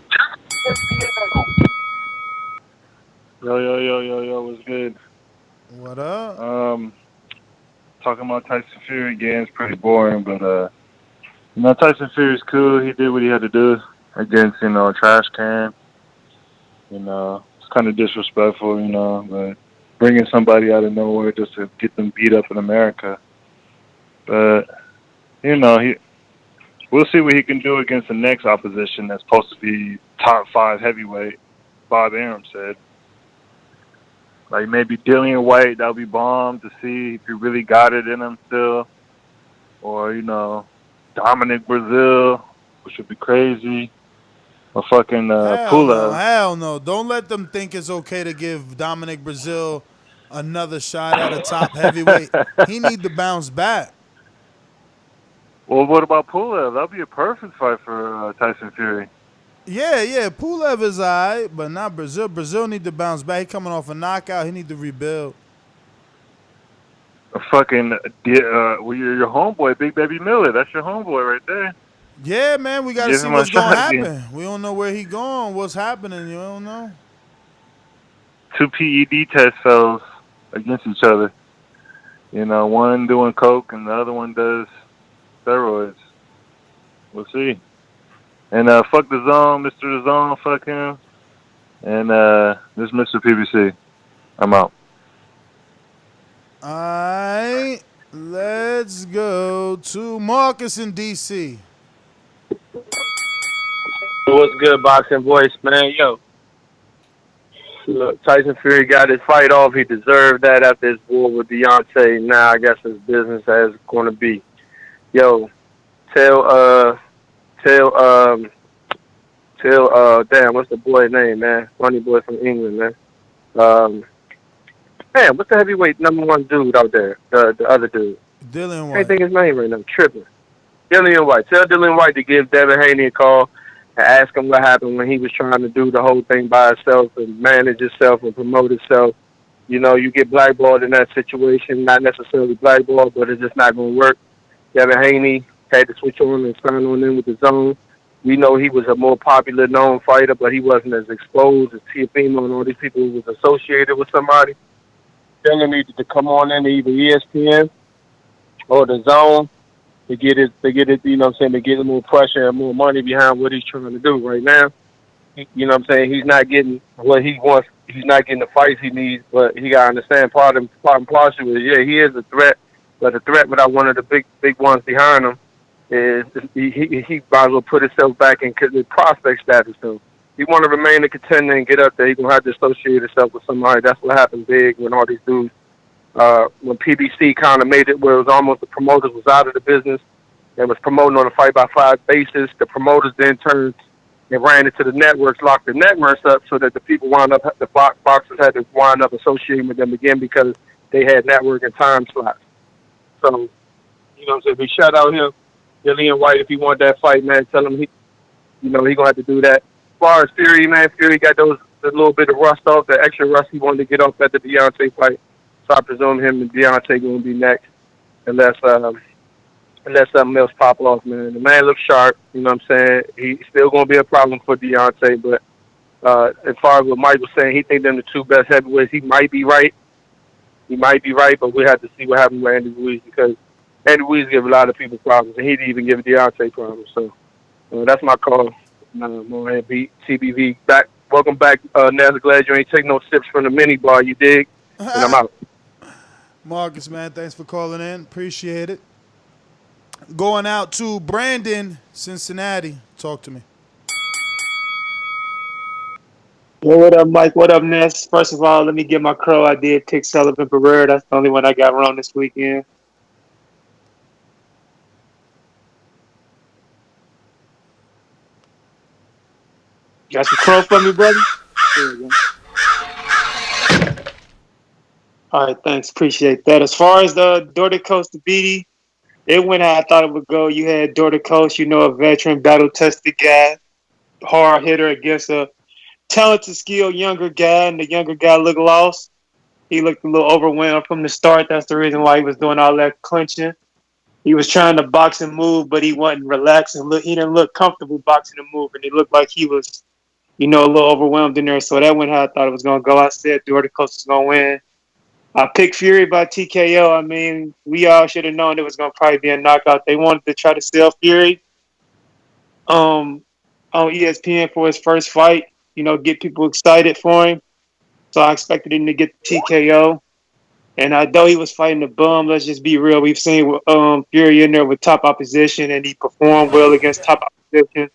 Yo, what's good? What up? Talking about Tyson Fury again is pretty boring, but Tyson Fury's cool. He did what he had to do against, a trash can. It's kind of disrespectful, but bringing somebody out of nowhere just to get them beat up in America. But, we'll see what he can do against the next opposition that's supposed to be top 5 heavyweight, Bob Arum said. Like maybe Dillian White, that would be bomb to see if he really got it in him still. Or, Dominic Brazil, which would be crazy. Or fucking Pulev. Hell no. Don't let them think it's okay to give Dominic Brazil another shot at a top heavyweight. He need to bounce back. Well, what about Pulev? That would be a perfect fight for Tyson Fury. Yeah. Pulev is all right, but not Brazil. Brazil need to bounce back. He coming off a knockout. He need to rebuild. Your homeboy, Big Baby Miller. That's your homeboy right there. Yeah, man. We got to see what's going to happen. We don't know where he going. What's happening? You don't know. 2 PED test cells against each other. One doing coke and the other one does steroids. We'll see. And fuck the Zone, Mr. The Zone, fuck him. And this Mr. PBC. I'm out. All right. Let's go to Marcus in D.C. What's good, boxing voice, man? Yo. Look, Tyson Fury got his fight off. He deserved that after his war with Deontay. Now I guess his business as it's going to be. Yo, tell, damn, what's the boy name, man? Funny boy from England, man. Man, what's the heavyweight #1 dude out there? The other dude. Dillian White. I can't think his name right now. Tripping. Dillian White. Tell Dillian White to give Devin Haney a call and ask him what happened when he was trying to do the whole thing by himself and manage himself and promote himself. You get blackballed in that situation. Not necessarily blackballed, but it's just not going to work. Devin Haney had to switch on and sign on in with the Zone. We know he was a more popular known fighter, but he wasn't as exposed as Teofimo and all these people who was associated with somebody. Dylan needed to come on in to either ESPN or the Zone to get it, to get more pressure and more money behind what he's trying to do right now. He's not getting what he wants. He's not getting the fights he needs, but he got to understand part and parcel is, he is a threat, but a threat without one of the big ones behind him is he might as well put himself back in prospect status. So if he want to remain a contender and get up there, he's going to have to associate himself with somebody. That's what happened big when all these dudes, when PBC kind of made it where it was almost the promoters was out of the business and was promoting on a fight-by-fight basis. The promoters then turned and ran into the networks, locked the networks up so that the people the boxers had to wind up associating with them again because they had network and time slots. So, we shout out him. Dillian White, if he want that fight, man, tell him he going to have to do that. As far as Fury, man, Fury got the little bit of rust off, the extra rust he wanted to get off at the Deontay fight. So I presume him and Deontay going to be next, unless let something else pop off, man. The man looks sharp. You know what I'm saying? He's still going to be a problem for Deontay, but as far as what Mike was saying, he think them the two best heavyweights. He might be right. He might be right, but we have to see what happens with Andy Ruiz because Andy Ruiz give a lot of people problems, and he didn't even give Deontay problems. So that's my call. TBV back. Welcome back, Naz. Glad you ain't taking no sips from the mini bar. You dig? And I'm out. Marcus, man, thanks for calling in. Appreciate it. Going out to Brandon, Cincinnati. Talk to me. Yo, what up, Mike? What up, Ness? First of all, let me get my crow. I did pick Sullivan Barrera. That's the only one I got wrong this weekend. Got some crow for me, brother? There we go. All right, thanks. Appreciate that. As far as the Dordy Coast to Beatty, it went how I thought it would go. You had Dordy Coast, a veteran, battle-tested guy, hard hitter against a talented, skilled younger guy, and the younger guy looked lost. He looked a little overwhelmed from the start. That's the reason why he was doing all that clinching. He was trying to box and move, but he wasn't relaxing. He didn't look comfortable boxing and moving. It looked like he was, a little overwhelmed in there. So that went how I thought it was going to go. I said Dordy Coast was going to win. I picked Fury by TKO. I mean, we all should have known it was going to probably be a knockout. They wanted to try to sell Fury on ESPN for his first fight, get people excited for him. So I expected him to get the TKO. And though he was fighting a bum, let's just be real. We've seen Fury in there with top opposition, and he performed well against top opposition.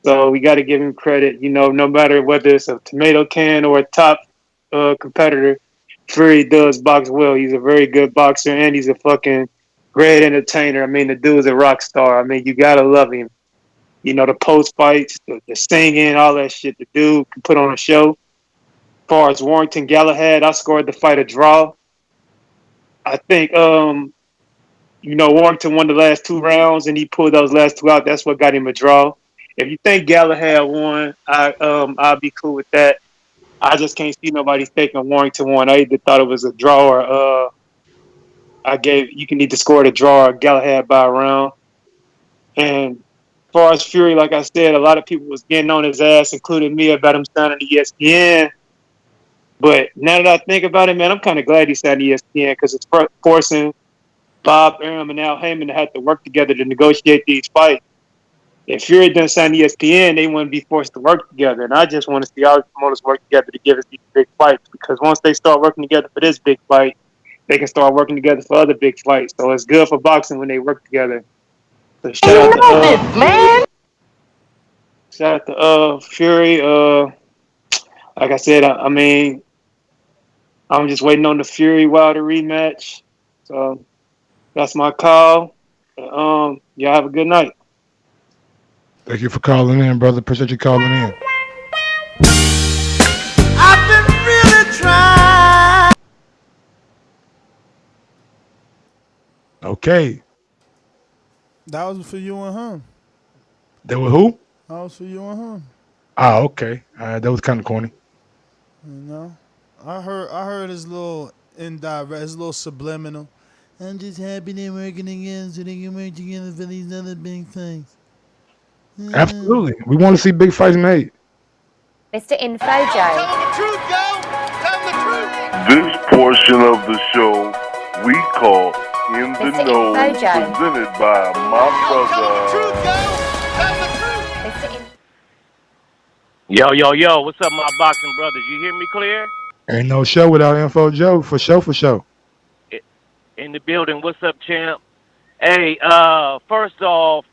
So we got to give him credit, no matter whether it's a tomato can or a top competitor. Fury does box well. He's a very good boxer, and he's a fucking great entertainer. I mean, the dude's a rock star. I mean, you got to love him. The post-fights, the singing, all that shit. The dude can put on a show. As far as Warrington Galahad, I scored the fight a draw. I think, Warrington won the last 2 rounds, and he pulled those last 2 out. That's what got him a draw. If you think Galahad won, I'll be cool with that. I just can't see nobody thinking Warrington won. I either thought it was a draw or you can either score the draw or Galahad by a round. And as far as Fury, like I said, a lot of people was getting on his ass, including me, about him signing to ESPN. But now that I think about it, man, I'm kind of glad he signed to ESPN because it's forcing Bob Arum and Al Heyman to have to work together to negotiate these fights. If Fury didn't sign ESPN, they wouldn't be forced to work together. And I just want to see all the promoters work together to give us these big fights. Because once they start working together for this big fight, they can start working together for other big fights. So it's good for boxing when they work together. So shout out to Fury. Like I said, I mean, I'm just waiting on the Fury Wilder rematch. So that's my call. Y'all have a good night. Thank you for calling in, brother. Appreciate you calling in. I've been really trying. Okay. That was for you and him. That was who? That was for you and him. Ah, okay. That was kind of corny. I heard his little indirect, his little subliminal. I'm just happy they're working again so they can work together for these other big things. Absolutely. We want to see big fights made. Mr. Infojo. This portion of the show we call In the Mr. Know, Infojo. presented by my brother. Yo, what's up, my boxing brothers? You hear me clear? Ain't no show without Info Joe, for sure. In the building, what's up, champ? Hey, first off,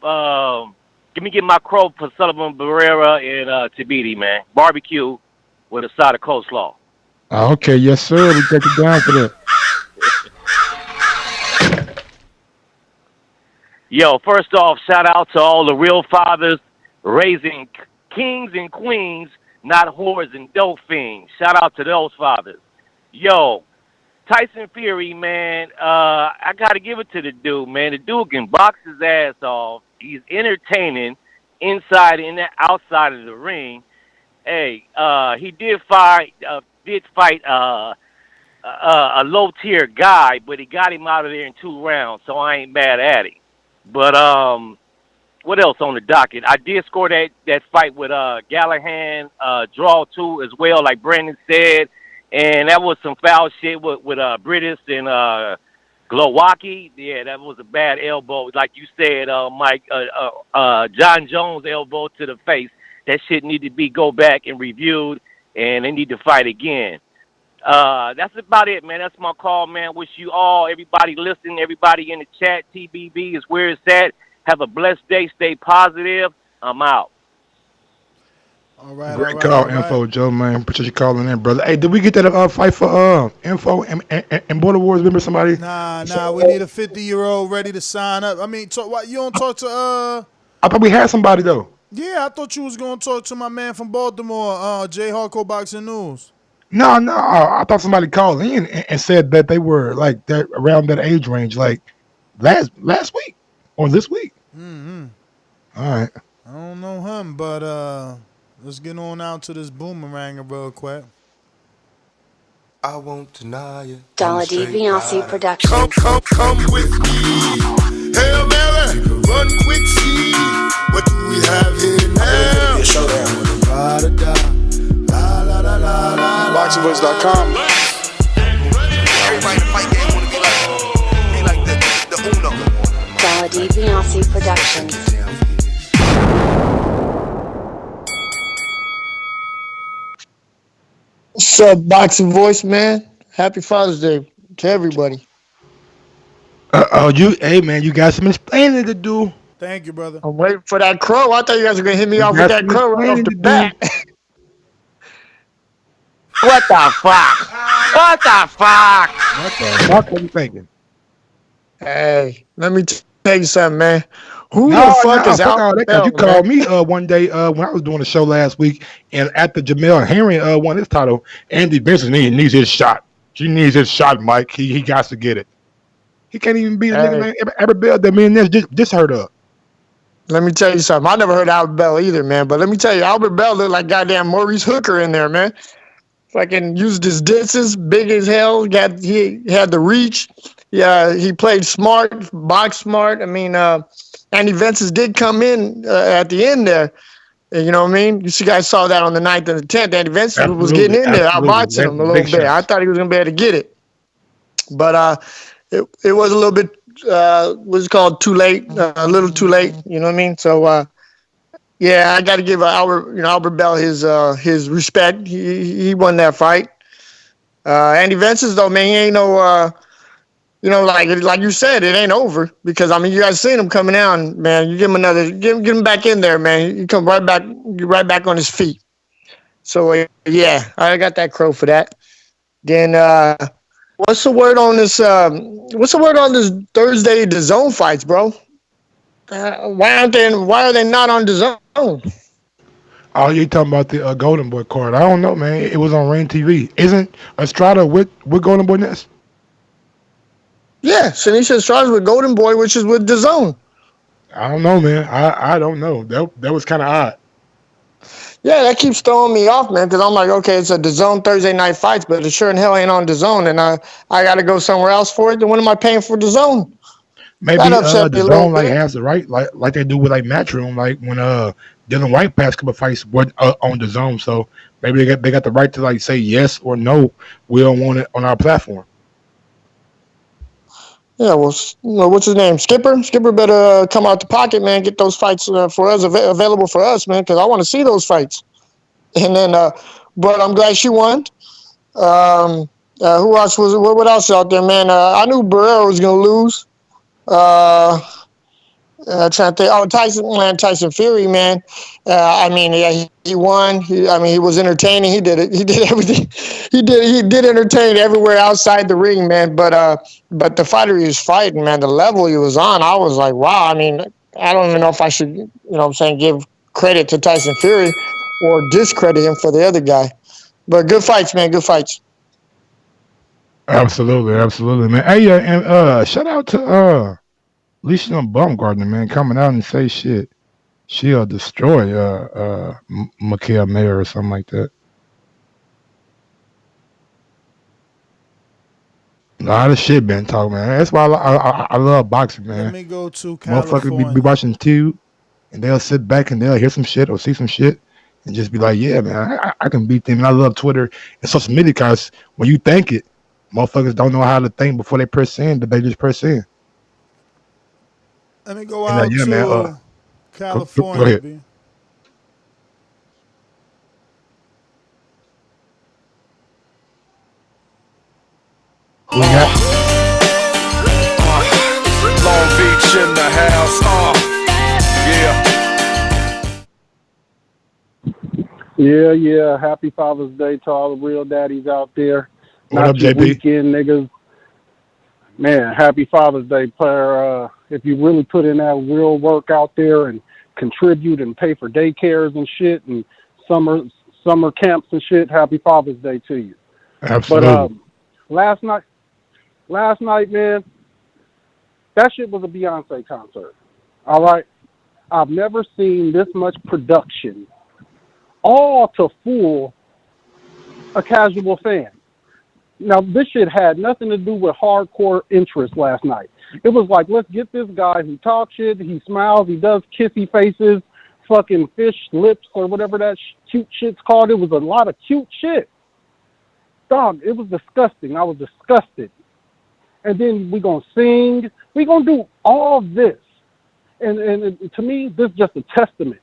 let me get my crow for Sullivan Barrera and Tabiti, man. Barbecue with a side of coleslaw. Okay, yes, sir. We take it down for that. Yo, first off, shout out to all the real fathers raising kings and queens, not whores and dope fiends. Shout out to those fathers. Yo, Tyson Fury, man, I got to give it to the dude, man. The dude can box his ass off. He's entertaining inside and outside of the ring. Hey, he did fight a low-tier guy, but he got him out of there in 2 rounds, so I ain't mad at him. But what else on the docket? I did score that fight with Gallahan, draw 2 as well, like Brandon said, and that was some foul shit with Britis and Glowacki. Yeah, that was a bad elbow, like you said, Mike. John Jones elbow to the face. That shit need to go back and reviewed, and they need to fight again. That's about it, man. That's my call, man. Wish you all, everybody listening, everybody in the chat, TBB is where it's at. Have a blessed day. Stay positive. I'm out. All right. Great call, Info, Joe, man. Appreciate you calling in, brother. Hey, did we get that fight for Info and Border Wars? Remember somebody? Nah. We need a 50-year-old ready to sign up. I mean, why you don't talk to I thought we had somebody though. Yeah, I thought you was gonna talk to my man from Baltimore, Jay Hardcore Boxing News. No. I thought somebody called in and said that they were like that around that age range, like last week or this week. Mm-hmm. All right. I don't know him, but let's get on out to this boomerang real quick. I won't deny you. Dollar DiBiase Productions. Come with me. Hail Mary, run quick, see. What do we have here now? BoxingVoice.com. Everybody in the fight game wanna be like the Uno. Dollar DiBiase Productions. What's up, Boxing Voice, man? Happy Father's Day to everybody. Hey, man, you got some explaining to do. Thank you, brother. I'm waiting for that crow. I thought you guys were going to hit me off with that crow right off the bat. What the fuck? What the fuck? What the fuck are you thinking? Hey, let me tell you something, man. Who the fuck is Albert Bell? You called me one day when I was doing a show last week, and after Jamel Herring won his title, Andy Benson needs his shot. She needs his shot, Mike. He got to get it. He can't even beat a nigga named Albert Bell that me and this just heard of. Let me tell you something. I never heard of Albert Bell either, man. But let me tell you, Albert Bell looked like goddamn Maurice Hooker in there, man. Fucking used his distances, big as hell. He had the reach. Yeah, he played smart, boxed smart. I mean, Andy Vences did come in at the end there. You know what I mean? You guys saw that on the 9th and the 10th. Andy Vences was getting in there, outboxing him a little bit. I thought he was going to be able to get it. But it was a little bit, what's it called, too late, a little too late. You know what I mean? So, yeah, I got to give Albert Bell his respect. He won that fight. Andy Vences, though, man, he ain't no... like you said, it ain't over because I mean you guys seen him coming out, man. You give him back in there, man. You come right back on his feet. So yeah, I got that crow for that. Then what's the word on this? What's the word on this Thursday DAZN fights, bro? Why are they not on DAZN? Oh, you talking about the Golden Boy card? I don't know, man. It was on Rain TV. Isn't Estrada with Golden Boy Ness? Yeah, Shanisha Estrada with Golden Boy, which is with DAZN. I don't know, man. I don't know. That was kind of odd. Yeah, that keeps throwing me off, man, because I'm like, okay, it's a DAZN Thursday night fights, but it sure in hell ain't on DAZN, and I got to go somewhere else for it. Then what am I paying for DAZN? Maybe DAZN like has the right, like they do with like Matchroom, like when Dylan White passed a couple fights on DAZN, so maybe they got the right to like say yes or no. We don't want it on our platform. Yeah, well, what's his name? Skipper? Skipper better come out the pocket, man. Get those fights for us available for us, man, because I want to see those fights. And then, but I'm glad she won. Who else was? What else out there, man? I knew Barrera was gonna lose. Trying to think. Tyson Fury, man. I mean, yeah, he won. He was entertaining. He did it. He did everything. He did entertain everywhere outside the ring, man. But the fighter he was fighting, man, the level he was on, I was like, wow. I mean, I don't even know if I should, give credit to Tyson Fury or discredit him for the other guy. But good fights, man. Good fights. Absolutely, man. Hey, and shout out to Alicia Baumgardner, man, coming out and say shit. She'll destroy Mikael Mayer or something like that. A lot of shit been talking, man. That's why I love boxing, man. Let me go to Motherfuckers California. be watching Tube, and they'll sit back and they'll hear some shit or see some shit, and just be like, yeah, man, I can beat them. And I love Twitter and social media because when you think it, motherfuckers don't know how to think before they press in, but they just press in. Let me go And, out yeah, to man, California. go ahead. B. Who we got? Long Beach in the house. Yeah. Happy Father's Day to all the real daddies out there. What up, your JP? weekend niggas. Man, happy Father's Day, player. If you really put in that real work out there and contribute and pay for daycares and shit and summer camps and shit, happy Father's Day to you. Absolutely. But last night, man, that shit was a Beyonce concert. All right? I've never seen this much production, all to fool a casual fan. Now, this shit had nothing to do with hardcore interest last night. It was like, let's get this guy who talks shit, he smiles, he does kissy faces, fucking fish lips or whatever that cute shit's called. It was a lot of cute shit. Dog, it was disgusting. I was disgusted. And then we gonna sing. We gonna do all this. And to me, this is just a testament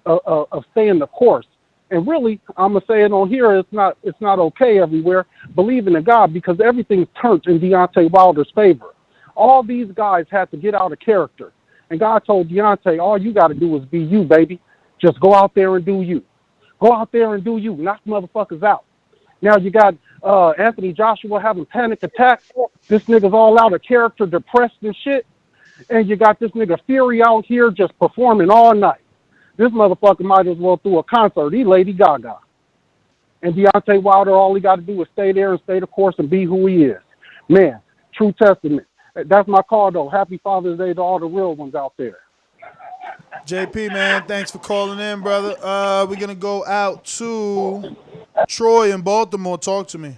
of staying the course. And really, I'm gonna say it on here. It's not okay everywhere. Believing in God, because everything's turned in Deontay Wilder's favor. All these guys had to get out of character, and God told Deontay, all you got to do is be you, baby. Just go out there and do you. Go out there and do you. Knock motherfuckers out. Now you got Anthony Joshua having panic attacks. This nigga's all out of character, depressed and shit. And you got this nigga Fury out here just performing all night. This motherfucker might as well do a concert. He Lady Gaga. And Deontay Wilder, all he got to do is stay there and stay the course and be who he is. Man, true testament. That's my call, though. Happy Father's Day to all the real ones out there. JP, man, thanks for calling in, brother. We're going to go out to Troy in Baltimore. Talk to me.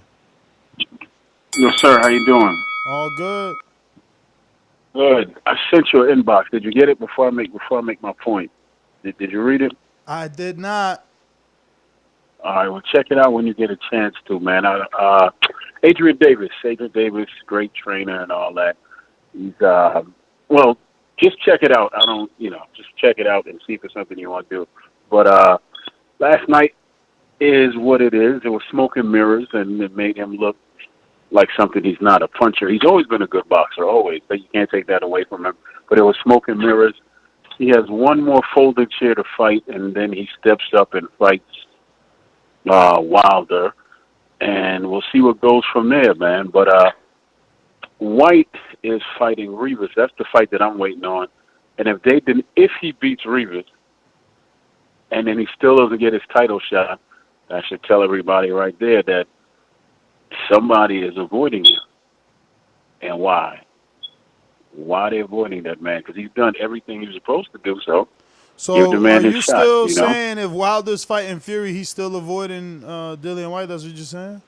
Yes, sir. How you doing? All good. Good. I sent you an inbox. Did you get it before I make my point? Did you read it? I did not. All right. Well, check it out when you get a chance to, man. Adrian Davis, great trainer and all that. He's well, just check it out. Just check it out and see if it's something you want to do. But last night is what it is. It was smoke and mirrors, and it made him look like something he's not, a puncher. He's always been a good boxer, always. But you can't take that away from him. But it was smoke and mirrors. He has one more folded chair to fight, and then he steps up and fights Wilder. And we'll see what goes from there, man. But White is fighting Rivas. That's the fight that I'm waiting on. And if he beats Rivas, and then he still doesn't get his title shot, I should tell everybody right there that somebody is avoiding him. And why? Why are they avoiding that man? Because he's done everything he was supposed to do. So give the man are his you shot, still you know? saying if Wilder's fighting Fury, he's still avoiding Dillian White? That's what you're saying?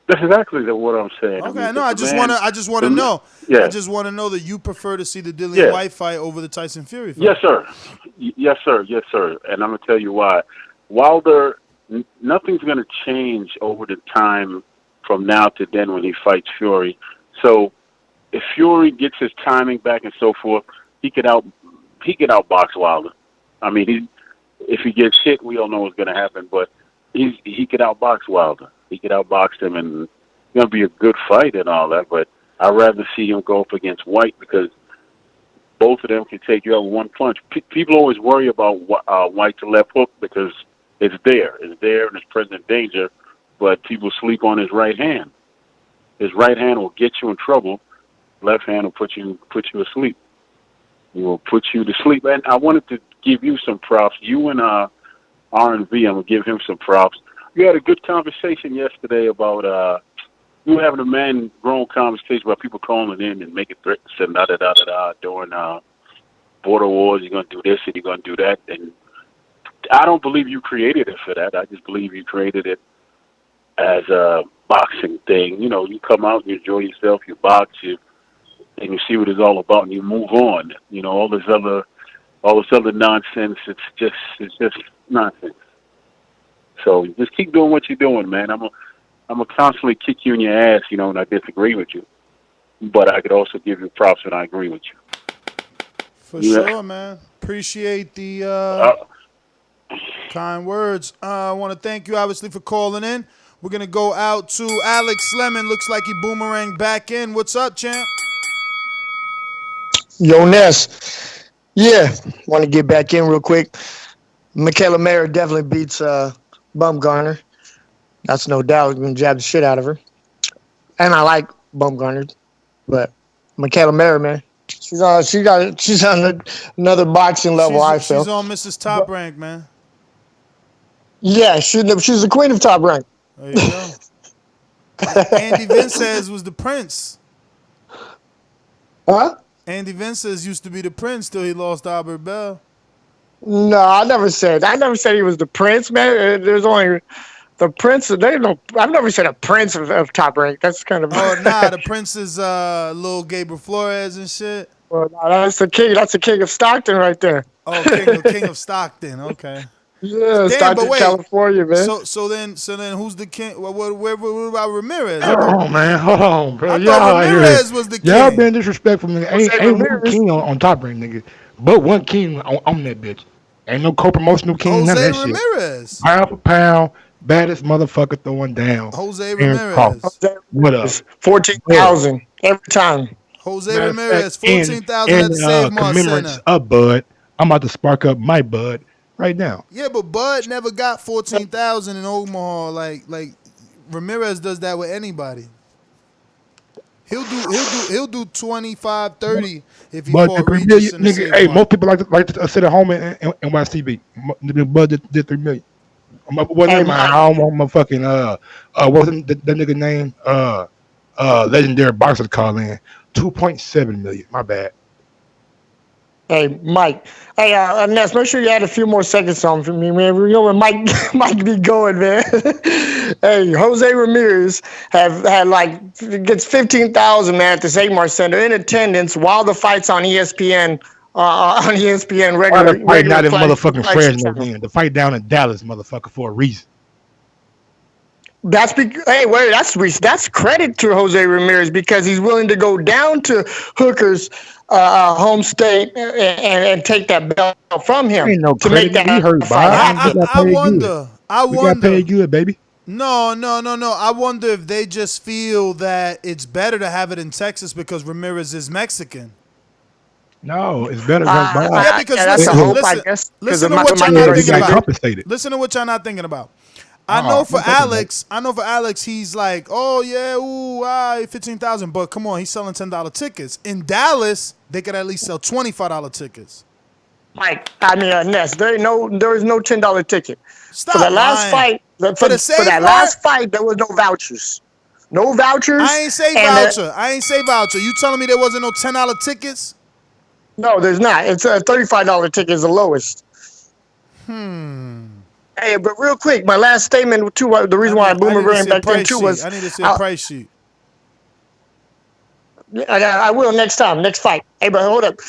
That's exactly what I'm saying. Okay, I just want to know. Yeah. I just want to know that you prefer to see the Dillian White fight over the Tyson Fury fight. Yes, sir. Yes, sir. And I'm going to tell you why. Wilder, nothing's going to change over the time from now to then when he fights Fury. So if Fury gets his timing back and so forth, he could outbox Wilder. I mean, if he gets hit, we all know what's going to happen. But he could outbox Wilder. He could outbox him, and it's going to be a good fight and all that. But I'd rather see him go up against White because both of them can take you out with one punch. People always worry about White's left hook because it's there, and it's present danger. But people sleep on his right hand. His right hand will get you in trouble. Left hand will put you asleep. He will put you to sleep. And I wanted to give you some props. You and R&V, I'm gonna give him some props. We had a good conversation yesterday about we were having a grown conversation about people calling in and making threats and during border wars. You're gonna do this and you're gonna do that, and I don't believe you created it for that. I just believe you created it as a boxing thing. You know, you come out, you enjoy yourself, you box, and you see what it's all about, and you move on. You know, all this other nonsense. It's just nonsense. So just keep doing what you're doing, man. I'm gonna constantly kick you in your ass, you know, when I disagree with you. But I could also give you props when I agree with you. For sure, man. Appreciate the kind words. I want to thank you, obviously, for calling in. We're going to go out to Alex Lemon. Looks like he boomeranged back in. What's up, champ? Yo, Ness. Yeah, want to get back in real quick. Michaela Mayer definitely beats Bumgarner. That's no doubt. We're going to jab the shit out of her. And I like Bumgarner. But Michaela Mayer, man, she's on another boxing level, I feel. She's on Mrs. Top Rank, man. Yeah, she's the queen of Top Rank. There you go. Andy Vincez was the prince. Huh? Andy Vincez used to be the prince till he lost to Albert Bell. No, I never said he was the prince, man. There's only the prince. I've never said a prince of Top Rank. That's kind of. Oh nah, the prince is Lil Gabriel Flores and shit. Well, nah, that's the king. That's the king of Stockton right there. Oh, king of Stockton. Okay. Yeah, Stockton, California, man. So then, who's the king? What about Ramirez? Oh man, hold on, bro. I Y'all thought out Ramirez here. was the king. Y'all been disrespectful, nigga. Ain't one king on Top Rank, nigga. But one king on that bitch. Ain't no co-promotional king. None of that Ramirez. Shit. Pound for pound, baddest motherfucker throwing down. Jose Aaron Ramirez. Crawford. What up? 14,000 every time. Jose Ramirez, 14,000 at the Save Mart commemorates Center. of Bud. I'm about to spark up my Bud right now. Yeah, but Bud never got 14,000 in Omaha. Like Ramirez does that with anybody. He'll do 25, 30 if he fought Regis in the nigga, Save hey, Mart. most people like to sit at home and watch TV. The Bud did 3 million. Wasn't my home on my fucking what was that nigga name? Legendary boxer call in 2.7 million. My bad. Hey, Mike. Hey, Ness, make sure you add a few more seconds on for me, man. You know where Mike be going, man. Hey, Jose Ramirez gets 15,000, man, at the Save Mart Center in attendance while the fight's on ESPN. On ESPN regular. The fight not in motherfucking Fresno, man. The fight down in Dallas, motherfucker, for a reason. That's credit to Jose Ramirez because he's willing to go down to Hooker's home state and take that belt from him. Ain't no to credit. make that hurt, I wonder. We got paid good, baby. No. I wonder if they just feel that it's better to have it in Texas because Ramirez is Mexican. No, it's better. Yeah, because that's a hope, I guess. Listen to what y'all not thinking about. Listen to what y'all not thinking about. I know for Alex, he's like, oh yeah, 15,000. But come on, he's selling $10 tickets. In Dallas, they could at least sell $25 tickets. Mike, I mean, Ness, there is no $10 ticket. Stop for the last lying. fight. For that last fight, there was no vouchers. No vouchers. I ain't say voucher. You telling me there wasn't no $10 tickets? No, there's not. It's a $35 ticket is the lowest. Hey, but real quick, my last statement too. The reason why I boomerang back then too was I need to see a price sheet. I will next time, next fight. Hey, but hold up.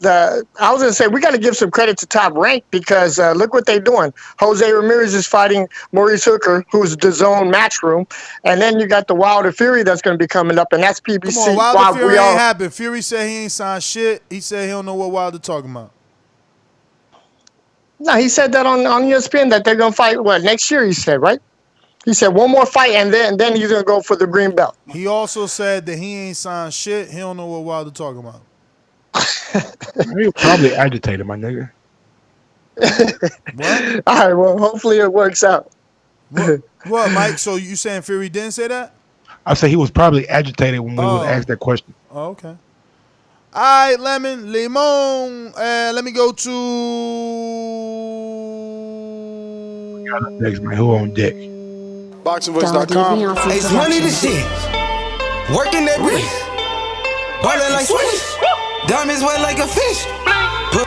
I was gonna say we got to give some credit to Top Rank because look what they're doing. Jose Ramirez is fighting Maurice Hooker, who's the zone Matchroom, and then you got the Wilder Fury that's gonna be coming up, and that's PBC. Come on, Wilder Fury ain't happened. Fury said he ain't signed shit. He said he don't know what Wilder talking about. No, he said that on ESPN that they're gonna fight next year. He said, right? He said one more fight and then he's gonna go for the green belt. He also said that he ain't signed shit. He don't know what Wilder talking about. You're probably agitated, my nigga. What? All right, well, hopefully it works out. What, Mike? So you saying Fury didn't say that? I said he was probably agitated when we was asked that question. Oh, okay. All right, Lemon. Let me go to next man. Who on deck? BoxingVoice.com. It's money to shit. Working that bitch. Ballin' like Swish. Diamonds wet like a fish.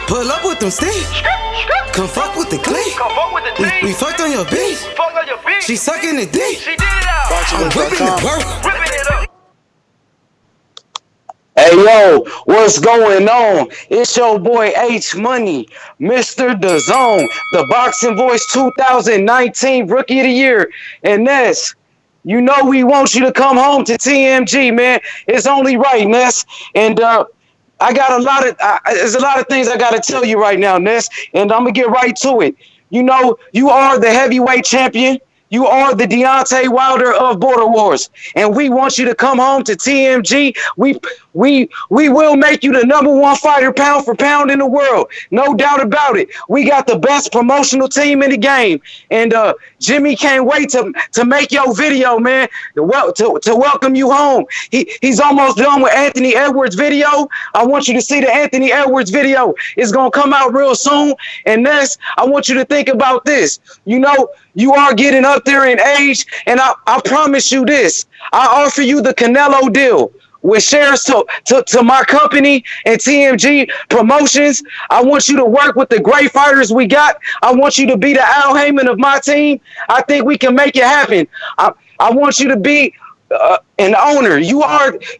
Pull up with them sticks. Come fuck with the clique. We fucked on your bitch. She sucking the dick. I'm whipping the work. Hey yo, what's going on? It's your boy H Money, Mr. DAZN, the Boxing Voice 2019 Rookie of the Year. And Ness, you know we want you to come home to TMG, man. It's only right, Ness. And I got there's a lot of things I got to tell you right now, Ness. And I'm going to get right to it. You know, you are the heavyweight champion. You are the Deontay Wilder of Border Wars, and we want you to come home to TMG. We will make you the #1 fighter pound for pound in the world, no doubt about it. We got the best promotional team in the game, and Jimmy can't wait to make your video, man. To welcome you home. He's almost done with Anthony Edwards' video. I want you to see the Anthony Edwards video. It's gonna come out real soon, and next, I want you to think about this. You know, you are getting up there in age, and I promise you this. I offer you the Canelo deal with shares to my company and TMG Promotions. I want you to work with the great fighters we got. I want you to be the Al Heyman of my team. I think we can make it happen. I want you to be an owner.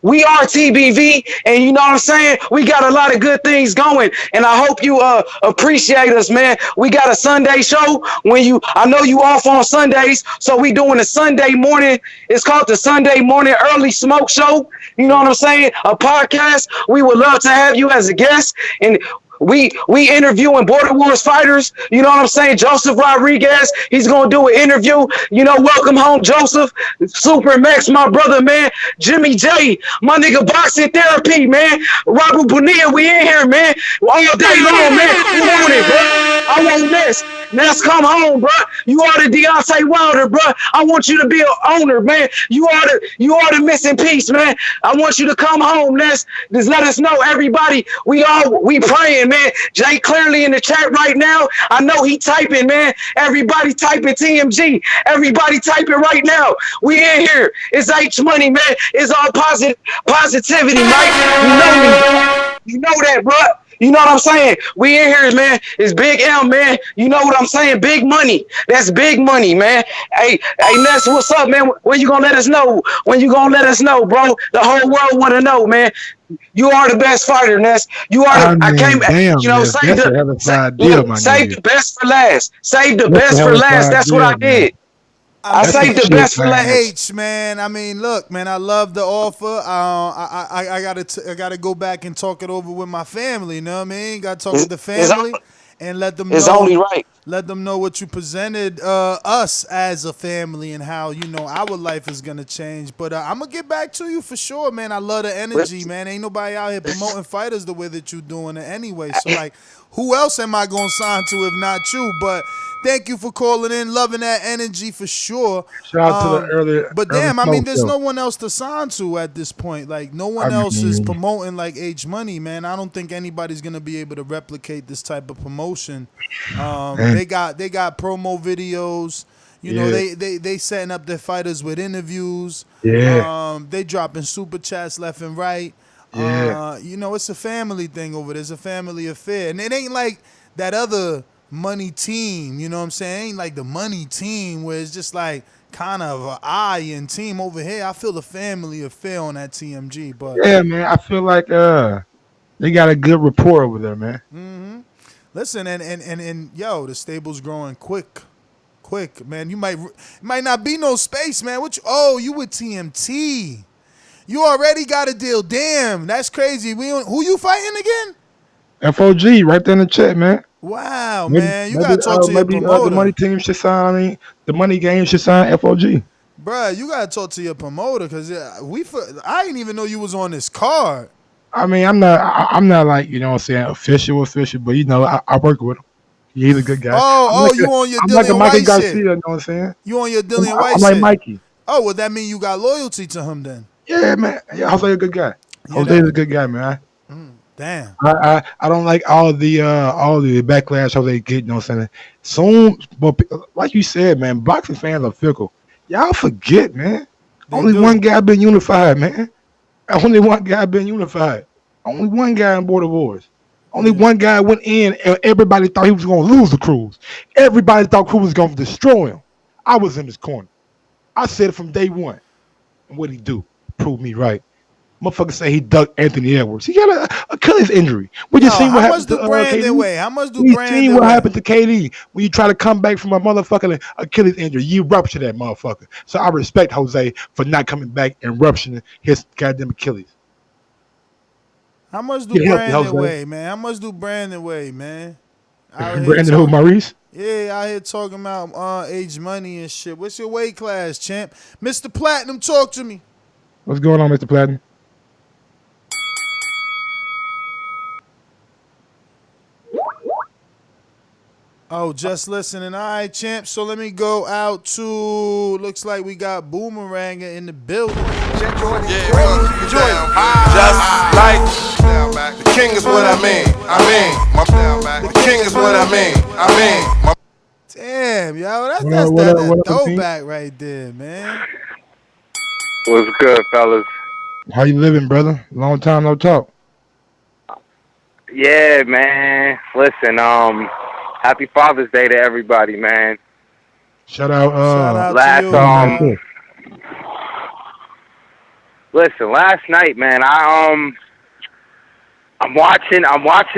We are TBV, and you know what I'm saying? We got a lot of good things going, and I hope you appreciate us, man. We got a Sunday show I know you off on Sundays, so we doing a Sunday morning. It's called the Sunday Morning Early Smoke Show. You know what I'm saying? A podcast. We would love to have you as a guest, and we interviewing Border Wars fighters. You know what I'm saying? Joseph Rodriguez, he's going to do an interview. You know, welcome home, Joseph. Super Max, my brother, man. Jimmy J, my nigga, Boxing Therapy, man. Robert Bonilla, we in here, man. All day long, man. You want it, bro. I want this. Ness, come home, bro. You are the Deontay Wilder, bro. I want you to be an owner, man. You are the missing piece, man. I want you to come home, Ness. Just let us know, everybody. We praying, man. Jay clearly in the chat right now. I know he typing, man. Everybody typing TMG. Everybody typing right now. We in here. It's H Money, man. It's all positivity, Mike. You know me, bro. You know that, bro. You know what I'm saying? We in here, man. It's Big M, man. You know what I'm saying? Big money. That's big money, man. Hey, Ness, what's up, man? When you gonna let us know? When you gonna let us know, bro? The whole world want to know, man. You are the best fighter, Ness. You are. Save the best for last. Save the best for last. That's what I did. I saved the best for last. H, man. I mean, look, man. I love the offer. I gotta go back and talk it over with my family. You know what I mean? Got to talk with the family and let them know. It's only right. Let them know what you presented us as a family and how our life is gonna change. But I'm gonna get back to you for sure, man. I love the energy, man. Ain't nobody out here promoting fighters the way that you doing it anyway. So like, who else am I gonna sign to if not you? But thank you for calling in, loving that energy for sure. Shout out to the earlier. But damn, I mean, there's no one else to sign to at this point. Like, no one else is promoting like H Money, man. I don't think anybody's gonna be able to replicate this type of promotion. They got promo videos. You know, they setting up their fighters with interviews. Yeah. They dropping super chats left and right. Yeah. You know, it's a family thing over there. It's a family affair, and it ain't like that other money team, you know what I'm saying? Ain't like the money team where it's just like kind of an eye-in team over here. I feel the family affair on that TMG, but yeah, man, I feel like they got a good rapport over there, man. Mm-hmm. Listen, and yo, the stable's growing quick, man. You might not be no space, man. You with TMT? You already got a deal. Damn, that's crazy. Who you fighting again? FOG, right there in the chat, man. Wow, man. You got to talk to your promoter. The money team should sign, the money game should sign FOG. Bruh, you got to talk to your promoter because I didn't even know you was on this card. I mean, I'm not like, you know what I'm saying, official, but, you know, I work with him. He's a good guy. You on your Dillian I'm like a Mikey White Garcia, shit. you know what I'm saying? You on your Dillian White shit. I'm like Mikey. Oh, well, that mean you got loyalty to him then. Yeah, man. Yeah, Jose's a good guy. Jose's a good guy, man. Damn. I don't like all the backlash Jose get, you know what I'm saying? Soon, but like you said, man, boxing fans are fickle. Y'all forget, man. Only one guy been unified, man. Only one guy in Border Wars. Only one guy went in, and everybody thought he was going to lose the Cruz. Everybody thought Cruz was going to destroy him. I was in his corner. I said it from day one. And what'd he do? Prove me right. Motherfucker say he ducked Anthony Edwards. He got a Achilles injury. We just seen what happened to KD. How much do We Brandon seen what weigh? happened to KD when you try to come back from a motherfucking Achilles injury. You rupture that motherfucker. So I respect Jose for not coming back and rupturing his goddamn Achilles. How much do Get healthy, Brandon Jose. weigh, man? How much do Brandon weigh, man? Out here Brandon who, talking- Maurice? Yeah, out here talking about age money and shit. What's your weight class, champ? Mr. Platinum, talk to me. What's going on, Mr. Platinum? Oh, just listening. All right, champ. So let me go out to. Looks like we got Boomeranger in the building. Just like the king is what I mean. The king is what I mean. Damn, yo, that's What up, that King? throwback right there, man. What's good, fellas? How you living, brother? Long time no talk. Yeah, man. Listen, happy Father's Day to everybody, man. Shout out last listen, last night, man, I'm watching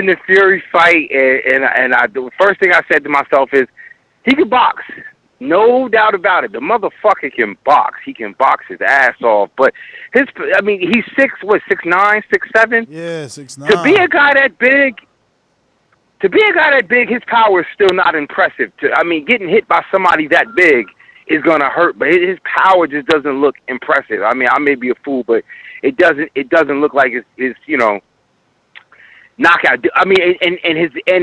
the Fury fight, and the first thing I said to myself is, he can box, no doubt about it. The motherfucker can box. He can box his ass off. But he's 6'9", 6'7". Yeah, 6'9". To be a guy that big, his power is still not impressive. Getting hit by somebody that big is gonna hurt, but his power just doesn't look impressive. I may be a fool, but it doesn't look like his knockout. His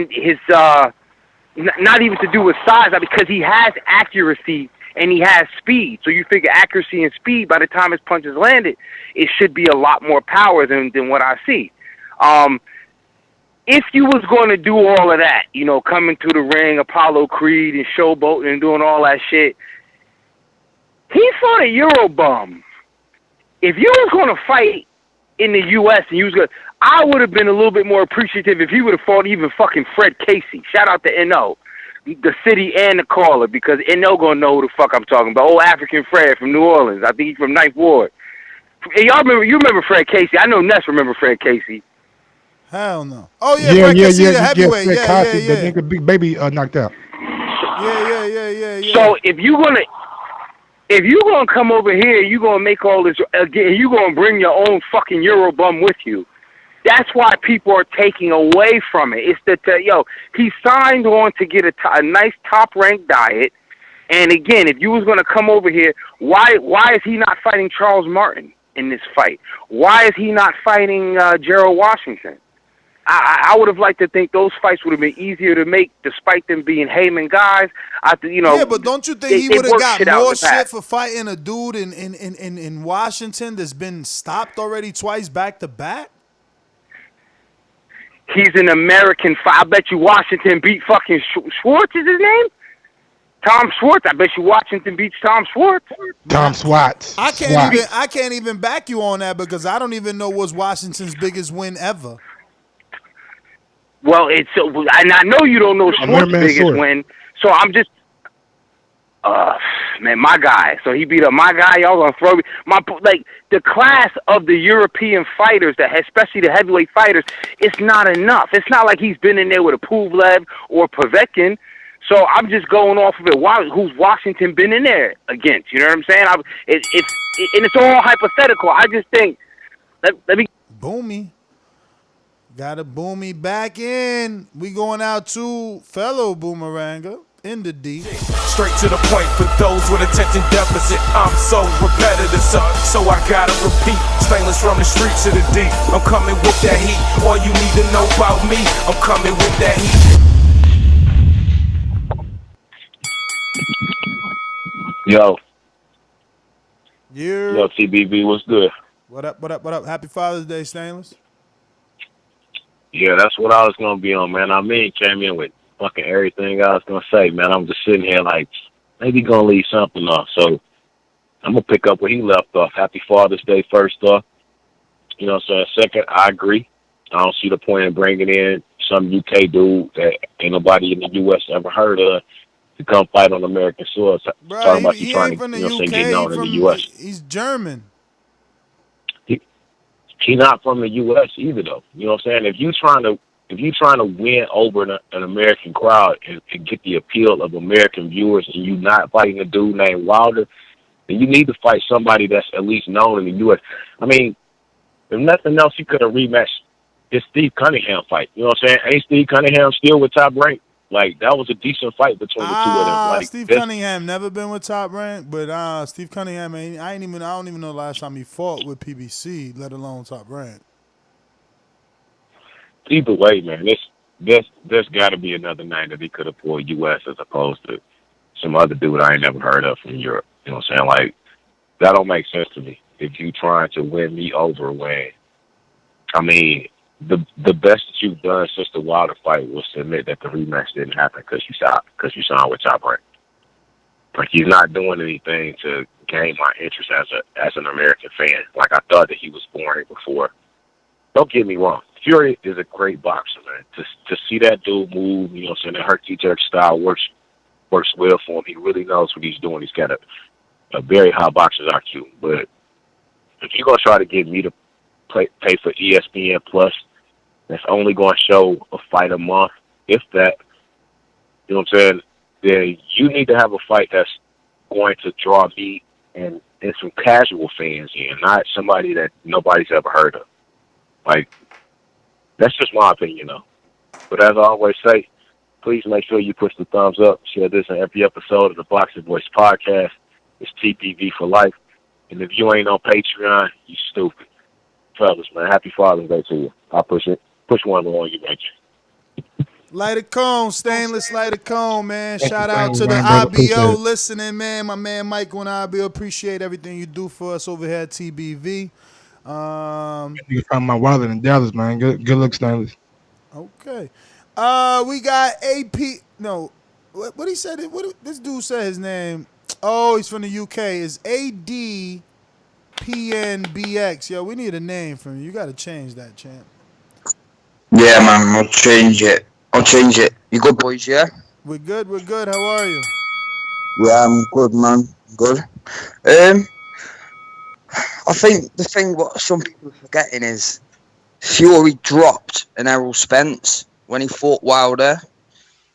not even to do with size, because he has accuracy and he has speed. So you figure accuracy and speed, by the time his punches landed, it should be a lot more power than what I see. If you was going to do all of that, coming to the ring, Apollo Creed and showboating and doing all that shit, he fought a Euro bum. If you was going to fight in the U.S. and you was going, I would have been a little bit more appreciative if he would have fought even fucking Fred Casey. Shout out to N.O., the city and the caller, because N.O. gonna know who the fuck I'm talking about. Old African Fred from New Orleans. I think he's from Ninth Ward. Hey, you remember Fred Casey? I know Ness remember Fred Casey. Hell no. Oh yeah, Fred Casey, the heavyweight. Fred Yeah. That nigga Big Baby knocked out. Yeah. So if you gonna come over here, you gonna make all this again. You gonna bring your own fucking Euro bum with you. That's why people are taking away from it. It's that he signed on to get a nice top ranked diet. And again, if you was gonna come over here, why is he not fighting Charles Martin in this fight? Why is he not fighting Gerald Washington? I would have liked to think those fights would have been easier to make, despite them being Heyman guys. Yeah, but don't you think he would have got out in more the past. shit for fighting a dude in Washington that's been stopped already twice back to back? He's an American fight. I bet you Washington beat fucking Schwartz is his name? Tom Schwartz. I bet you Washington beats Tom Schwartz. Tom Swats. I can't even back you on that, because I don't even know what's Washington's biggest win ever. Well, and I know you don't know Schwartz's biggest win, so I'm just, man, my guy. So he beat up my guy. Y'all gonna throw me? The class of the European fighters, especially the heavyweight fighters, it's not enough. It's not like he's been in there with a Puvlev or Povetkin. So I'm just going off of it. Who's Washington been in there against? You know what I'm saying? And it's all hypothetical. I just think, let me. Boomy. Got to Boomy back in. We going out to fellow Boomeranger in the D. Straight to the point for those with attention deficit. I'm so repetitive, so I gotta repeat. Stainless from the streets to the D. I'm coming with that heat. All you need to know about me, I'm coming with that heat. Yo, Yo, TBV, what's good? What up? Happy Father's Day, Stainless. Yeah, that's what I was gonna be on, man. Came in with fucking everything I was gonna say, man. I'm just sitting here like, maybe gonna leave something off. So I'm gonna pick up where he left off. Happy Father's Day, first off. So second, I agree. I don't see the point in bringing in some UK dude that ain't nobody in the US ever heard of to come fight on American soil. Bro, Talking about you he trying ain't to, from the you know what I'm saying, UK. get known in the US. He's German. He's not from the US either though. You know what I'm saying? If you trying to win over an American crowd and get the appeal of American viewers and you not fighting a dude named Wilder, then you need to fight somebody that's at least known in the US. I mean, if nothing else, he could have rematched his Steve Cunningham fight. You know what I'm saying? Ain't Steve Cunningham still with Top Rank? Like, that was a decent fight between the two of them. Like, Steve Cunningham never been with Top Rank, but Steve Cunningham I don't even know the last time he fought with PBC, let alone Top Rank. Either way, man, there's got to be another name that he could have pulled U.S. as opposed to some other dude I ain't never heard of from Europe. You know what I'm saying? Like, that don't make sense to me. If you trying to win me over when, I mean, the best that you've done since the Wilder fight was to admit that the rematch didn't happen because you signed with Top Rank. Like, he's not doing anything to gain my interest as an American fan. Like, I thought that he was boring before. Don't get me wrong. Fury is a great boxer, man. To see that dude move, you know what I'm saying, the herky jerk style works well for him. He really knows what he's doing. He's got a very high boxer's IQ. But if you're going to try to get me to pay for ESPN Plus, that's only going to show a fight a month, if that, you know what I'm saying, then you need to have a fight that's going to draw me and some casual fans in, not somebody that nobody's ever heard of. Like, that's just my opinion, though. But as I always say, please make sure you push the thumbs up, share this in every episode of the Boxing Voice podcast. It's TPV for life. And if you ain't on Patreon, you stupid. Fellas, man, happy Father's Day to you. I'll push one on you, man. Light a cone, stainless light a cone, man. Shout you, out to the man, brother. Appreciate IBO it. listening, man. My man Michael and IBO appreciate everything you do for us over here at TBV. You found my wallet in Dallas, man. Good luck, Stanley. Okay. We got AP. No, what he said? What this dude said his name? Oh, he's from the UK. Is ADPNBX? Yo, we need a name from you. You got to change that, champ. Yeah, man. I'll change it. You good, boys? Yeah. We're good. How are you? Yeah, I'm good, man. Good. I think the thing what some people are forgetting is Fury dropped an Errol Spence when he fought Wilder,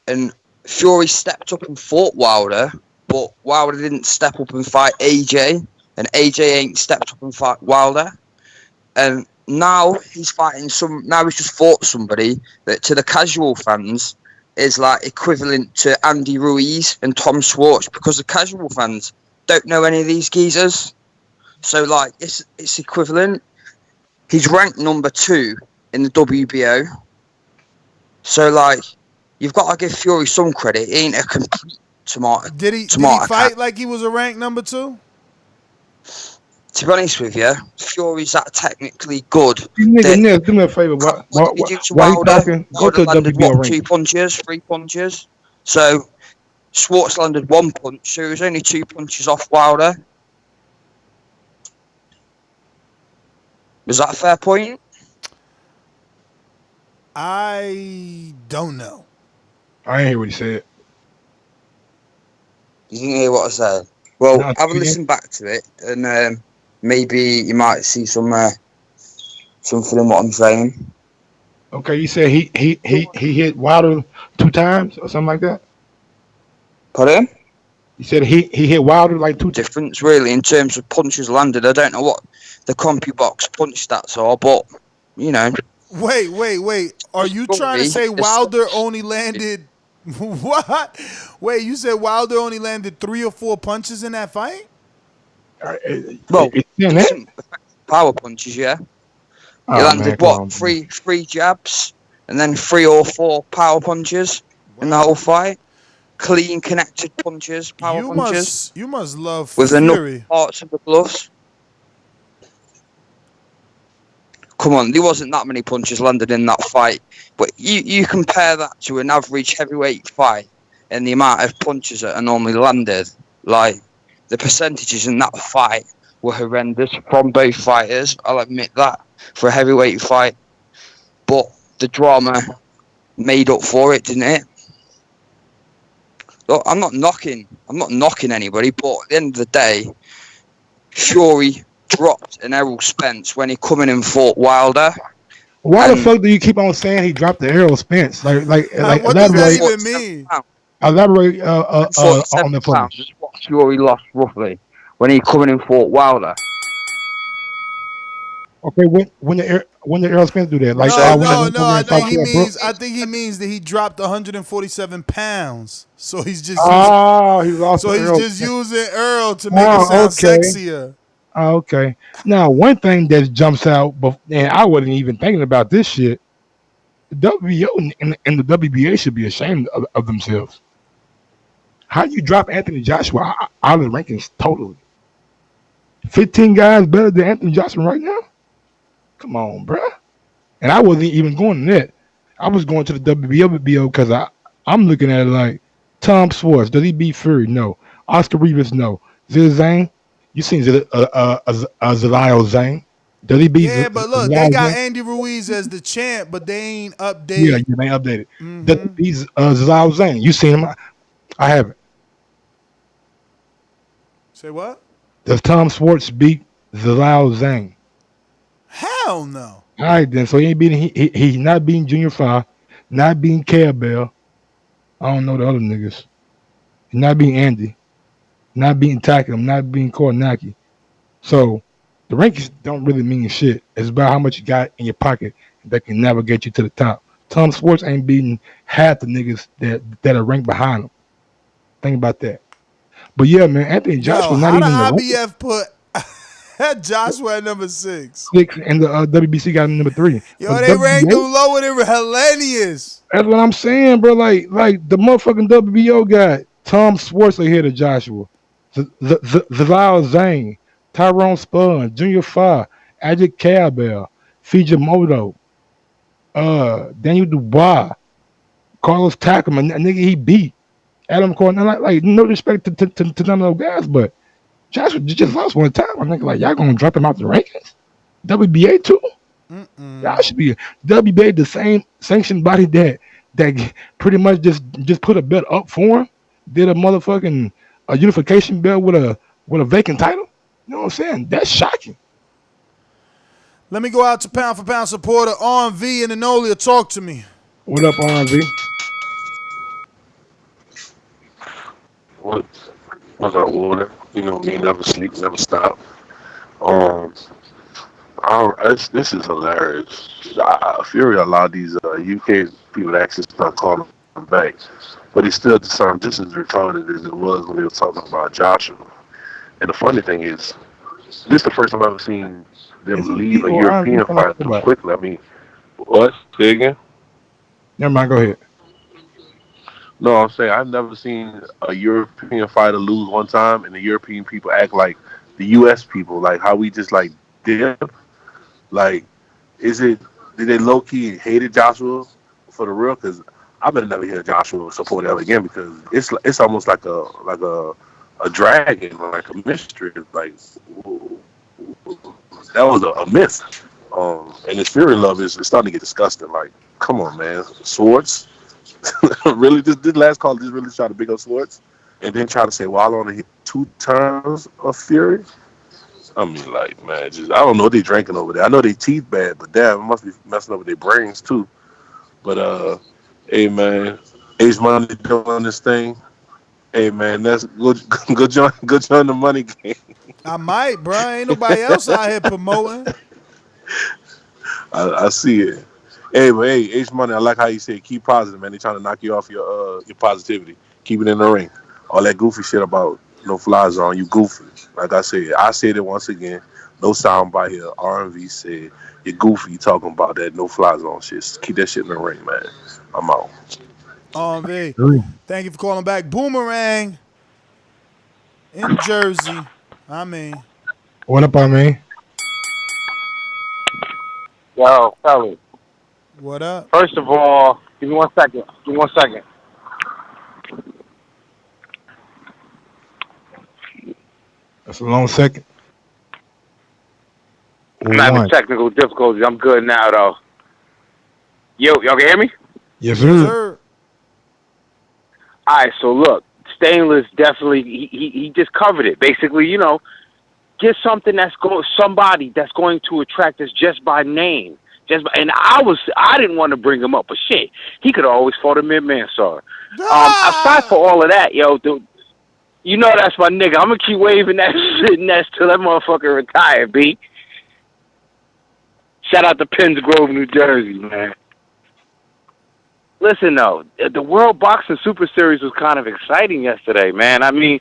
and Fury stepped up and fought Wilder, but Wilder didn't step up and fight AJ, and AJ ain't stepped up and fight Wilder, and now he's fighting now he's just fought somebody that to the casual fans is like equivalent to Andy Ruiz and Tom Schwartz, because the casual fans don't know any of these geezers. So, like, it's equivalent. He's ranked number 2 in the WBO. So, like, you've got to give Fury some credit. He ain't a complete tomato. Did he fight like he was a ranked number 2? To be honest with you, Fury's that technically good. Nigga, do me a favor. Why you talking? Go to landed, WBO what, 2 ranking. punches, 3 punches? So, Schwartz landed 1 punch, so he was only 2 punches off Wilder. Was that a fair point? I don't know. I ain't hear what he said. You didn't hear what I said? Well, No, have a listen back to it, and maybe you might see something in what I'm saying. Okay, you said he hit Wilder 2 times or something like that? Pardon? You said he hit Wilder like 2 times? Difference, really, in terms of punches landed. I don't know what the CompuBox punch stats are, but, you know. Wait. Are you trying to say Wilder only landed... What? Wait, you said Wilder only landed 3 or 4 punches in that fight? Well, power punches, yeah. He landed, three jabs, and then 3 or 4 power punches in the whole fight. Clean, connected punches, power punches. You must love with Fury. enough parts of the gloves. Come on, there wasn't that many punches landed in that fight. But you compare that to an average heavyweight fight and the amount of punches that are normally landed. Like, the percentages in that fight were horrendous from both fighters. I'll admit that, for a heavyweight fight. But the drama made up for it, didn't it? Look, I'm not knocking anybody, but at the end of the day, Fury dropped an Errol Spence when he come in and fought Wilder. Why the fuck do you keep on saying he dropped the Errol Spence? Like what does that even mean? Elaborate on the point. Just what Fury lost roughly when he come in and fought Wilder. Okay, when the Errol Spence do that? Like no. I think he means that he dropped 147 pounds. So he's just using Earl to make it sound sexier. Okay. Now, one thing that jumps out, and I wasn't even thinking about this shit. The WBO and the WBA should be ashamed of themselves. How you drop Anthony Joshua out of the rankings totally? 15 guys better than Anthony Joshua right now? Come on, bruh. And I wasn't even going to that. I was going to the WBO because I'm looking at it like Tom Schwartz. Does he beat Fury? No. Oscar Rivas? No. Zhang? You seen Zalal Zhang? Does he beat? Yeah, but look, they got Andy Ruiz as the champ, but they ain't updated. Yeah, they ain't updated. Mm-hmm. He's Zalal Zhang. You seen him? I haven't. Say what? Does Tom Schwartz beat Zalal Zhang? Hell no. All right, then. So he ain't beating. He's not beating Junior Fa, not beating Bell. I don't know the other niggas. He's not beating Andy, not beating Takum, not beating Kornacki. So the rankings don't really mean shit. It's about how much you got in your pocket that can navigate you to the top. Tom Schwartz ain't beating half the niggas that are ranked behind him. Think about that. But yeah, man, Anthony Joshua not even. How the IBF put Joshua at number 6? And the WBC got him number 3. Yo, they ranked him lower than Hellenius. That's what I'm saying, bro. Like the motherfucking WBO got Tom Schwartz ahead of Joshua, Zalal Zhang, Tyrone Spahn, Junior Fa, Ajit Cowbell, Fujimoto, Daniel Dubois, Carlos Takam, a nigga he beat. Adam Cornell, like no respect to none of those guys, but Joshua just lost one time. I think like y'all gonna drop him out the rankings. WBA too. Y'all should be WBA, the same sanctioned body that pretty much just put a bet up for him. Did a motherfucking unification belt with a vacant title. You know what I'm saying? That's shocking. Let me go out to pound for pound supporter RV and Enolia. Talk to me. What up, RV? What's up, water? You know me, never sleep, never stop. This is hilarious. Fury allowed these UK people to actually start calling him back, but he still sounds just as retarded as it was when they were talking about Joshua. And the funny thing is, this is the first time I've ever seen them leave a European fight too quickly. I mean, what? Say again? Never mind, go ahead. No, I'm saying I've never seen a European fighter lose one time and the European people act like the U.S. people, like how we just like dip. Like, did they low key hated Joshua for the real? Because I better never hear Joshua support ever again because it's almost like a dragon, like a mystery. Like that was a myth. And his Fury love is starting to get disgusting. Like, come on, man, Swords. Really, this last call just really try to big up Swords, and then try to say, "Well, I only hit 2 turns of Fury." I mean, like, man, I don't know what they drinking over there. I know they teeth bad, but damn, it must be messing up with their brains too. But hey, man, H Money doing this thing. Hey, man, that's good join the money game. I might, bro. Ain't nobody else out here promoting. I see it. Hey, but hey, H Money, I like how you say keep positive, man. They trying to knock you off your positivity. Keep it in the ring. All that goofy shit about no fly zone, you goofy. Like I said it once again. No soundbite here. RMV said you're goofy. You talking about that no fly zone shit. Just keep that shit in the ring, man. I'm out. RMV, thank you for calling back. Boomerang in Jersey. What up, man? Yo, fellas. What up? First of all, give me 1 second. That's a long second. I'm having technical difficulties. I'm good now, though. Yo, y'all can hear me? Yes, sir. All right, so look, Stainless definitely he just covered it. Basically, get something somebody that's going to attract us just by name. And I didn't want to bring him up, but shit, he could have always fought a Mansour. Aside for all of that, yo, dude, that's my nigga. I'm gonna keep waving that shit nest till that motherfucker retire, B. Shout out to Penns Grove, New Jersey, man. Listen though, the World Boxing Super Series was kind of exciting yesterday, man. I mean,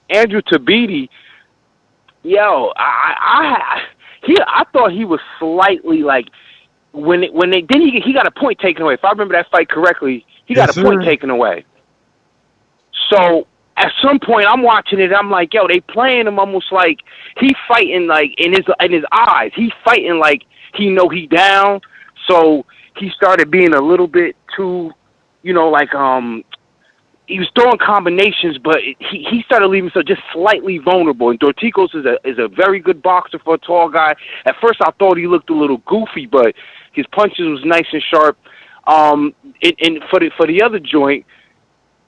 Andrew Tabiti, yo, I thought he was slightly like he got a point taken away. If I remember that fight correctly, he got a point taken away. So at some point, I'm watching it. I'm like, yo, they playing him almost like he fighting like in his eyes. He's fighting like he down. So he started being a little bit too, he was throwing combinations, but he started leaving himself just slightly vulnerable. And Dorticos is a very good boxer for a tall guy. At first, I thought he looked a little goofy, but his punches was nice and sharp. And for the other joint,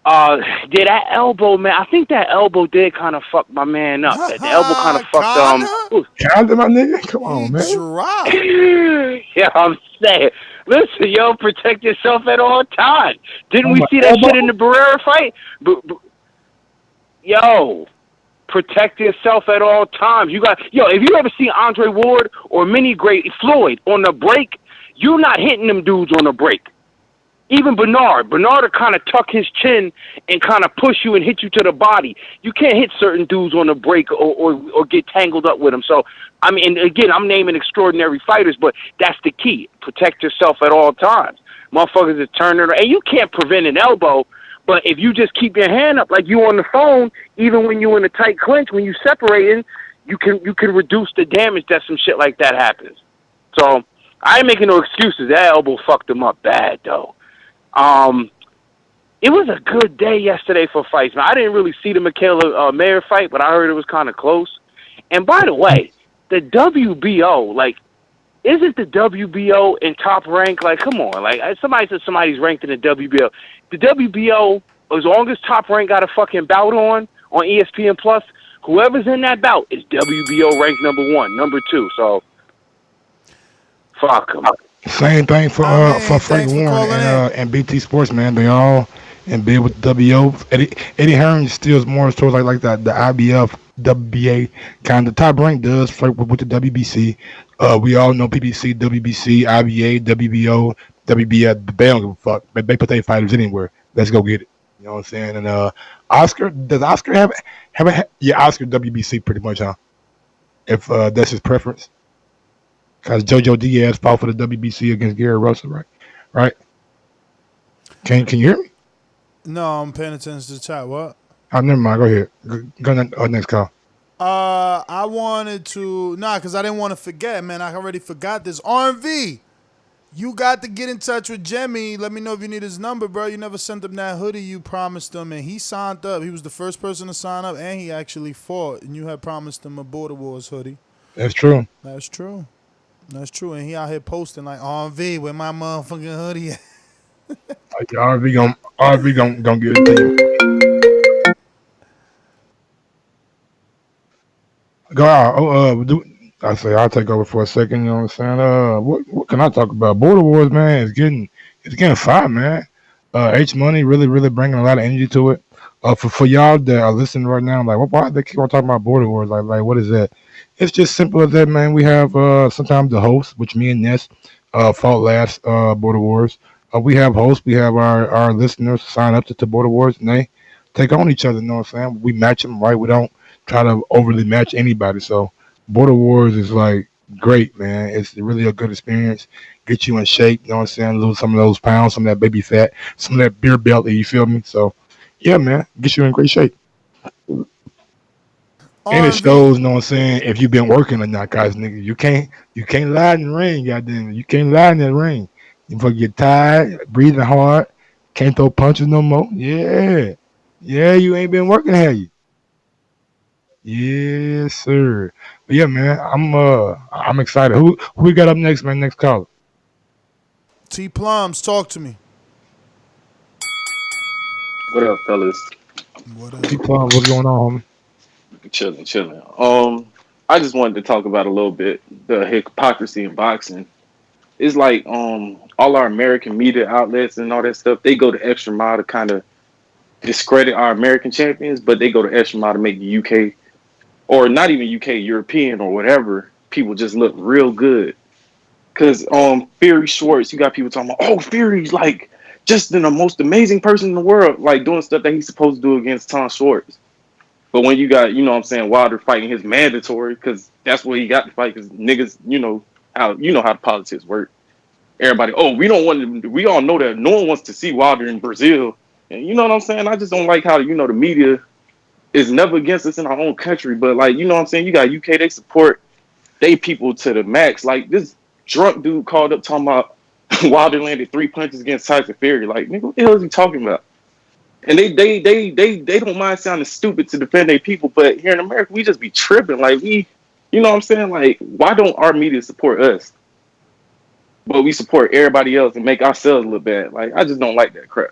that elbow, man. I think that elbow did kind of fuck my man up. The elbow kind of fucked Kinda, my nigga. Come on, man. Yeah, I'm saying. Listen, yo, protect yourself at all times. Didn't we see that shit in the Barrera fight? Yo, protect yourself at all times. If you ever seen Andre Ward or Mini Great Floyd on the break, you're not hitting them dudes on the break. Even Bernard will kind of tuck his chin and kind of push you and hit you to the body. You can't hit certain dudes on the break or get tangled up with them. So, I mean, and again, I'm naming extraordinary fighters, but that's the key. Protect yourself at all times. Motherfuckers are turning around. And you can't prevent an elbow, but if you just keep your hand up like you on the phone, even when you're in a tight clinch, when you separating, you can reduce the damage that some shit like that happens. So, I ain't making no excuses. That elbow fucked him up bad, though. It was a good day yesterday for fights. Now, I didn't really see the Michaela Mayer fight, but I heard it was kind of close. And by the way, the WBO, like, isn't the WBO in top rank? Like, come on. Like, somebody said somebody's ranked in the WBO. The WBO, as long as Top Rank got a fucking bout on ESPN Plus, whoever's in that bout is WBO ranked number 1, number 2. So, fuck them. Same thing for Frank Warren and BT Sports, man. They all in bed with WO. Eddie Hearn steals more towards like the IBF, WBA kind of. Top Rank does flirt with the WBC. We all know PBC, WBC, IBA, WBO, WBA. They don't give a fuck. They put their fighters anywhere. Let's go get it. You know what I'm saying? And Oscar, does Oscar have Oscar WBC pretty much, huh? If that's his preference. Because JoJo Diaz fought for the WBC against Gary Russell, right? Can you hear me? No, I'm paying attention to the chat. What? Oh, never mind. Go ahead. Go next call. I wanted to... because I didn't want to forget, man. I already forgot this. RV, you got to get in touch with Jemmy. Let me know if you need his number, bro. You never sent him that hoodie you promised him, and he signed up. He was the first person to sign up, and he actually fought, and you had promised him a Border Wars hoodie. That's true. That's true. That's true, and he out here posting like RV where my motherfucking hoodie at. RV gonna get it to you. Go out. I say I'll take over for a second. You know what I'm saying? What can I talk about? Border Wars, man. It's getting fire, man. H Money really bringing a lot of energy to it. For y'all that are listening right now, like, why they keep on talking about Border Wars? Like, what is that? It's just simple as that, man. We have sometimes the host, which me and Ness fought last Border Wars. We have hosts. We have our listeners sign up to Border Wars, and they take on each other. You know what I'm saying? We match them, right? We don't try to overly match anybody. So Border Wars is like great, man. It's really a good experience. Get you in shape. You know what I'm saying? Lose some of those pounds, some of that baby fat, some of that beer belly. You feel me? So yeah, man. Get you in great shape. And it shows, you know what I'm saying, if you've been working or not, guys, nigga. You can't lie in the ring, goddamn. You can't lie in that ring. You fucking get tired, breathing hard, can't throw punches no more. Yeah. Yeah, you ain't been working, have you? Yes, sir. But yeah, man, I'm excited. Who we got up next, man? Next caller. T Plums, talk to me. What up, fellas? Keep on. What's going on, Chilling. I just wanted to talk about a little bit the hypocrisy in boxing. It's like all our American media outlets and all that stuff, they go the extra mile to kind of discredit our American champions, but they go the extra mile to make the UK, or not even UK, European or whatever, people just look real good. Cause Fury Schwartz, you got people talking about, oh, Fury's like just the most amazing person in the world, like doing stuff that he's supposed to do against Tom Schwartz. But when you got, you know what I'm saying, Wilder fighting his mandatory, because that's what he got to fight, because niggas, you know how the politics work. Everybody, oh, we all know that no one wants to see Wilder in Brazil. And you know what I'm saying? I just don't like how, you know, the media is never against us in our own country. But like, you know what I'm saying? You got UK, they support they people to the max. Like this drunk dude called up talking about Wilder landed 3 punches against Tyson Fury. Like, nigga, what the hell is he talking about? And they don't mind sounding stupid to defend their people, but here in America, we just be tripping. Like you know what I'm saying? Like, why don't our media support us? But we support everybody else and make ourselves look bad. Like, I just don't like that crap.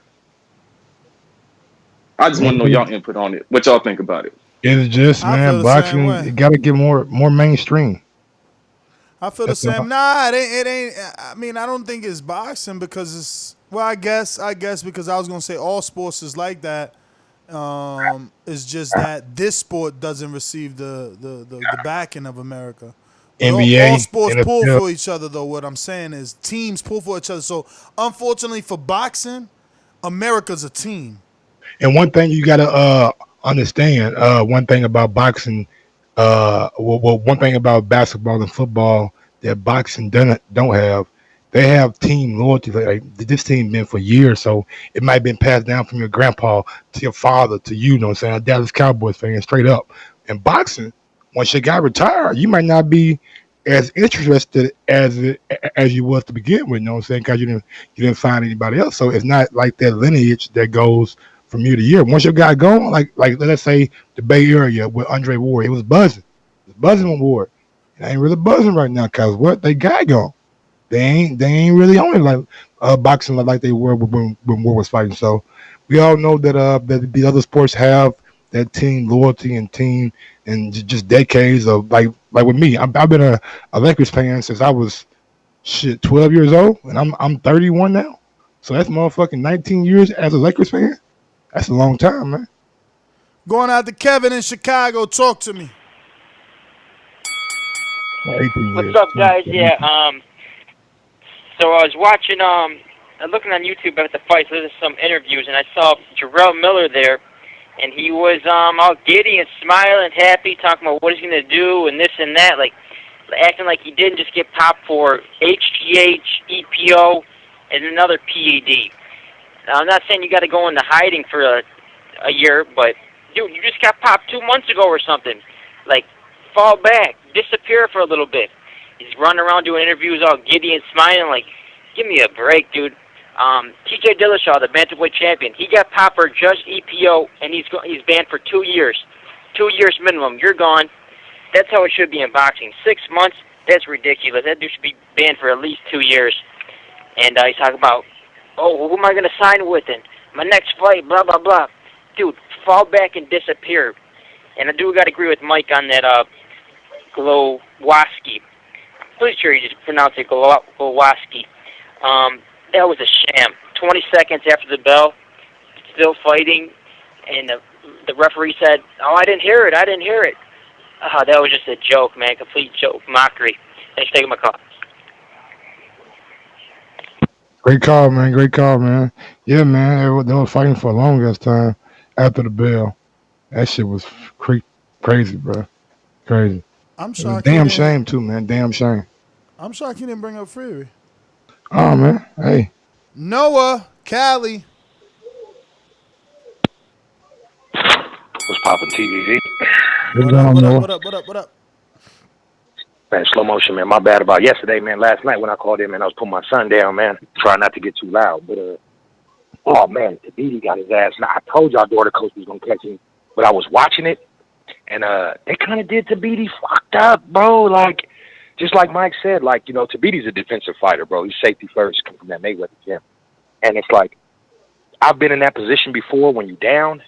I just want to know y'all input on it. What y'all think about it? It's just, man, boxing, it got to get more mainstream. I feel the same. Nah, it ain't. I mean, I don't think it's boxing because it's. Well, I guess because I was gonna say all sports is like that. It's just that this sport doesn't receive the backing of America. But NBA, all sports NFL. pull for each other, though. What I'm saying is teams pull for each other. So unfortunately for boxing, America's a team. And one thing you gotta understand, one thing about boxing, one thing about basketball and football that boxing don't have, they have team loyalty. Like this team been for years, so it might have been passed down from your grandpa to your father to you. Know what I'm saying? A Dallas Cowboys fan, straight up. In boxing, once your guy retired, you might not be as interested as you was to begin with. You know what I'm saying? Because you didn't find anybody else. So it's not like that lineage that goes from year to year. Once your guy gone, like let's say the Bay Area with Andre Ward, it was buzzing. It was buzzing on Ward. It ain't really buzzing right now because what they got gone. They ain't really on it like boxing like they were when Ward was fighting. So we all know that that the other sports have that team loyalty and team and just decades of like with me. I've been a Lakers fan since I was 12 years old, and I'm 31 now. So that's motherfucking 19 years as a Lakers fan. That's a long time, man. Going out to Kevin in Chicago. Talk to me. What's up, guys? Yeah. So I was watching, looking on YouTube about the fights, listening to some interviews, and I saw Jarrell Miller there, and he was all giddy and smiling, happy, talking about what he's going to do and this and that, like acting like he didn't just get popped for HGH, EPO, and another PED. Now, I'm not saying you got to go into hiding for a year, but, dude, you just got popped 2 months ago or something. Like, fall back, disappear for a little bit. He's running around doing interviews all giddy and smiling. Like, give me a break, dude. TJ Dillashaw, the bantamweight champion, he got popped for just EPO, and he's banned for 2 years. 2 years minimum. You're gone. That's how it should be in boxing. 6 months, that's ridiculous. That dude should be banned for at least 2 years. And he's talking about, oh, who am I going to sign with and my next fight, blah, blah, blah. Dude, fall back and disappear. And I do got to agree with Mike on that Glowacki. Pretty sure you just pronounce it Glowacki. That was a sham. 20 seconds after the bell, still fighting, and the referee said, "Oh, I didn't hear it. I didn't hear it." That was just a joke, man. Complete joke, mockery. Thanks for taking my call. Great call, man. Great call, man. Yeah, man. They were fighting for a longest time after the bell. That shit was crazy, bro. Crazy. I'm shocked. Damn shame too, man. Damn shame. I'm shocked you didn't bring up Fury. Oh man, hey. Noah, Cali. What's poppin', TVV? What up? Man, slow motion, man. My bad about yesterday, man. Last night when I called in, man, I was putting my son down, man. Try not to get too loud, but oh man, Tabiti got his ass. Now I told y'all daughter coach was gonna catch him, but I was watching it, and they kind of did Tabiti fucked up, bro. Like just like Mike said, like, you know, Tabiti's a defensive fighter, bro. He's safety first, coming from that Mayweather gym. And it's like, I've been in that position before when you're down.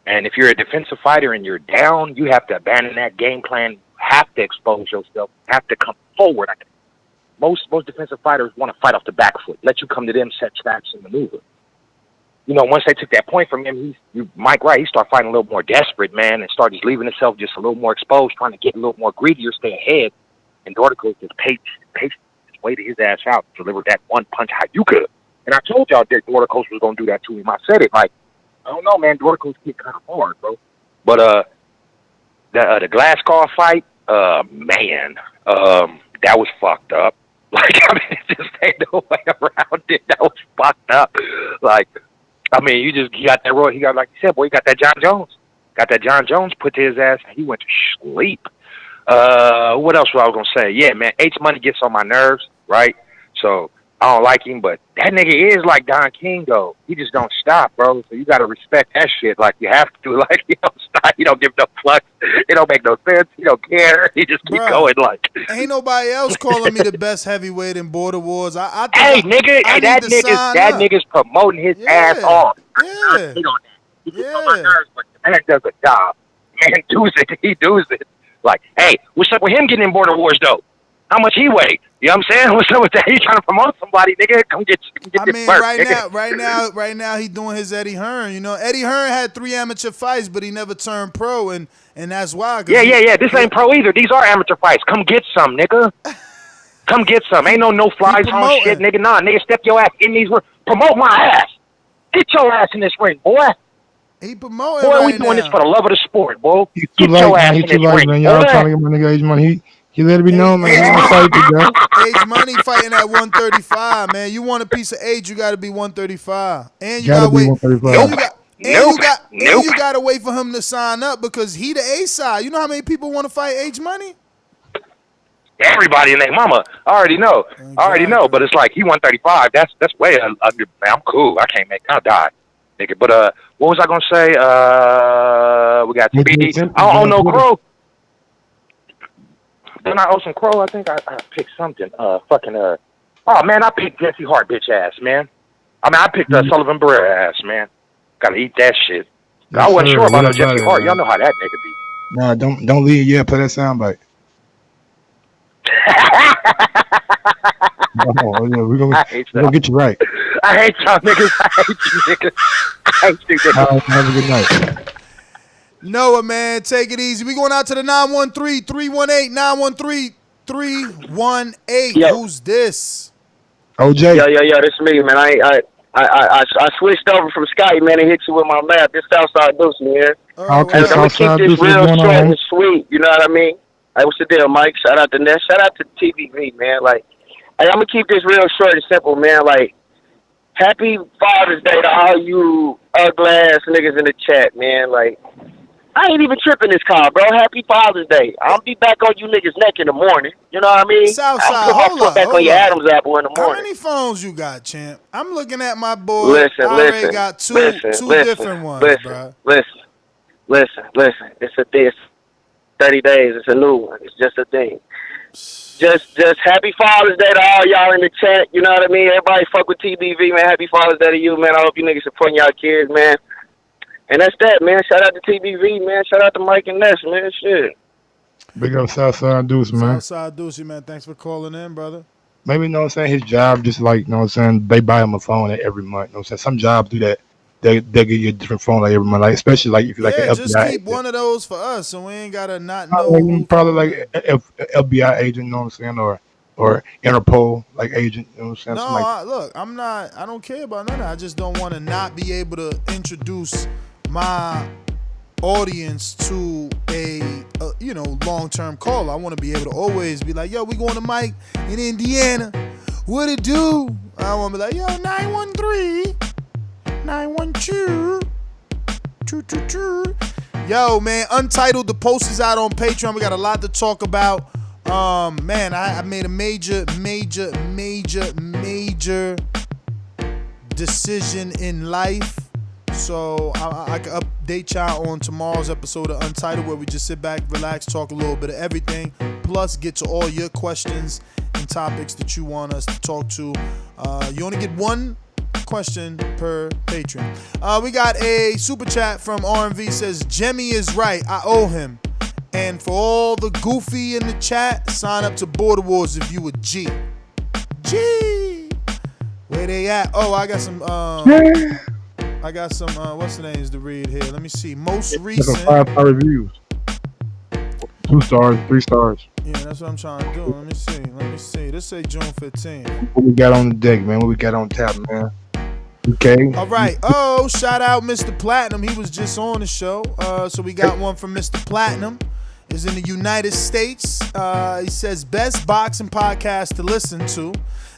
And if you're a defensive fighter and you're down, you have to abandon that game plan, have to expose yourself, have to come forward. Most defensive fighters want to fight off the back foot, let you come to them, set traps and maneuver. You know, once they took that point from him, Mike Wright, he started fighting a little more desperate, man, and started just leaving himself just a little more exposed, trying to get a little more greedier, stay ahead. And Dorticos just just waited his ass out, delivered that one punch how you could. And I told y'all that Dorticos was going to do that to him. I said it, like, I don't know, man, Dorticos kick kind of hard, bro. But the Glasgow fight, man, that was fucked up. Like, I mean, it just ain't no way around it. That was fucked up. Like, I mean, you got that Roy. He got, like you said, boy, he got that John Jones. Got that John Jones put to his ass, and he went to sleep. What else was I going to say? Yeah, man, H Money gets on my nerves, right? So I don't like him, but that nigga is like Don King, though. He just don't stop, bro. So you got to respect that shit. Like, you have to. Like, he don't stop. He don't give no fucks. It don't make no sense. He don't care. He just keep going. Like, ain't nobody else calling me the best heavyweight in Border Wars. That nigga's promoting his ass off. Yeah. He gets on my nerves, but the man does a job. Man does it. He does it. Like, hey, what's up with him getting in Border Wars, though? How much he weigh? You know what I'm saying? What's up with that? He's trying to promote somebody, nigga. Come get this work, nigga. Right now, he doing his Eddie Hearn. You know, Eddie Hearn had 3 amateur fights, but he never turned pro, and that's why. Yeah. This ain't pro either. These are amateur fights. Come get some, nigga. Come get some. Ain't no flies on shit, nigga. Nah, nigga, step your ass in these rings. Promote my ass. Get your ass in this ring, boy. He promoting. Boy, we doing this for the love of the sport, boy. He's Get too your late, ass man. in He's too this late, ring, man. Y'all boy. trying to get my nigga Age Money. He let it be known, man. He want to fight you, bro. Age Money fighting at 135, man. You want a piece of age, you got to be 135, and you got to wait. 135. You got to wait for him to sign up because he the A side. You know how many people want to fight Age Money? Everybody and their mama. I already know. But it's like he 135. That's way under. Man, I'm cool. I can't make. I'll die, nigga. But what was I gonna say? We got Speedy. I don't know Crow. Then I owe some Crow. I think I picked something. Oh man, I picked Jesse Hart, bitch ass man. I mean, I picked Sullivan Barrera ass man. Gotta eat that shit. I wasn't sure about no Jesse Hart. Y'all know how that nigga be. Nah, don't leave yet. Play that soundbite. We're gonna get you right. I hate y'all niggas. I hate you niggas. I hate you niggas. Have a good night. Noah, man, take it easy. We going out to the 913-318-913-318. Yo. Who's this? OJ. Yo, this is me, man. I switched over from Skype, man, and hit you with my map. This Southside Deuce, man. Okay, I'm gonna keep Southside this Deuce, what's real going short on? and sweet. You know what I mean? Hey, what's the deal, Mike? Shout out to Ness. Shout out to TVV, man. Like, hey, I'm gonna keep this real short and simple, man. Like, happy Father's Day to all you ugly ass niggas in the chat, man. Like, I ain't even tripping this car, bro. Happy Father's Day. I'll be back on you niggas' neck in the morning. You know what I mean? Southside, I'll put my foot back on your Adam's apple in the How morning. many phones you got, champ? I'm looking at my boy. Listen. I already got two different ones, bro. Listen. It's a thing. 30 days. It's a new one. It's just a thing. Just happy Father's Day to all y'all in the chat. You know what I mean? Everybody fuck with TBV, man. Happy Father's Day to you, man. I hope you niggas supporting y'all kids, man. And that's that, man. Shout out to TBV, man. Shout out to Mike and Ness, man. Shit. Big up Southside Deuce, man. Southside Deuce, man. Thanks for calling in, brother. Maybe, you know what I'm saying, his job just like, you know what I'm saying, they buy him a phone every month. You know what I'm saying? Some jobs do that. They give you a different phone like every month, like especially like if you're like an just FBI keep agent. one of those for us, so we ain't gotta not know. Probably like a FBI agent, you know what I'm saying, or Interpol like agent, you know what I'm saying? No, Something like look, I don't care about none of that. I just don't want to not be able to introduce my audience to a long-term caller. I want to be able to always be like, yo, we going to Mike in Indiana. What it do? I want to be like, yo, 913-912-222. Yo, man, Untitled, the post is out on Patreon. We got a lot to talk about. Man, I made a major decision in life. So I can update y'all on tomorrow's episode of Untitled, where we just sit back, relax, talk a little bit of everything. Plus, get to all your questions and topics that you want us to talk to. You only get one question per patron. We got a super chat from RMV, says Jemmy is right, I owe him. And for all the goofy in the chat, sign up to Border Wars if you a G. Where they at? Oh, I got some what's the names to read here? Let me see. Most recent 5-star reviews. 2 stars, 3 stars. Yeah, that's what I'm trying to do. Let me see. This say June 15th. What we got on the deck, man? What we got on tap, man? Okay. All right. Oh, shout out Mr. Platinum. He was just on the show. So we got one from Mr. Platinum. Is in the United States. He says, best boxing podcast to listen to.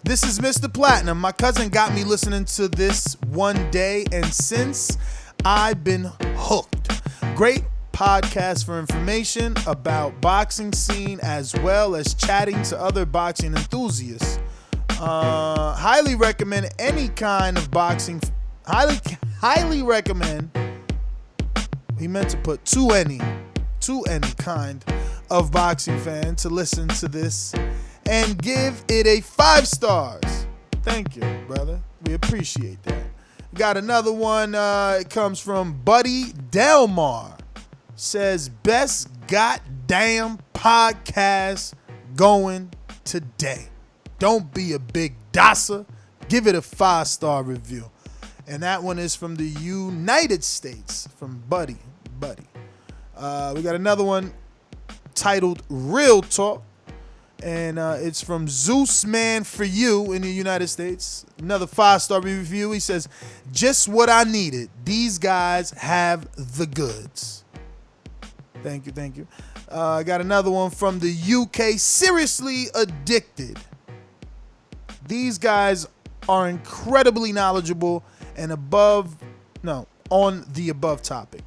This is Mr. Platinum. My cousin got me listening to this one day, and since I've been hooked. Great podcast for information about boxing scene as well as chatting to other boxing enthusiasts. Highly recommend any kind of boxing. Highly recommend. He meant to put to any kind of boxing fan to listen to this and give it a 5 stars. Thank you, brother. We appreciate that. We got another one. It comes from Buddy Delmar. Says best goddamn podcast going today. Don't be a big dosser. Give it a 5-star review. And that one is from the United States, from Buddy. We got another one titled Real Talk, and it's from Zeus Man For You in the United States. Another 5-star review. He says, just what I needed. These guys have the goods. Thank you. I got another one from the UK. Seriously Addicted. These guys are incredibly knowledgeable and on the above topic.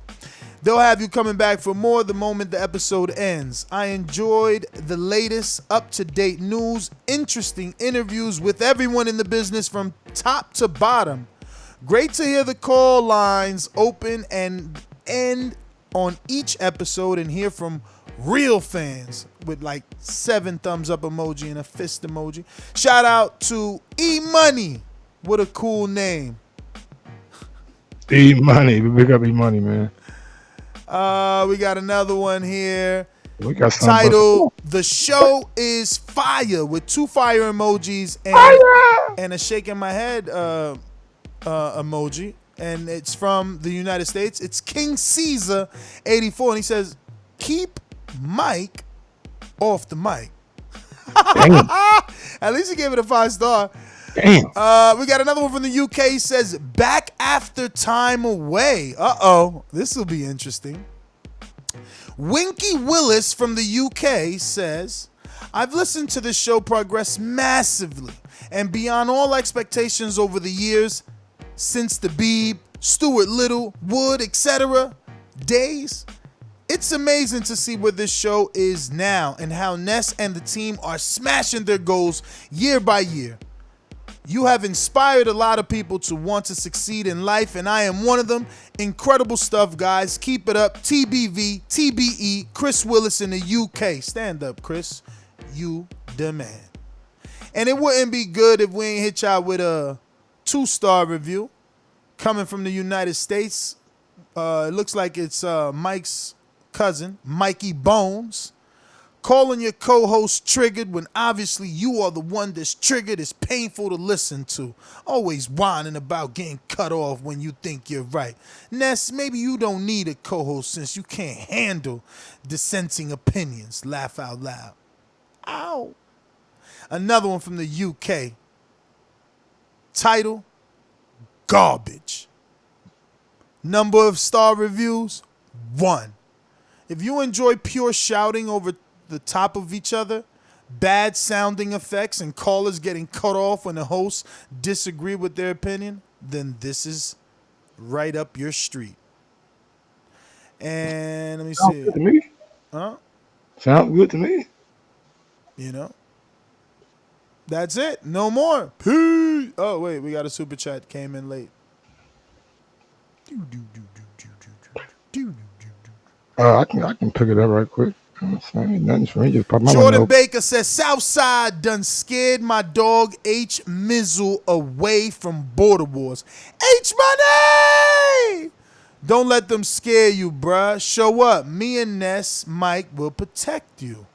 They'll have you coming back for more the moment the episode ends. I enjoyed the latest up-to-date news, interesting interviews with everyone in the business from top to bottom. Great to hear the call lines open and end on each episode and hear from real fans with like 7 thumbs up emoji and a fist emoji. Shout out to E-Money. What a cool name. E-Money. We got E-Money, man. We got another one here. We got titled The Show is Fire with 2 fire emojis and a shaking my head emoji. And it's from the United States. It's King Caesar 84, and he says, keep Mike off the mic. At least he gave it a 5-star. Damn. We got another one from the UK. He says, back after time away. This will be interesting. Winky Willis from the UK says, I've listened to this show progress massively and beyond all expectations over the years since the Beeb, Stuart Little, Wood, etc. days. It's amazing to see where this show is now and how Ness and the team are smashing their goals year by year. You have inspired a lot of people to want to succeed in life, and I am one of them. Incredible stuff, guys. Keep it up. TBV, TBE, Chris Willis in the UK. Stand up, Chris. You the man. And it wouldn't be good if we ain't hit y'all with a 2-star review coming from the United States. It looks like it's Mike's cousin, Mikey Bones. Calling your co-host triggered when obviously you are the one that's triggered is painful to listen to. Always whining about getting cut off when you think you're right. Ness, maybe you don't need a co-host since you can't handle dissenting opinions. Laugh out loud. Ow. Another one from the UK. Title, Garbage. Number of star reviews, 1. If you enjoy pure shouting over the top of each other, bad sounding effects, and callers getting cut off when the hosts disagree with their opinion, then this is right up your street. And let me Sounds see. good to me. Huh? Sounds good to me. You know? That's it. No more. Peace. Oh, wait. We got a super chat. Came in late. I can pick it up right quick. Nothing for me. Just pop my Jordan window. Baker says Southside done scared my dog H Mizzle away from border wars. H Money! Don't let them scare you, bruh. Show up. Me and Ness Mike will protect you.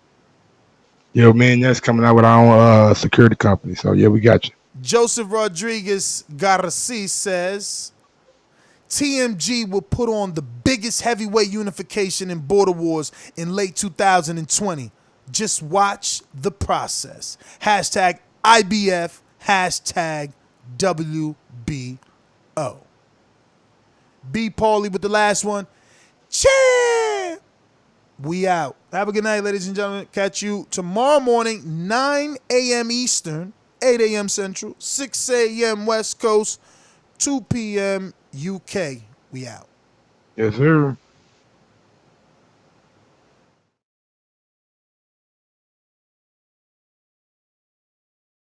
Yo, man, that's coming out with our own security company. So yeah, we got you. Joseph Rodriguez Garcia says TMG will put on the biggest heavyweight unification in border wars in late 2020. Just watch the process. Hashtag IBF, hashtag WBO. B. Paulie with the last one. Champ! We out. Have a good night, ladies and gentlemen. Catch you tomorrow morning, 9 a.m. Eastern, 8 a.m. Central, 6 a.m. West Coast, 2 p.m. UK. We out. Yes, sir.